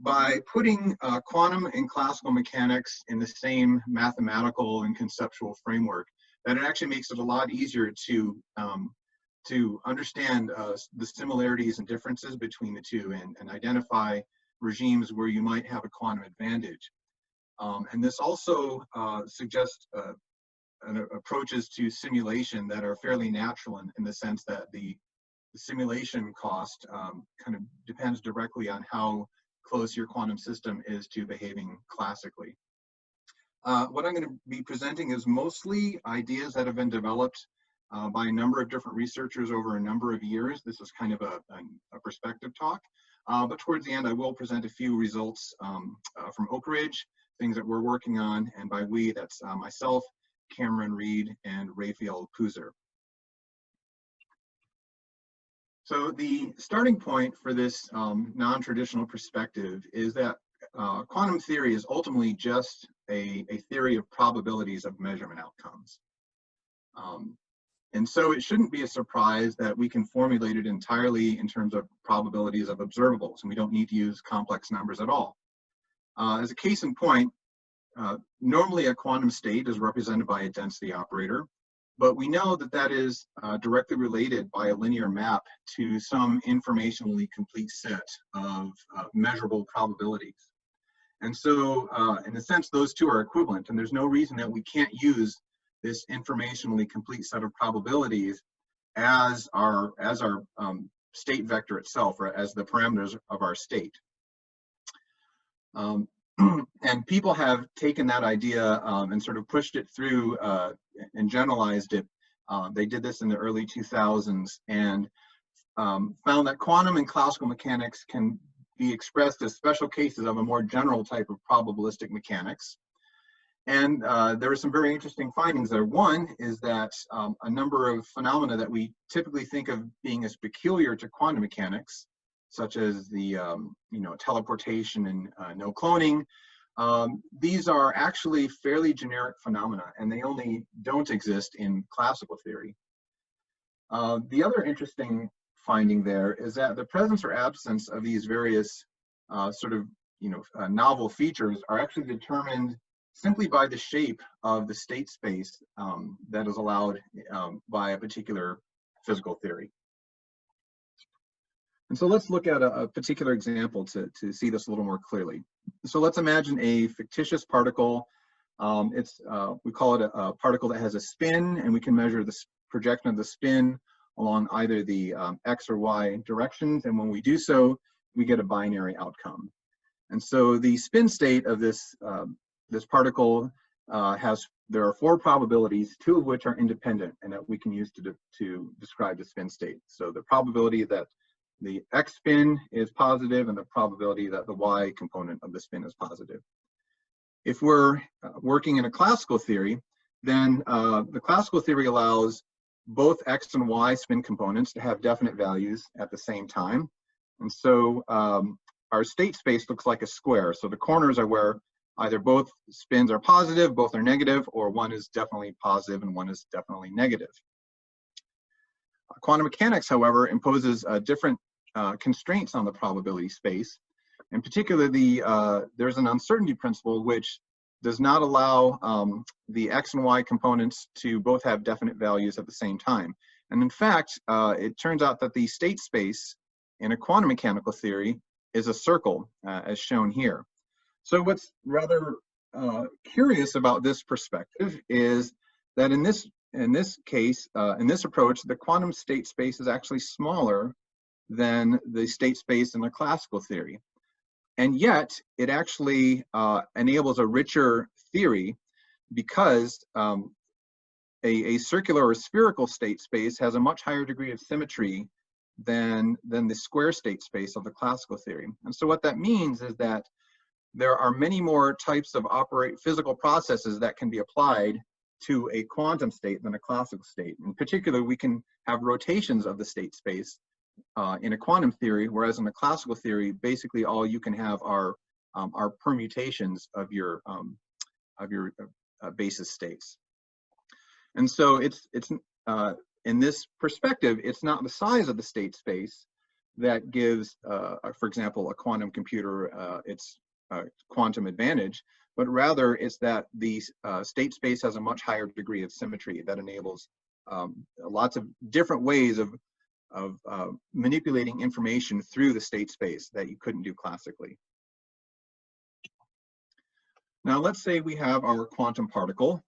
by putting quantum and classical mechanics in the same mathematical and conceptual framework, that it actually makes it a lot easier to understand the similarities and differences between the two and identify regimes where you might have a quantum advantage. And this also suggests approaches to simulation that are fairly natural in the sense that the simulation cost kind of depends directly on how close your quantum system is to behaving classically. What I'm going to be presenting is mostly ideas that have been developed by a number of different researchers over a number of years. This is kind of a perspective talk. But towards the end, I will present a few results from Oak Ridge, things that we're working on, and by we, that's myself, Cameron Reed, and Raphael Kuzer. So the starting point for this non-traditional perspective is that quantum theory is ultimately just a theory of probabilities of measurement outcomes. And so it shouldn't be a surprise that we can formulate it entirely in terms of probabilities of observables, and we don't need to use complex numbers at all. As a case in point, normally a quantum state is represented by a density operator, but we know that that is directly related by a linear map to some informationally complete set of measurable probabilities. And so in a sense, those two are equivalent, and there's no reason that we can't use this informationally complete set of probabilities as our state vector itself, or as the parameters of our state. And people have taken that idea and sort of pushed it through and generalized it. They did this in the early 2000s and found that quantum and classical mechanics can be expressed as special cases of a more general type of probabilistic mechanics. And there are some very interesting findings there. One is that a number of phenomena that we typically think of being as peculiar to quantum mechanics, such as the teleportation and no cloning, these are actually fairly generic phenomena, and they only don't exist in classical theory. The other interesting finding there is that the presence or absence of these various novel features are actually determined simply by the shape of the state space that is allowed by a particular physical theory. And so let's look at a particular example to see this a little more clearly. So let's imagine a fictitious particle. We call it a particle that has a spin, and we can measure the projection of the spin along either the X or Y directions. And when we do so, we get a binary outcome. And so the spin state of this particle there are 4 probabilities, 2 of which are independent and that we can use to describe the spin state. So the probability that the X spin is positive and the probability that the Y component of the spin is positive. If we're working in a classical theory, then the classical theory allows both X and Y spin components to have definite values at the same time. And so our state space looks like a square. So the corners are where either both spins are positive, both are negative, or one is definitely positive and one is definitely negative. Quantum mechanics, however, imposes different constraints on the probability space. In particular, there's an uncertainty principle which does not allow the X and Y components to both have definite values at the same time. And in fact, it turns out that the state space in a quantum mechanical theory is a circle, as shown here. So what's rather curious about this perspective is that in this case, in this approach, the quantum state space is actually smaller than the state space in the classical theory. And yet, it actually enables a richer theory because a circular or spherical state space has a much higher degree of symmetry than the square state space of the classical theory. And so what that means is that there are many more types of physical processes that can be applied to a quantum state than a classical state. In particular, we can have rotations of the state space in a quantum theory, whereas in the classical theory, basically all you can have are permutations of your basis states. And so it's in this perspective, it's not the size of the state space that gives, for example, a quantum computer its quantum advantage, but rather it's that the state space has a much higher degree of symmetry that enables lots of different ways of manipulating information through the state space that you couldn't do classically. Now let's say we have our quantum particle,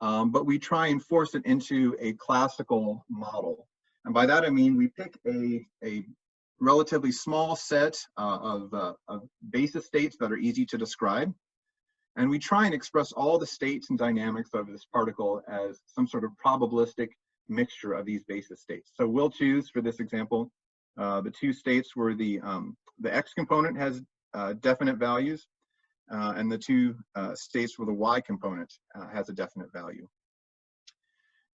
but we try and force it into a classical model. And by that I mean we pick a relatively small set of basis states that are easy to describe. And we try and express all the states and dynamics of this particle as some sort of probabilistic mixture of these basis states. So we'll choose, for this example, the two states where the x component has definite values, and the two states where the y component has a definite value.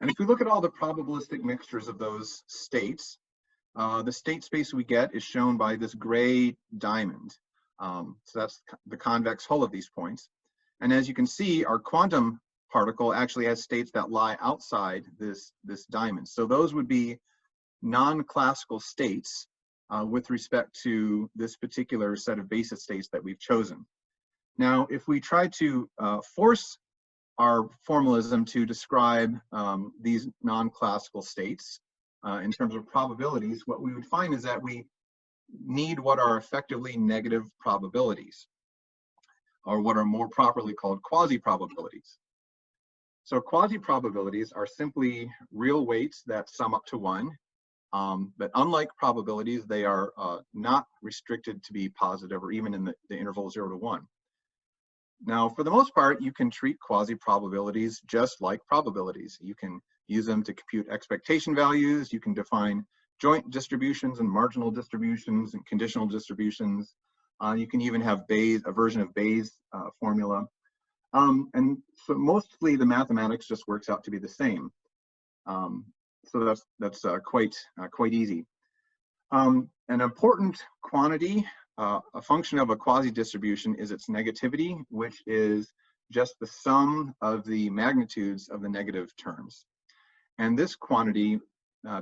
And if we look at all the probabilistic mixtures of those states, the state space we get is shown by this gray diamond. So that's the convex hull of these points. And as you can see, our quantum particle actually has states that lie outside this diamond. So those would be non-classical states with respect to this particular set of basis states that we've chosen. Now, if we try to force our formalism to describe these non-classical states in terms of probabilities, what we would find is that we need what are effectively negative probabilities, or what are more properly called quasi-probabilities. So quasi-probabilities are simply real weights that sum up to 1, but unlike probabilities, they are not restricted to be positive or even in the interval 0 to 1. Now, for the most part, you can treat quasi-probabilities just like probabilities. You can use them to compute expectation values. You can define joint distributions and marginal distributions and conditional distributions. You can even have Bayes, a version of Bayes' formula. And so mostly the mathematics just works out to be the same. So that's quite easy. An important quantity, a function of a quasi-distribution, is its negativity, which is just the sum of the magnitudes of the negative terms. And this quantity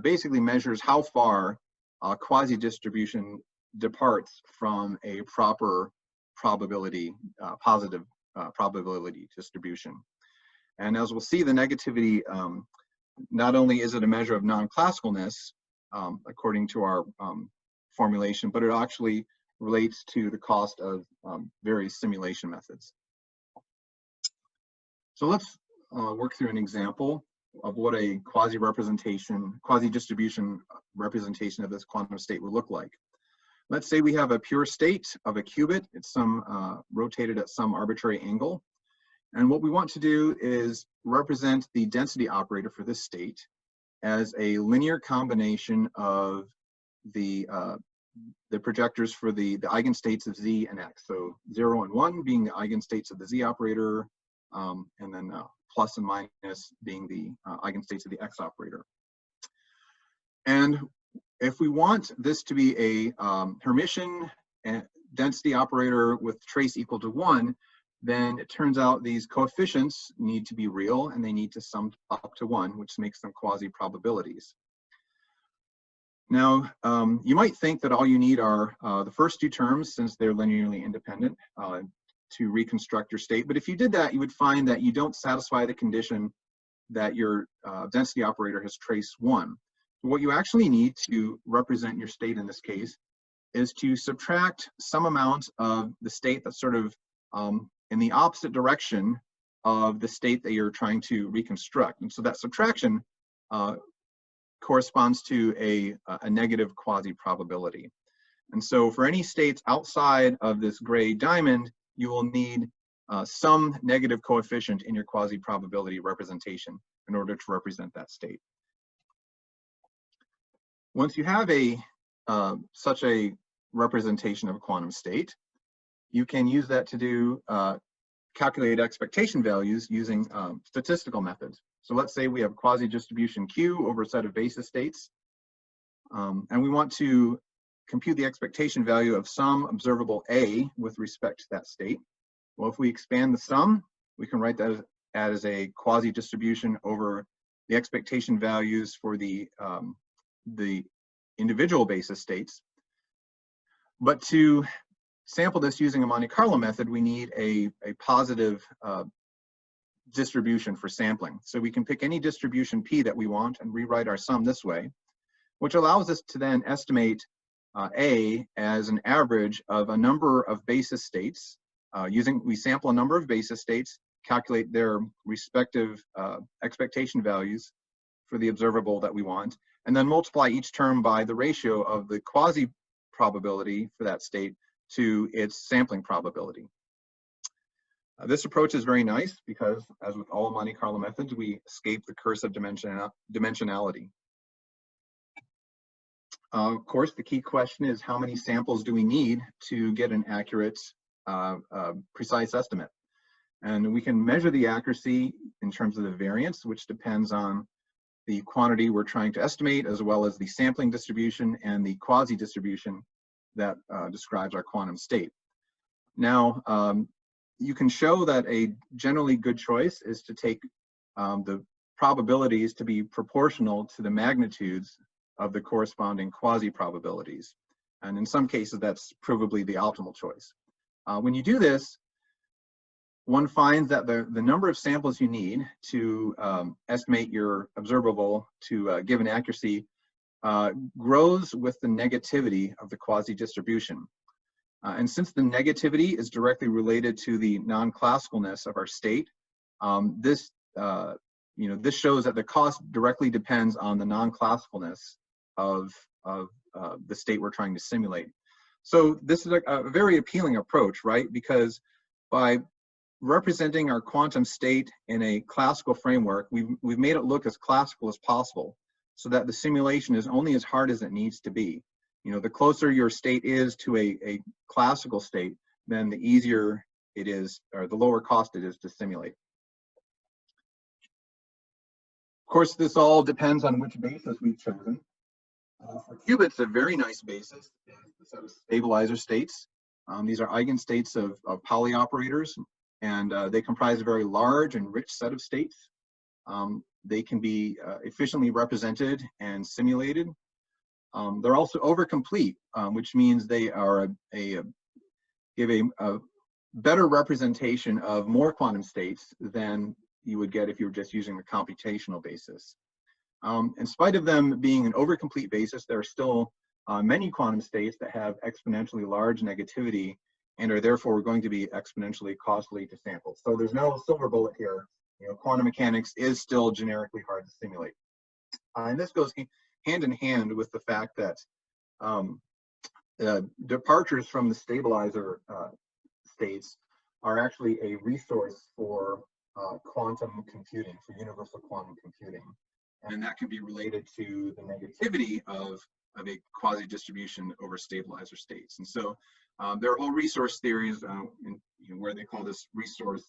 basically measures how far a quasi-distribution departs from a proper probability, positive probability distribution. And as we'll see, the negativity, not only is it a measure of non-classicalness, according to our formulation, but it actually relates to the cost of various simulation methods. So let's work through an example of what a quasi-distribution representation of this quantum state would look like. Let's say we have a pure state of a qubit. It's rotated at some arbitrary angle. And what we want to do is represent the density operator for this state as a linear combination of the projectors for the eigenstates of z and x. So 0 and 1 being the eigenstates of the z operator, and then plus and minus being the eigenstates of the x operator. And if we want this to be a Hermitian density operator with trace equal to 1, then it turns out these coefficients need to be real and they need to sum up to 1, which makes them quasi-probabilities. Now, you might think that all you need are the first two terms, since they're linearly independent, to reconstruct your state. But if you did that, you would find that you don't satisfy the condition that your density operator has trace 1. What you actually need to represent your state in this case is to subtract some amount of the state that's sort of in the opposite direction of the state that you're trying to reconstruct. And so that subtraction corresponds to a negative quasi-probability. And so for any states outside of this gray diamond, you will need some negative coefficient in your quasi-probability representation in order to represent that state. Once you have such a representation of a quantum state, you can use that to do calculate expectation values using statistical methods. So let's say we have quasi-distribution Q over a set of basis states, and we want to compute the expectation value of some observable A with respect to that state. Well, if we expand the sum, we can write that as a quasi-distribution over the expectation values for the individual basis states. But to sample this using a Monte Carlo method, we need a positive distribution for sampling. So we can pick any distribution P that we want and rewrite our sum this way, which allows us to then estimate A as an average of a number of basis states. We sample a number of basis states, calculate their respective expectation values for the observable that we want, and then multiply each term by the ratio of the quasi-probability for that state to its sampling probability. This approach is very nice because, as with all Monte Carlo methods, we escape the curse of dimensionality. Of course, the key question is how many samples do we need to get an accurate, precise estimate? And we can measure the accuracy in terms of the variance, which depends on the quantity we're trying to estimate, as well as the sampling distribution and the quasi-distribution that describes our quantum state. Now, you can show that a generally good choice is to take the probabilities to be proportional to the magnitudes of the corresponding quasi-probabilities. And in some cases, that's provably the optimal choice. When you do this, one finds that the number of samples you need to estimate your observable to given accuracy grows with the negativity of the quasi-distribution. And since the negativity is directly related to the non-classicalness of our state, this shows that the cost directly depends on the non-classicalness of the state we're trying to simulate. So this is a very appealing approach, right? Because by representing our quantum state in a classical framework, we've made it look as classical as possible, so that the simulation is only as hard as it needs to be. You know, the closer your state is to a classical state, then the easier it is, or the lower cost it is to simulate. Of course, this all depends on which basis we've chosen. For qubits, a very nice basis is the set of stabilizer states. These are eigenstates of Pauli operators, and they comprise a very large and rich set of states. They can be efficiently represented and simulated. They're also overcomplete, which means they are give a better representation of more quantum states than you would get if you were just using the computational basis. In spite of them being an overcomplete basis, there are still many quantum states that have exponentially large negativity and are therefore going to be exponentially costly to sample. So there's no silver bullet here. You know, quantum mechanics is still generically hard to simulate. And this goes hand in hand with the fact that departures from the stabilizer states are actually a resource for quantum computing, for universal quantum computing. And that can be related to the negativity of a quasi-distribution over stabilizer states. And so there are whole resource theories where they call this resource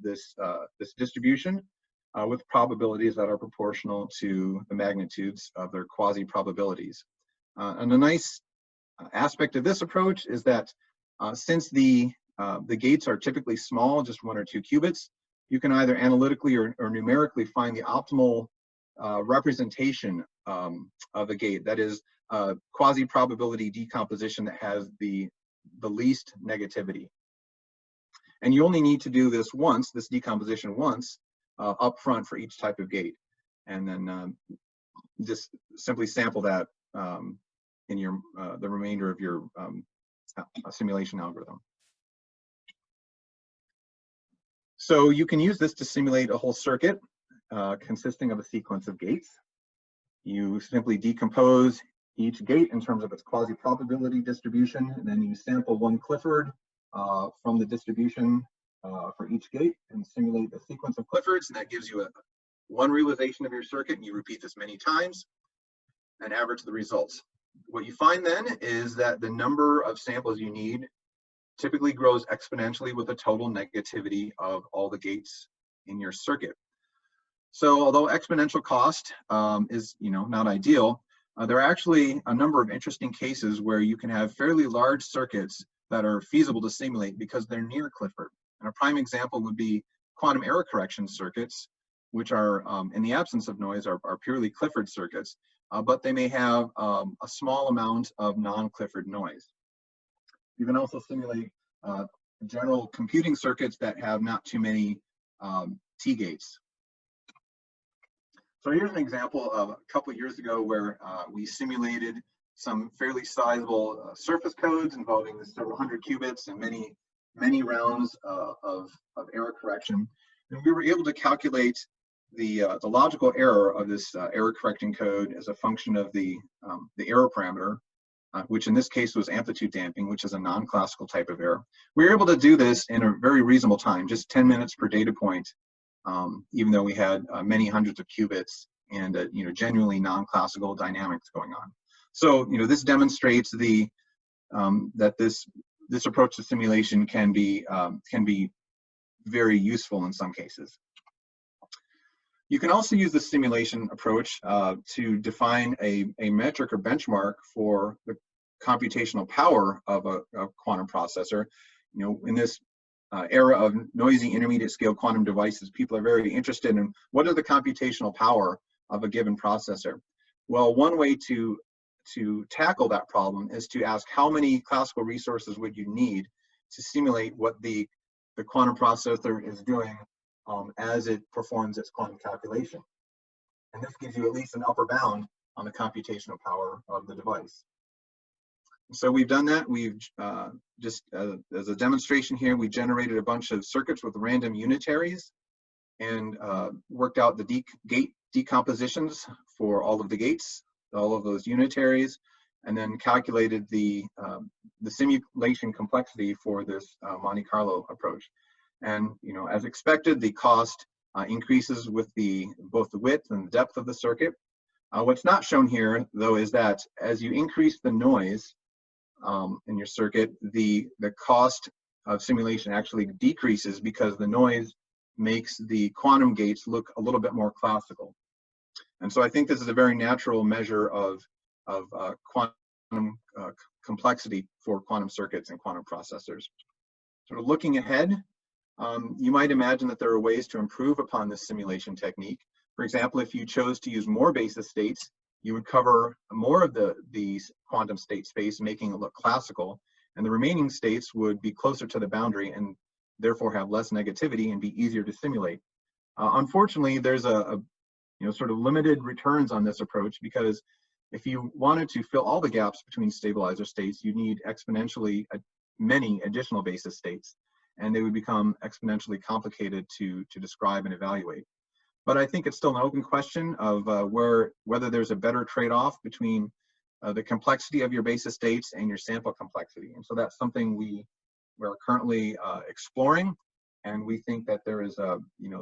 this distribution with probabilities that are proportional to the magnitudes of their quasi-probabilities. And a nice aspect of this approach is that since the the gates are typically small, just 1 or 2 qubits, you can either analytically or numerically find the optimal representation of a gate, that is quasi-probability decomposition that has the least negativity. And you only need to do this once, this decomposition once, up front for each type of gate. And then just simply sample that in your the remainder of your simulation algorithm. So you can use this to simulate a whole circuit consisting of a sequence of gates. You simply decompose each gate in terms of its quasi-probability distribution, and then you sample 1 Clifford from the distribution for each gate and simulate a sequence of Cliffords, and that gives you one realization of your circuit, and you repeat this many times and average the results. What you find then is that the number of samples you need typically grows exponentially with the total negativity of all the gates in your circuit. So although exponential cost is not ideal, there are actually a number of interesting cases where you can have fairly large circuits that are feasible to simulate because they're near Clifford. And a prime example would be quantum error correction circuits, which are, in the absence of noise, are purely Clifford circuits, but they may have a small amount of non-Clifford noise. You can also simulate general computing circuits that have not too many T-gates. So here's an example of a couple of years ago where we simulated some fairly sizable surface codes involving several hundred qubits and many rounds of error correction. And we were able to calculate the logical error of this error correcting code as a function of the error parameter, which in this case was amplitude damping, which is a non-classical type of error. We were able to do this in a very reasonable time, just 10 minutes per data point, even though we had many hundreds of qubits and genuinely non-classical dynamics going on. So this demonstrates that this approach to simulation can be very useful in some cases. You can also use the simulation approach to define a metric or benchmark for the computational power of a quantum processor. In this era of noisy intermediate scale quantum devices, people are very interested in what is the computational power of a given processor. Well, one way to tackle that problem is to ask how many classical resources would you need to simulate what the quantum processor is doing as it performs its quantum calculation. And this gives you at least an upper bound on the computational power of the device. So we've done that. We've just as a demonstration here, we generated a bunch of circuits with random unitaries and worked out the gate decompositions for all of the gates, all of those unitaries, and then calculated the simulation complexity for this Monte Carlo approach. And as expected, the cost increases with both the width and the depth of the circuit. What's not shown here, though, is that as you increase the noise in your circuit, the cost of simulation actually decreases because the noise makes the quantum gates look a little bit more classical. And so I think this is a very natural measure of quantum complexity for quantum circuits and quantum processors. Sort of looking ahead, you might imagine that there are ways to improve upon this simulation technique. For example, if you chose to use more basis states, you would cover more of the quantum state space, making it look classical, and the remaining states would be closer to the boundary and therefore have less negativity and be easier to simulate. Unfortunately, there's sort of limited returns on this approach, because if you wanted to fill all the gaps between stabilizer states, you need exponentially many additional basis states, and they would become exponentially complicated to describe and evaluate. But I think it's still an open question of whether there's a better trade-off between the complexity of your basis states and your sample complexity. And so that's something we're currently exploring, and we think that there is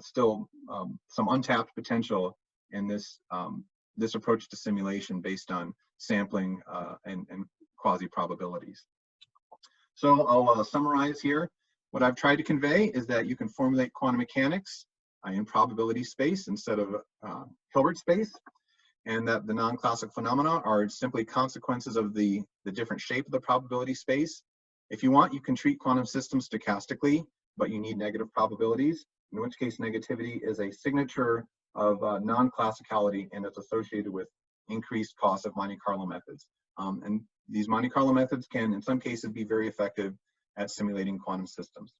still some untapped potential in this approach to simulation based on sampling and quasi-probabilities. So I'll summarize here. What I've tried to convey is that you can formulate quantum mechanics in probability space instead of Hilbert space, and that the non-classical phenomena are simply consequences of the different shape of the probability space. If you want, you can treat quantum systems stochastically, but you need negative probabilities, in which case negativity is a signature of non-classicality, and it's associated with increased cost of Monte Carlo methods. And these Monte Carlo methods can, in some cases, be very effective at simulating quantum systems.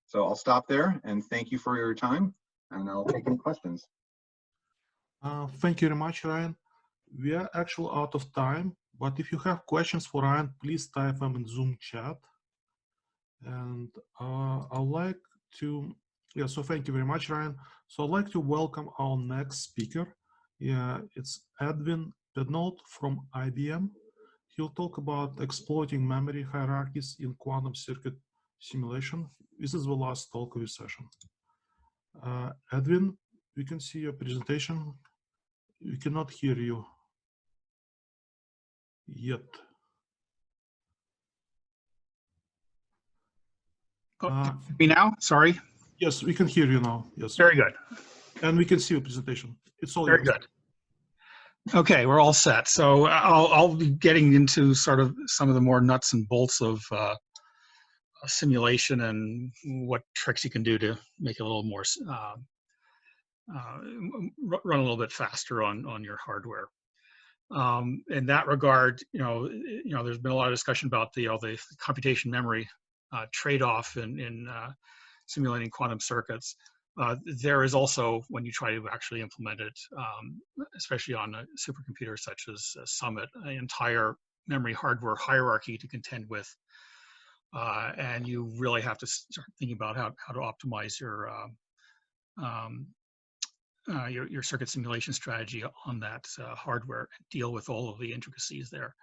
So I'll stop there, and thank you for your time, and I'll take any questions. Thank you very much, Ryan. We are actually out of time, but if you have questions for Ryan, please type them in Zoom chat. And I'd like to, so thank you very much, Ryan. So I'd like to welcome our next speaker. It's Edwin Pednault from IBM. He'll talk about exploiting memory hierarchies in quantum circuit simulation. This is the last talk of this session. Edwin, we can see your presentation. We cannot hear you yet. Me now? Sorry. Yes, we can hear you now. Yes. Very good. And we can see your presentation. It's all Very yours. good. Okay, we're all set. So I'll be getting into sort of some of the more nuts and bolts of simulation and what tricks you can do to make it a little more run a little bit faster on your hardware. In that regard, there's been a lot of discussion about the computation memory trade-off in simulating quantum circuits. There is also, when you try to actually implement it, especially on a supercomputer such as Summit, an entire memory hardware hierarchy to contend with, and you really have to start thinking about how to optimize your circuit simulation strategy on that hardware, deal with all of the intricacies there.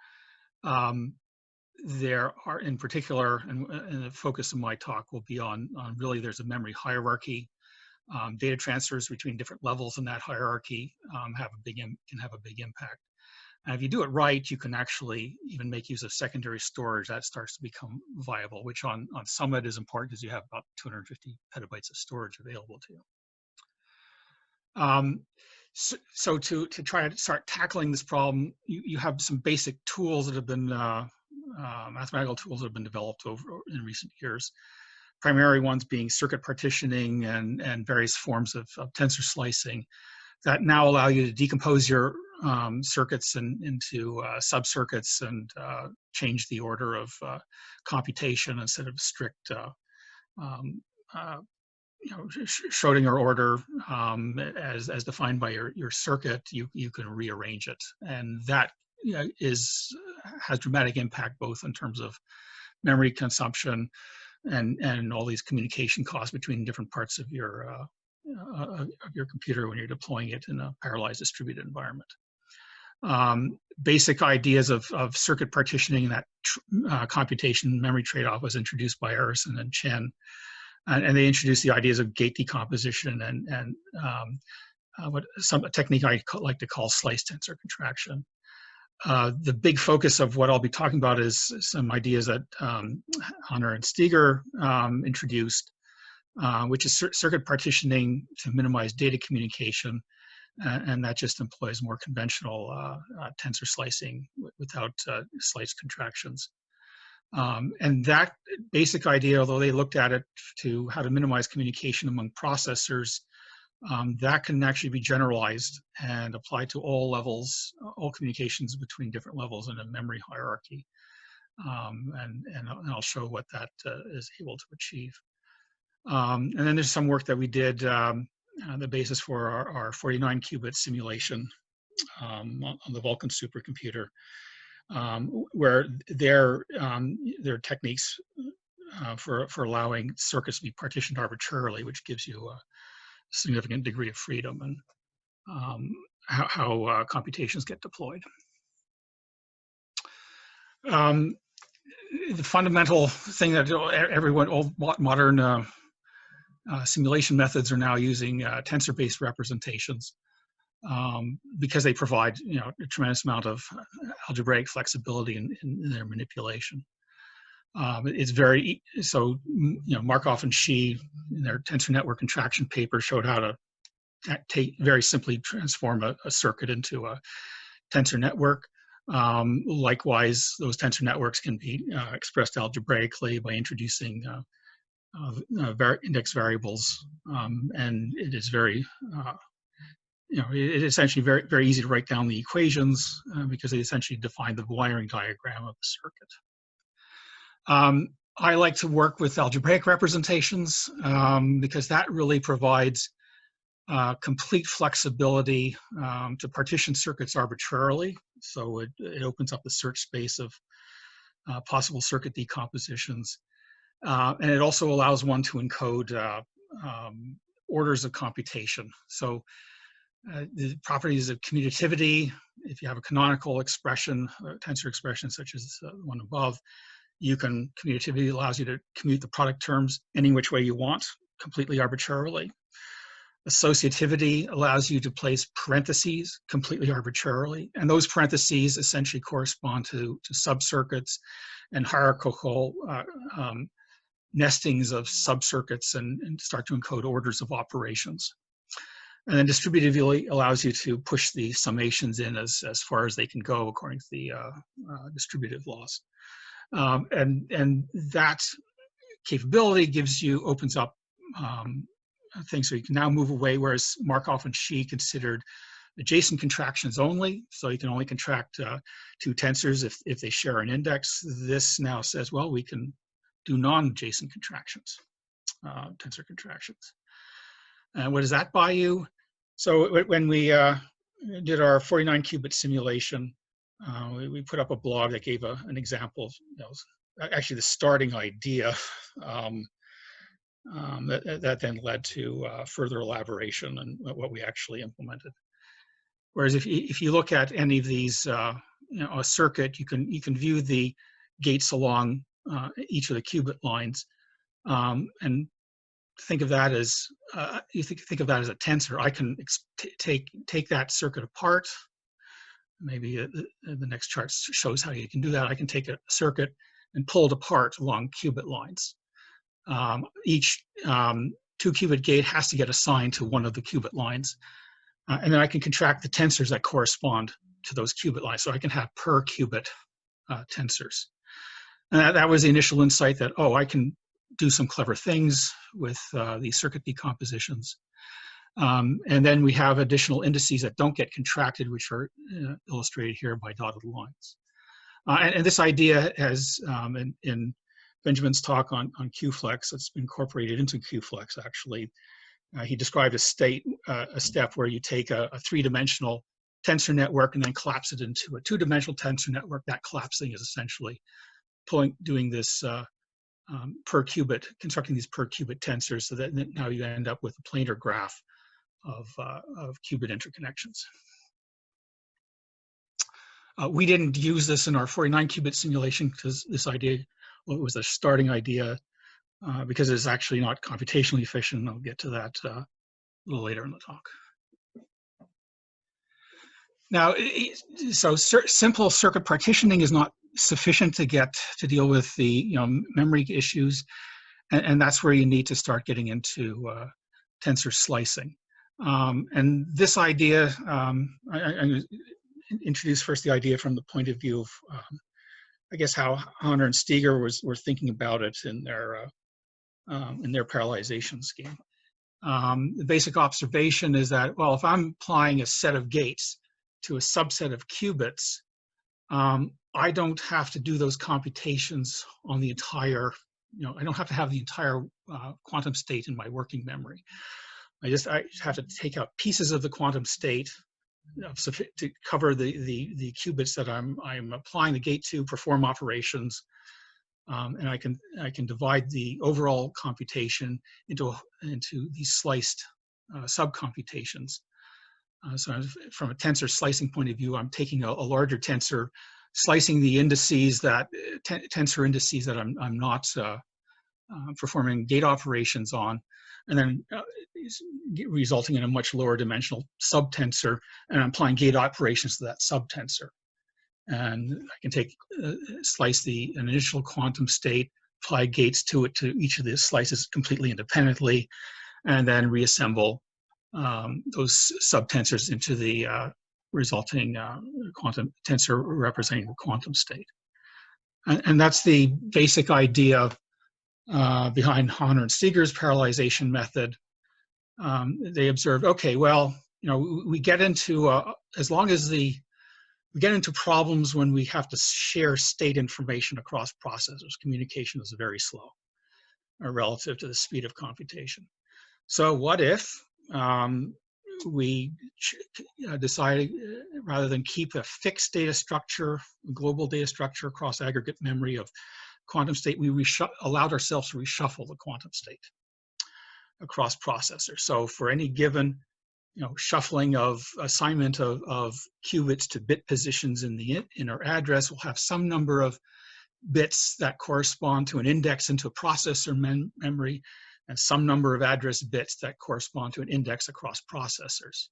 There are, in particular, and the focus of my talk will be on really there's a memory hierarchy. Data transfers between different levels in that hierarchy can have a big impact. And if you do it right, you can actually even make use of secondary storage. That starts to become viable, which on Summit is important because you have about 250 petabytes of storage available to you. So to try to start tackling this problem, you have some basic tools that have been, mathematical tools that have been developed in recent years. Primary ones being circuit partitioning and various forms of tensor slicing that now allow you to decompose your circuits into sub-circuits and change the order of computation instead of strict Schrodinger order as defined by your circuit. You can rearrange it, and that has dramatic impact both in terms of memory consumption and all these communication costs between different parts of your computer when you're deploying it in a parallelized distributed environment. Basic ideas of circuit partitioning and that computation memory trade-off was introduced by Arison and Chen, and they introduced the ideas of gate decomposition and a technique I like to call slice tensor contraction. The big focus of what I'll be talking about is some ideas that Hunter and Steger introduced, which is circuit partitioning to minimize data communication, and that just employs more conventional tensor slicing without slice contractions. And that basic idea, although they looked at it to how to minimize communication among processors, that can actually be generalized and applied to all levels, all communications between different levels in a memory hierarchy. And I'll show what that is able to achieve. And then there's some work that we did, the basis for our 49-qubit simulation on the Vulkan supercomputer, where their techniques for allowing circuits to be partitioned arbitrarily, which gives you a significant degree of freedom and how computations get deployed. The fundamental thing that all modern simulation methods are now using tensor-based representations because they provide a tremendous amount of algebraic flexibility in their manipulation. It's very, so, Markov and Shi in their tensor network contraction paper showed how to very simply transform a circuit into a tensor network. Likewise, those tensor networks can be expressed algebraically by introducing index variables, and it is very, it is essentially very easy to write down the equations because they essentially define the wiring diagram of the circuit. I like to work with algebraic representations because that really provides complete flexibility to partition circuits arbitrarily. So it opens up the search space of possible circuit decompositions. And it also allows one to encode orders of computation. So the properties of commutativity, if you have a canonical expression, a tensor expression such as the one above, commutativity allows you to commute the product terms any which way you want, completely arbitrarily. Associativity allows you to place parentheses completely arbitrarily, and those parentheses essentially correspond to subcircuits and hierarchical nestings of subcircuits and start to encode orders of operations. And then distributively allows you to push the summations in as far as they can go according to the distributive laws. And that capability opens up things so you can now move away, whereas Markov and Xi considered adjacent contractions only, so you can only contract two tensors if they share an index. This now says, well, we can do non-adjacent contractions, tensor contractions. And what does that buy you? So when we did our 49-qubit simulation, we put up a blog that gave an example of, actually the starting idea that then led to further elaboration and what we actually implemented. Whereas if you look at any of these, a circuit, you can view the gates along each of the qubit lines, and think of that as think of that as a tensor. I can take that circuit apart. Maybe the next chart shows how you can do that. I can take a circuit and pull it apart along qubit lines. Each 2-qubit gate has to get assigned to one of the qubit lines. And then I can contract the tensors that correspond to those qubit lines. So I can have per qubit tensors. And that was the initial insight that, oh, I can do some clever things with these circuit decompositions. And then we have additional indices that don't get contracted, which are illustrated here by dotted lines. And this idea has, in Benjamin's talk on QFlex, it's been incorporated into QFlex actually. He described a step where you take a 3-dimensional tensor network and then collapse it into a 2-dimensional tensor network. That collapsing is essentially doing this per qubit, constructing these per qubit tensors, so that now you end up with a planar graph of qubit interconnections. We didn't use this in our 49-qubit simulation because this idea, well, it was a starting idea because it's actually not computationally efficient. I'll get to that a little later in the talk. Now, so simple circuit partitioning is not sufficient to deal with the memory issues, and that's where you need to start getting into tensor slicing. And this idea, I introduce first the idea from the point of view of, I guess, how Hunter and Steger were thinking about it in their parallelization scheme. The basic observation is that, well, if I'm applying a set of gates to a subset of qubits, I don't have to do those computations on the entire, I don't have to have the entire quantum state in my working memory. I just have to take out pieces of the quantum state to cover the qubits that I'm applying the gate to, perform operations, and I can divide the overall computation into these sliced subcomputations. So from a tensor slicing point of view, I'm taking a larger tensor, slicing the indices tensor indices that I'm not performing gate operations on, and then resulting in a much lower dimensional subtensor, and I'm applying gate operations to that subtensor. And I can slice an initial quantum state, apply gates to it, to each of the slices completely independently, and then reassemble those subtensors into the resulting quantum tensor representing the quantum state. And that's the basic idea behind Honor and Seeger's parallelization method. They observed, okay, well, we get into, as long as we get into problems when we have to share state information across processors, communication is very slow relative to the speed of computation. So what if we decided, rather than keep a fixed data structure, global data structure across aggregate memory of quantum state, we allowed ourselves to reshuffle the quantum state across processors. So for any given shuffling of assignment of qubits to bit positions in the inner address, we'll have some number of bits that correspond to an index into a processor memory, and some number of address bits that correspond to an index across processors.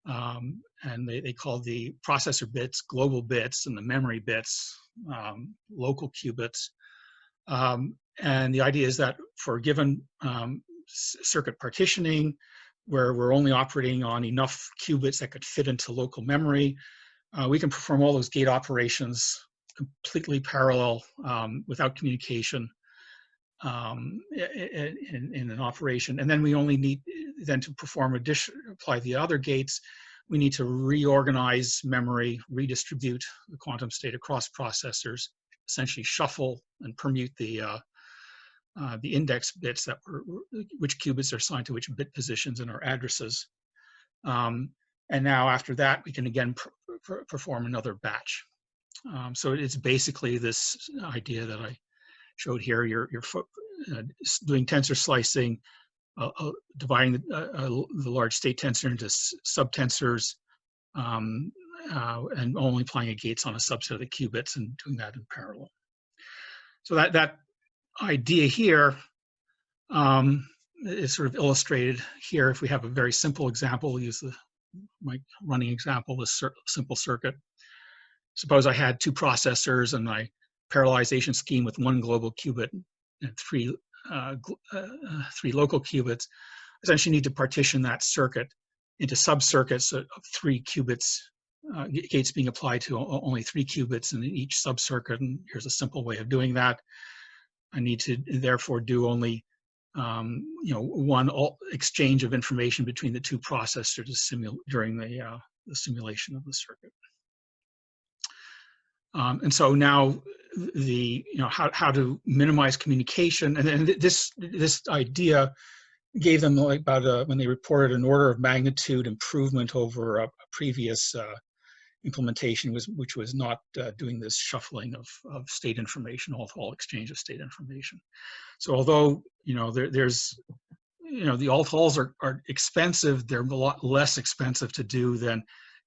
And they call the processor bits global bits and the memory bits local qubits. And the idea is that for a given circuit partitioning, where we're only operating on enough qubits that could fit into local memory, we can perform all those gate operations completely parallel without communication in an operation. And then we only need then to perform apply the other gates. We need to reorganize memory, redistribute the quantum state across processors, essentially shuffle and permute the index bits which qubits are assigned to which bit positions in our addresses. And now after that, we can again perform another batch. So it's basically this idea that I showed here. You're doing tensor slicing, dividing the large state tensor into subtensors, and only applying gates on a subset of the qubits and doing that in parallel. So that idea here is sort of illustrated here. If we have a very simple example, we'll use my running example, this simple circuit. Suppose I had two processors and my parallelization scheme with one global qubit and three local qubits. I essentially need to partition that circuit into subcircuits of 3 qubits, gates being applied to only 3 qubits in each subcircuit. And here's a simple way of doing that. I need to therefore do only one exchange of information between the two processors during the simulation of the circuit. And so now how to minimize communication, and then this idea gave them about when they reported an order of magnitude improvement over a previous implementation, which was not doing this shuffling of state information, all exchange of state information. So although there's the alt-halls are expensive, they're a lot less expensive to do than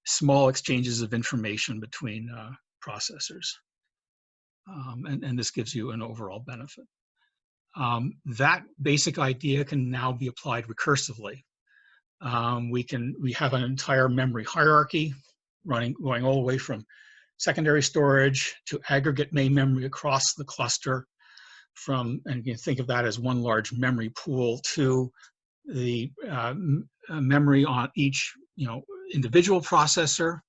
small exchanges of information between processors, and this gives you an overall benefit. That basic idea can now be applied recursively. We have an entire memory hierarchy going all the way from secondary storage to aggregate main memory across the cluster, and you can think of that as one large memory pool, to the memory on each individual processor.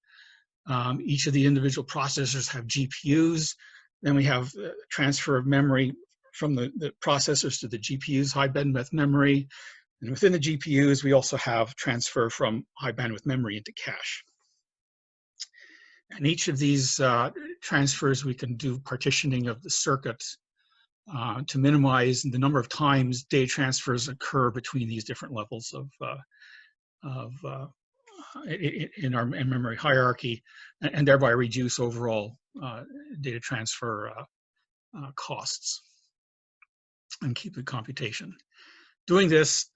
Each of the individual processors have GPUs. Then we have transfer of memory from the processors to the GPUs, high bandwidth memory. And within the GPUs, we also have transfer from high bandwidth memory into cache. And each of these transfers, we can do partitioning of the circuits to minimize the number of times data transfers occur between these different levels in our memory hierarchy, and thereby reduce overall data transfer costs and keep the computation. Doing this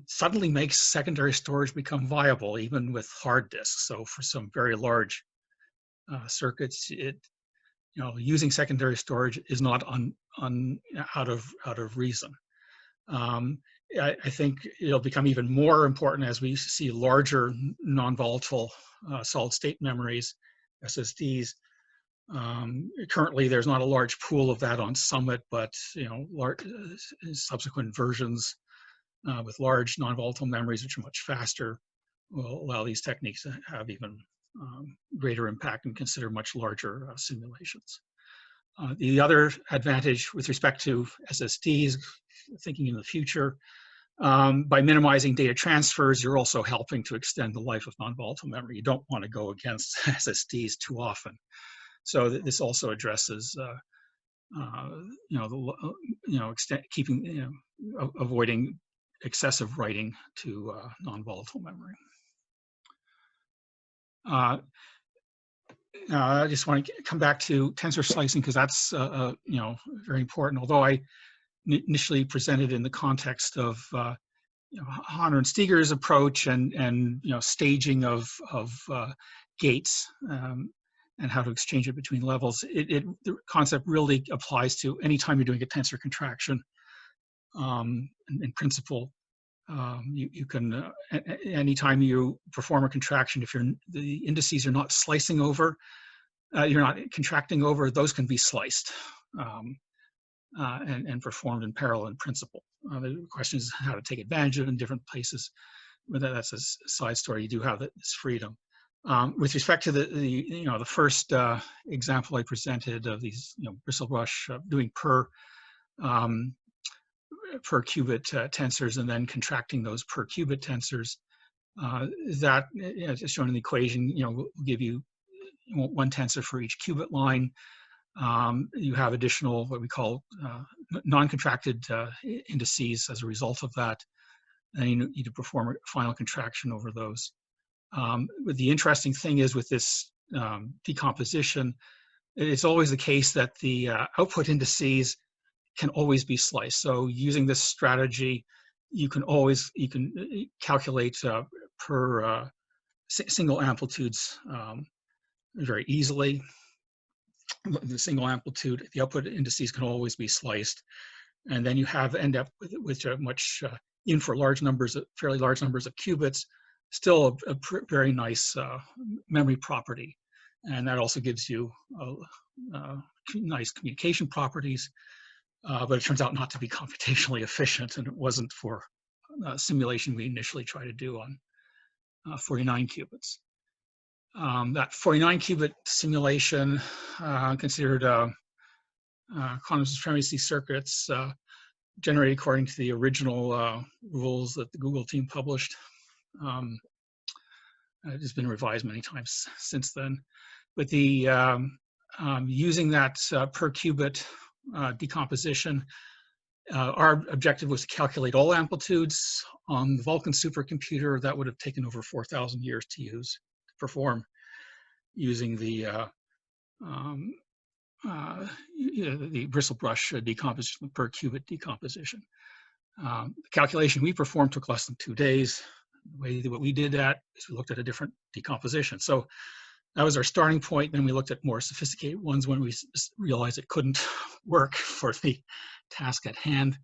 suddenly makes secondary storage become viable, even with hard disks. So for some very large circuits, using secondary storage is not out of reason. I think it'll become even more important as we see larger non-volatile solid-state memories, SSDs. Currently, there's not a large pool of that on Summit, but subsequent versions with large non-volatile memories, which are much faster, will allow these techniques to have even greater impact and consider much larger simulations. The other advantage with respect to SSDs, thinking in the future, by minimizing data transfers, you're also helping to extend the life of non-volatile memory. You don't want to go against SSDs too often. So this also addresses, avoiding excessive writing to non-volatile memory. I just want to come back to tensor slicing because that's very important. Although I initially presented in the context of Honor and Steger's approach and staging of gates and how to exchange it between levels, the concept really applies to any time you're doing a tensor contraction. In principle, you can anytime you perform a contraction, if the indices are not slicing over, you're not contracting over, those can be sliced and performed in parallel in principle. The question is how to take advantage of it in different places, but that's a side story. You do have this freedom. With respect to the first example I presented of these bristle brush doing per qubit tensors and then contracting those per qubit tensors, that as shown in the equation, will give you one tensor for each qubit line. You have additional what we call non-contracted indices as a result of that, and you need to perform a final contraction over those. But the interesting thing is with this decomposition, it's always the case that the output indices can always be sliced. So using this strategy, you can calculate per single amplitudes very easily. The single amplitude, the output indices can always be sliced, and then you end up with a much for large numbers, fairly large numbers of qubits, still a very nice memory property, and that also gives you nice communication properties. But it turns out not to be computationally efficient, and it wasn't for simulation we initially tried to do on 49 qubits. That 49 qubit simulation considered quantum supremacy circuits generated according to the original rules that the Google team published. It's been revised many times since then. But using that per qubit decomposition, our objective was to calculate all amplitudes on the Vulkan supercomputer. That would have taken over 4,000 years to perform using the bristle brush decomposition, per qubit decomposition. The calculation we performed took less than 2 days. The way that we did that is we looked at a different decomposition. So that was our starting point. Then we looked at more sophisticated ones when we realized it couldn't work for the task at hand.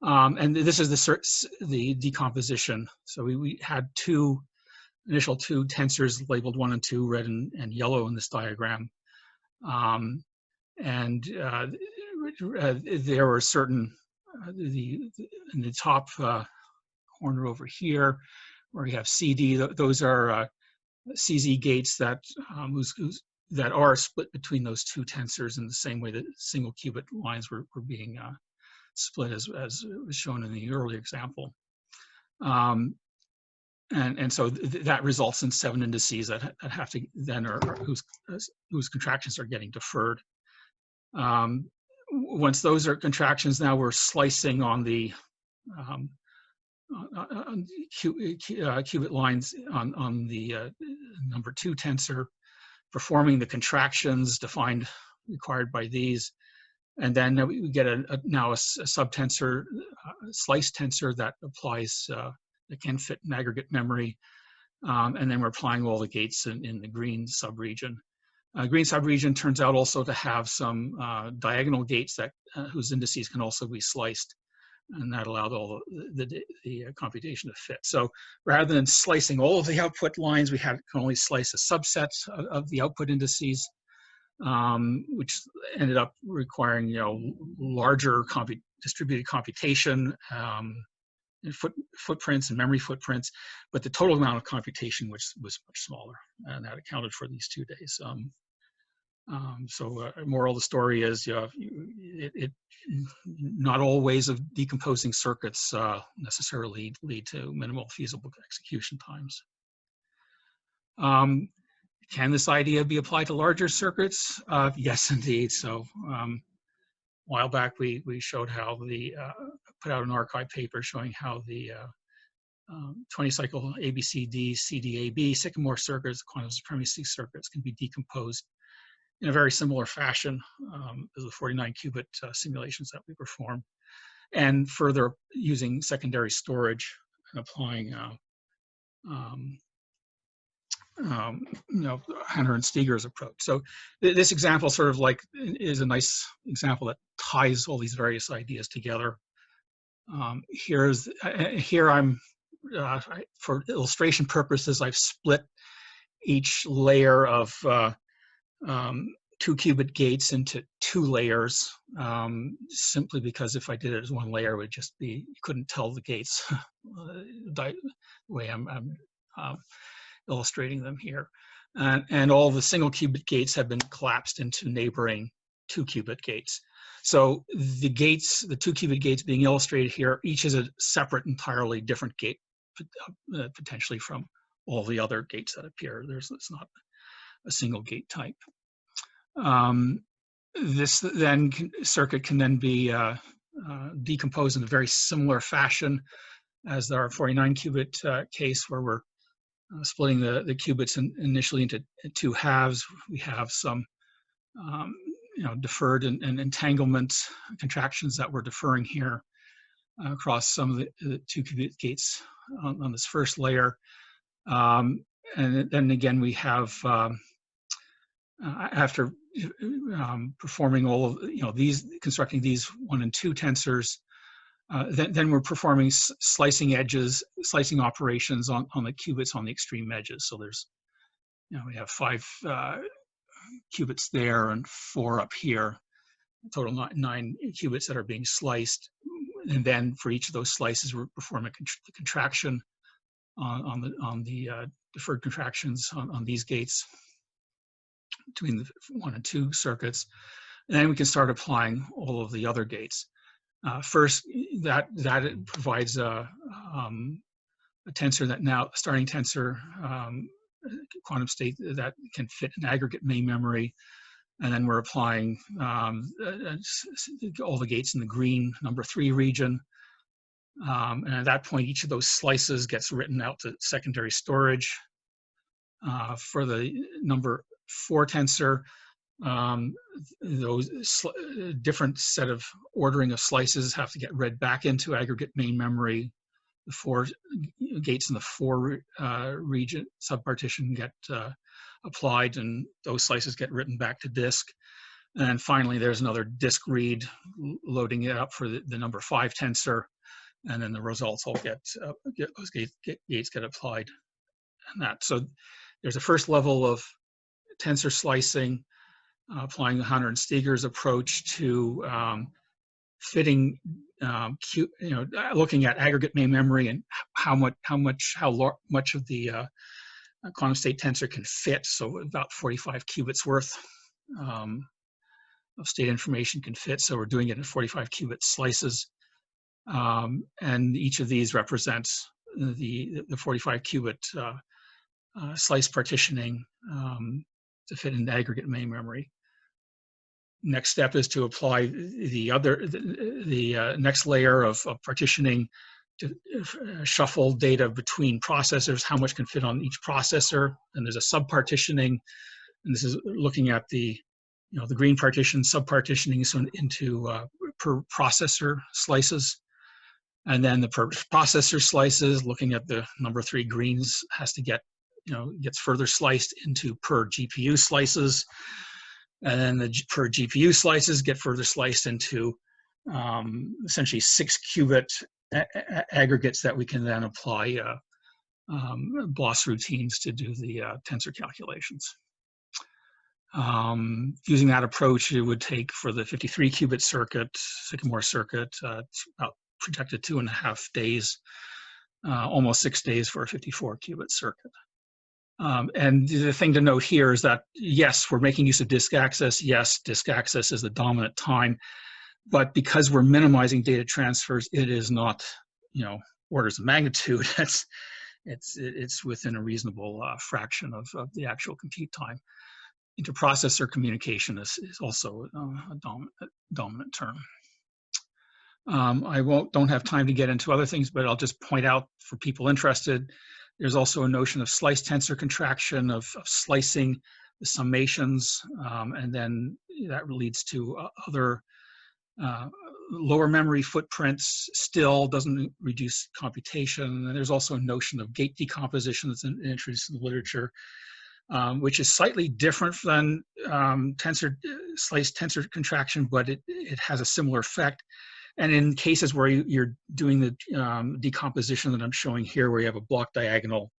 And this is the decomposition. So we had initial two tensors labeled 1 and 2, red and yellow in this diagram. There were certain, in the top corner over here, where you have CD, those are CZ gates that are split between those two tensors in the same way that single qubit lines were being split as was shown in the earlier example. And so that results in 7 indices that have to then, or whose contractions are getting deferred. Once those are contractions, now we're slicing on the qubit lines on the number 2 tensor, performing the contractions required by these, and then we get now a subtensor, slice tensor that applies that can fit in aggregate memory, and then we're applying all the gates in the green subregion. Green subregion turns out also to have some diagonal gates that whose indices can also be sliced, and that allowed all the computation to fit. So rather than slicing all of the output lines, we can only slice a subset of the output indices, which ended up requiring larger distributed computation, footprints and memory footprints, but the total amount of computation was much smaller, and that accounted for these 2 days. Moral of the story is, not all ways of decomposing circuits necessarily lead to minimal feasible execution times. Can this idea be applied to larger circuits? Yes, indeed. So a while back, we showed how put out an archive paper showing how the 20-cycle ABCD, CDAB, Sycamore circuits, quantum supremacy circuits can be decomposed in a very similar fashion as the 49-qubit simulations that we perform, and further using secondary storage and applying Hanner and Steger's approach. So this example sort of like is a nice example that ties all these various ideas together. Here I'm, for illustration purposes, I've split each layer of 2-qubit gates into 2 layers, simply because if I did it as 1 layer, it would just be, you couldn't tell the gates the way I'm illustrating them here. And all the single qubit gates have been collapsed into neighboring 2-qubit gates. So the gates, the 2-qubit gates being illustrated here, each is a separate, entirely different gate, potentially from all the other gates that appear. It's not a single gate type. This then circuit can then be decomposed in a very similar fashion as our 49-qubit case, where we're splitting the qubits initially into 2 halves. We have some deferred and entanglement contractions that we're deferring here across some of the 2-qubit gates on this first layer. And then again, we have, after performing all of constructing these 1 and 2 tensors, then we're performing slicing operations on the qubits on the extreme edges. So there's, we have 5 qubits there and 4 up here, total 9 qubits that are being sliced. And then for each of those slices, we're performing a contraction on the deferred contractions on these gates between the 1 and 2 circuits. And then we can start applying all of the other gates. First, that provides a tensor that now, starting tensor, quantum state that can fit an aggregate main memory. And then we're applying all the gates in the green number 3 region. And at that point, each of those slices gets written out to secondary storage. For the number 4 tensor, those different set of ordering of slices have to get read back into aggregate main memory. The 4 gates in the 4 region subpartition get applied, and those slices get written back to disk. And finally, there's another disk read loading it up for the number 5 tensor, and then the results all those gates get applied. And that, so there's a first level of tensor slicing, applying the Hanner and Steger's approach to fitting, looking at aggregate main memory and how much of the quantum state tensor can fit. So about 45 qubits worth of state information can fit. So we're doing it in 45 qubit slices, and each of these represents the 45 qubit slice partitioning to fit in the aggregate main memory. Next step is to apply the next layer of partitioning to shuffle data between processors, how much can fit on each processor. And there's a subpartitioning, and this is looking at the green partition, subpartitioning into per processor slices. And then the per processor slices, looking at the number 3 greens, has to get, gets further sliced into per GPU slices. And then the per GPU slices get further sliced into essentially 6 qubit aggregates that we can then apply BLOS routines to do the tensor calculations. Using that approach, it would take for the 53 qubit circuit, Sycamore circuit, about projected 2.5 days, almost 6 days for a 54-qubit circuit. And the thing to note here is that, yes, we're making use of disk access. Yes, disk access is the dominant time. But because we're minimizing data transfers, it is not, orders of magnitude. It's within a reasonable fraction of the actual compute time. Interprocessor communication is also a dominant term. I don't have time to get into other things, but I'll just point out for people interested, there's also a notion of slice tensor contraction, of slicing the summations, and then that leads to other lower memory footprints. Still doesn't reduce computation. And there's also a notion of gate decomposition that's introduced in the literature, which is slightly different than slice tensor contraction, but it has a similar effect. And in cases where you're doing the decomposition that I'm showing here, where you have a block diagonal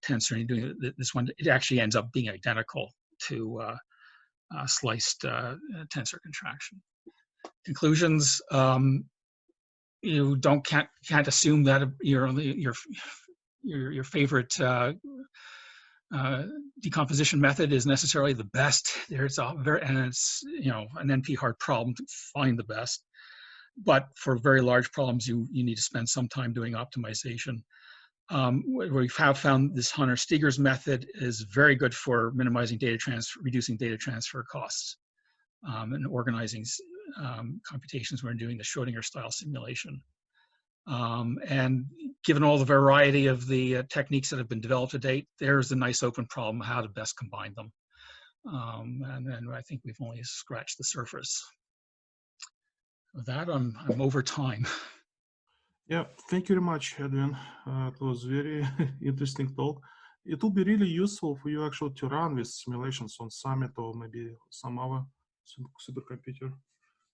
tensor and you're doing this one, it actually ends up being identical to sliced tensor contraction. Conclusions: you can't assume that your favorite decomposition method is necessarily the best. It's an NP hard problem to find the best. But for very large problems, you need to spend some time doing optimization. We have found this Hunter-Stigers method is very good for minimizing data transfer, reducing data transfer costs, and organizing computations when doing the Schrodinger style simulation. And given all the variety of the techniques that have been developed to date, there's a nice open problem how to best combine them. And I think we've only scratched the surface. With that, I'm over time. Yeah, thank you very much, Edwin. It was very interesting talk. It will be really useful for you actually to run with simulations on Summit or maybe some other supercomputer,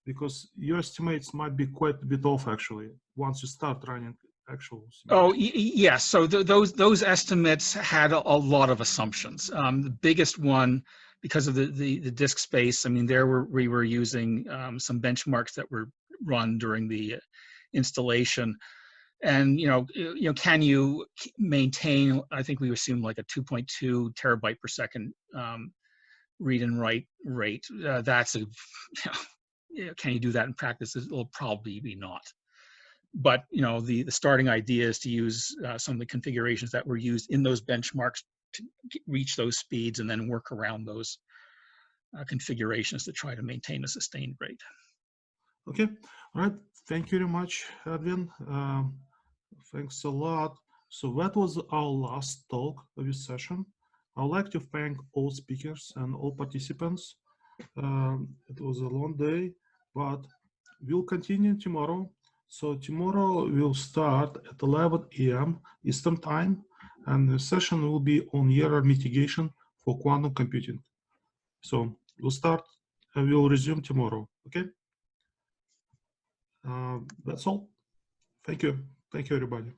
because your estimates might be quite a bit off actually once you start running actual simulations. Oh, yes. So those estimates had a lot of assumptions. The biggest one, because of the disk space, I mean, we were using some benchmarks that were run during the installation, and can you maintain? I think we assumed like a 2.2 terabyte per second read and write rate. That's can you do that in practice? It'll probably be not. But the starting idea is to use some of the configurations that were used in those benchmarks to reach those speeds, and then work around those configurations to try to maintain a sustained rate. Okay, all right. Thank you very much, Edwin. Thanks a lot. So that was our last talk of this session. I would like to thank all speakers and all participants. It was a long day, but we'll continue tomorrow. So tomorrow we'll start at 11 a.m. Eastern Time, and the session will be on error mitigation for quantum computing. So we'll start and we'll resume tomorrow, okay? That's all. Thank you. Thank you, everybody.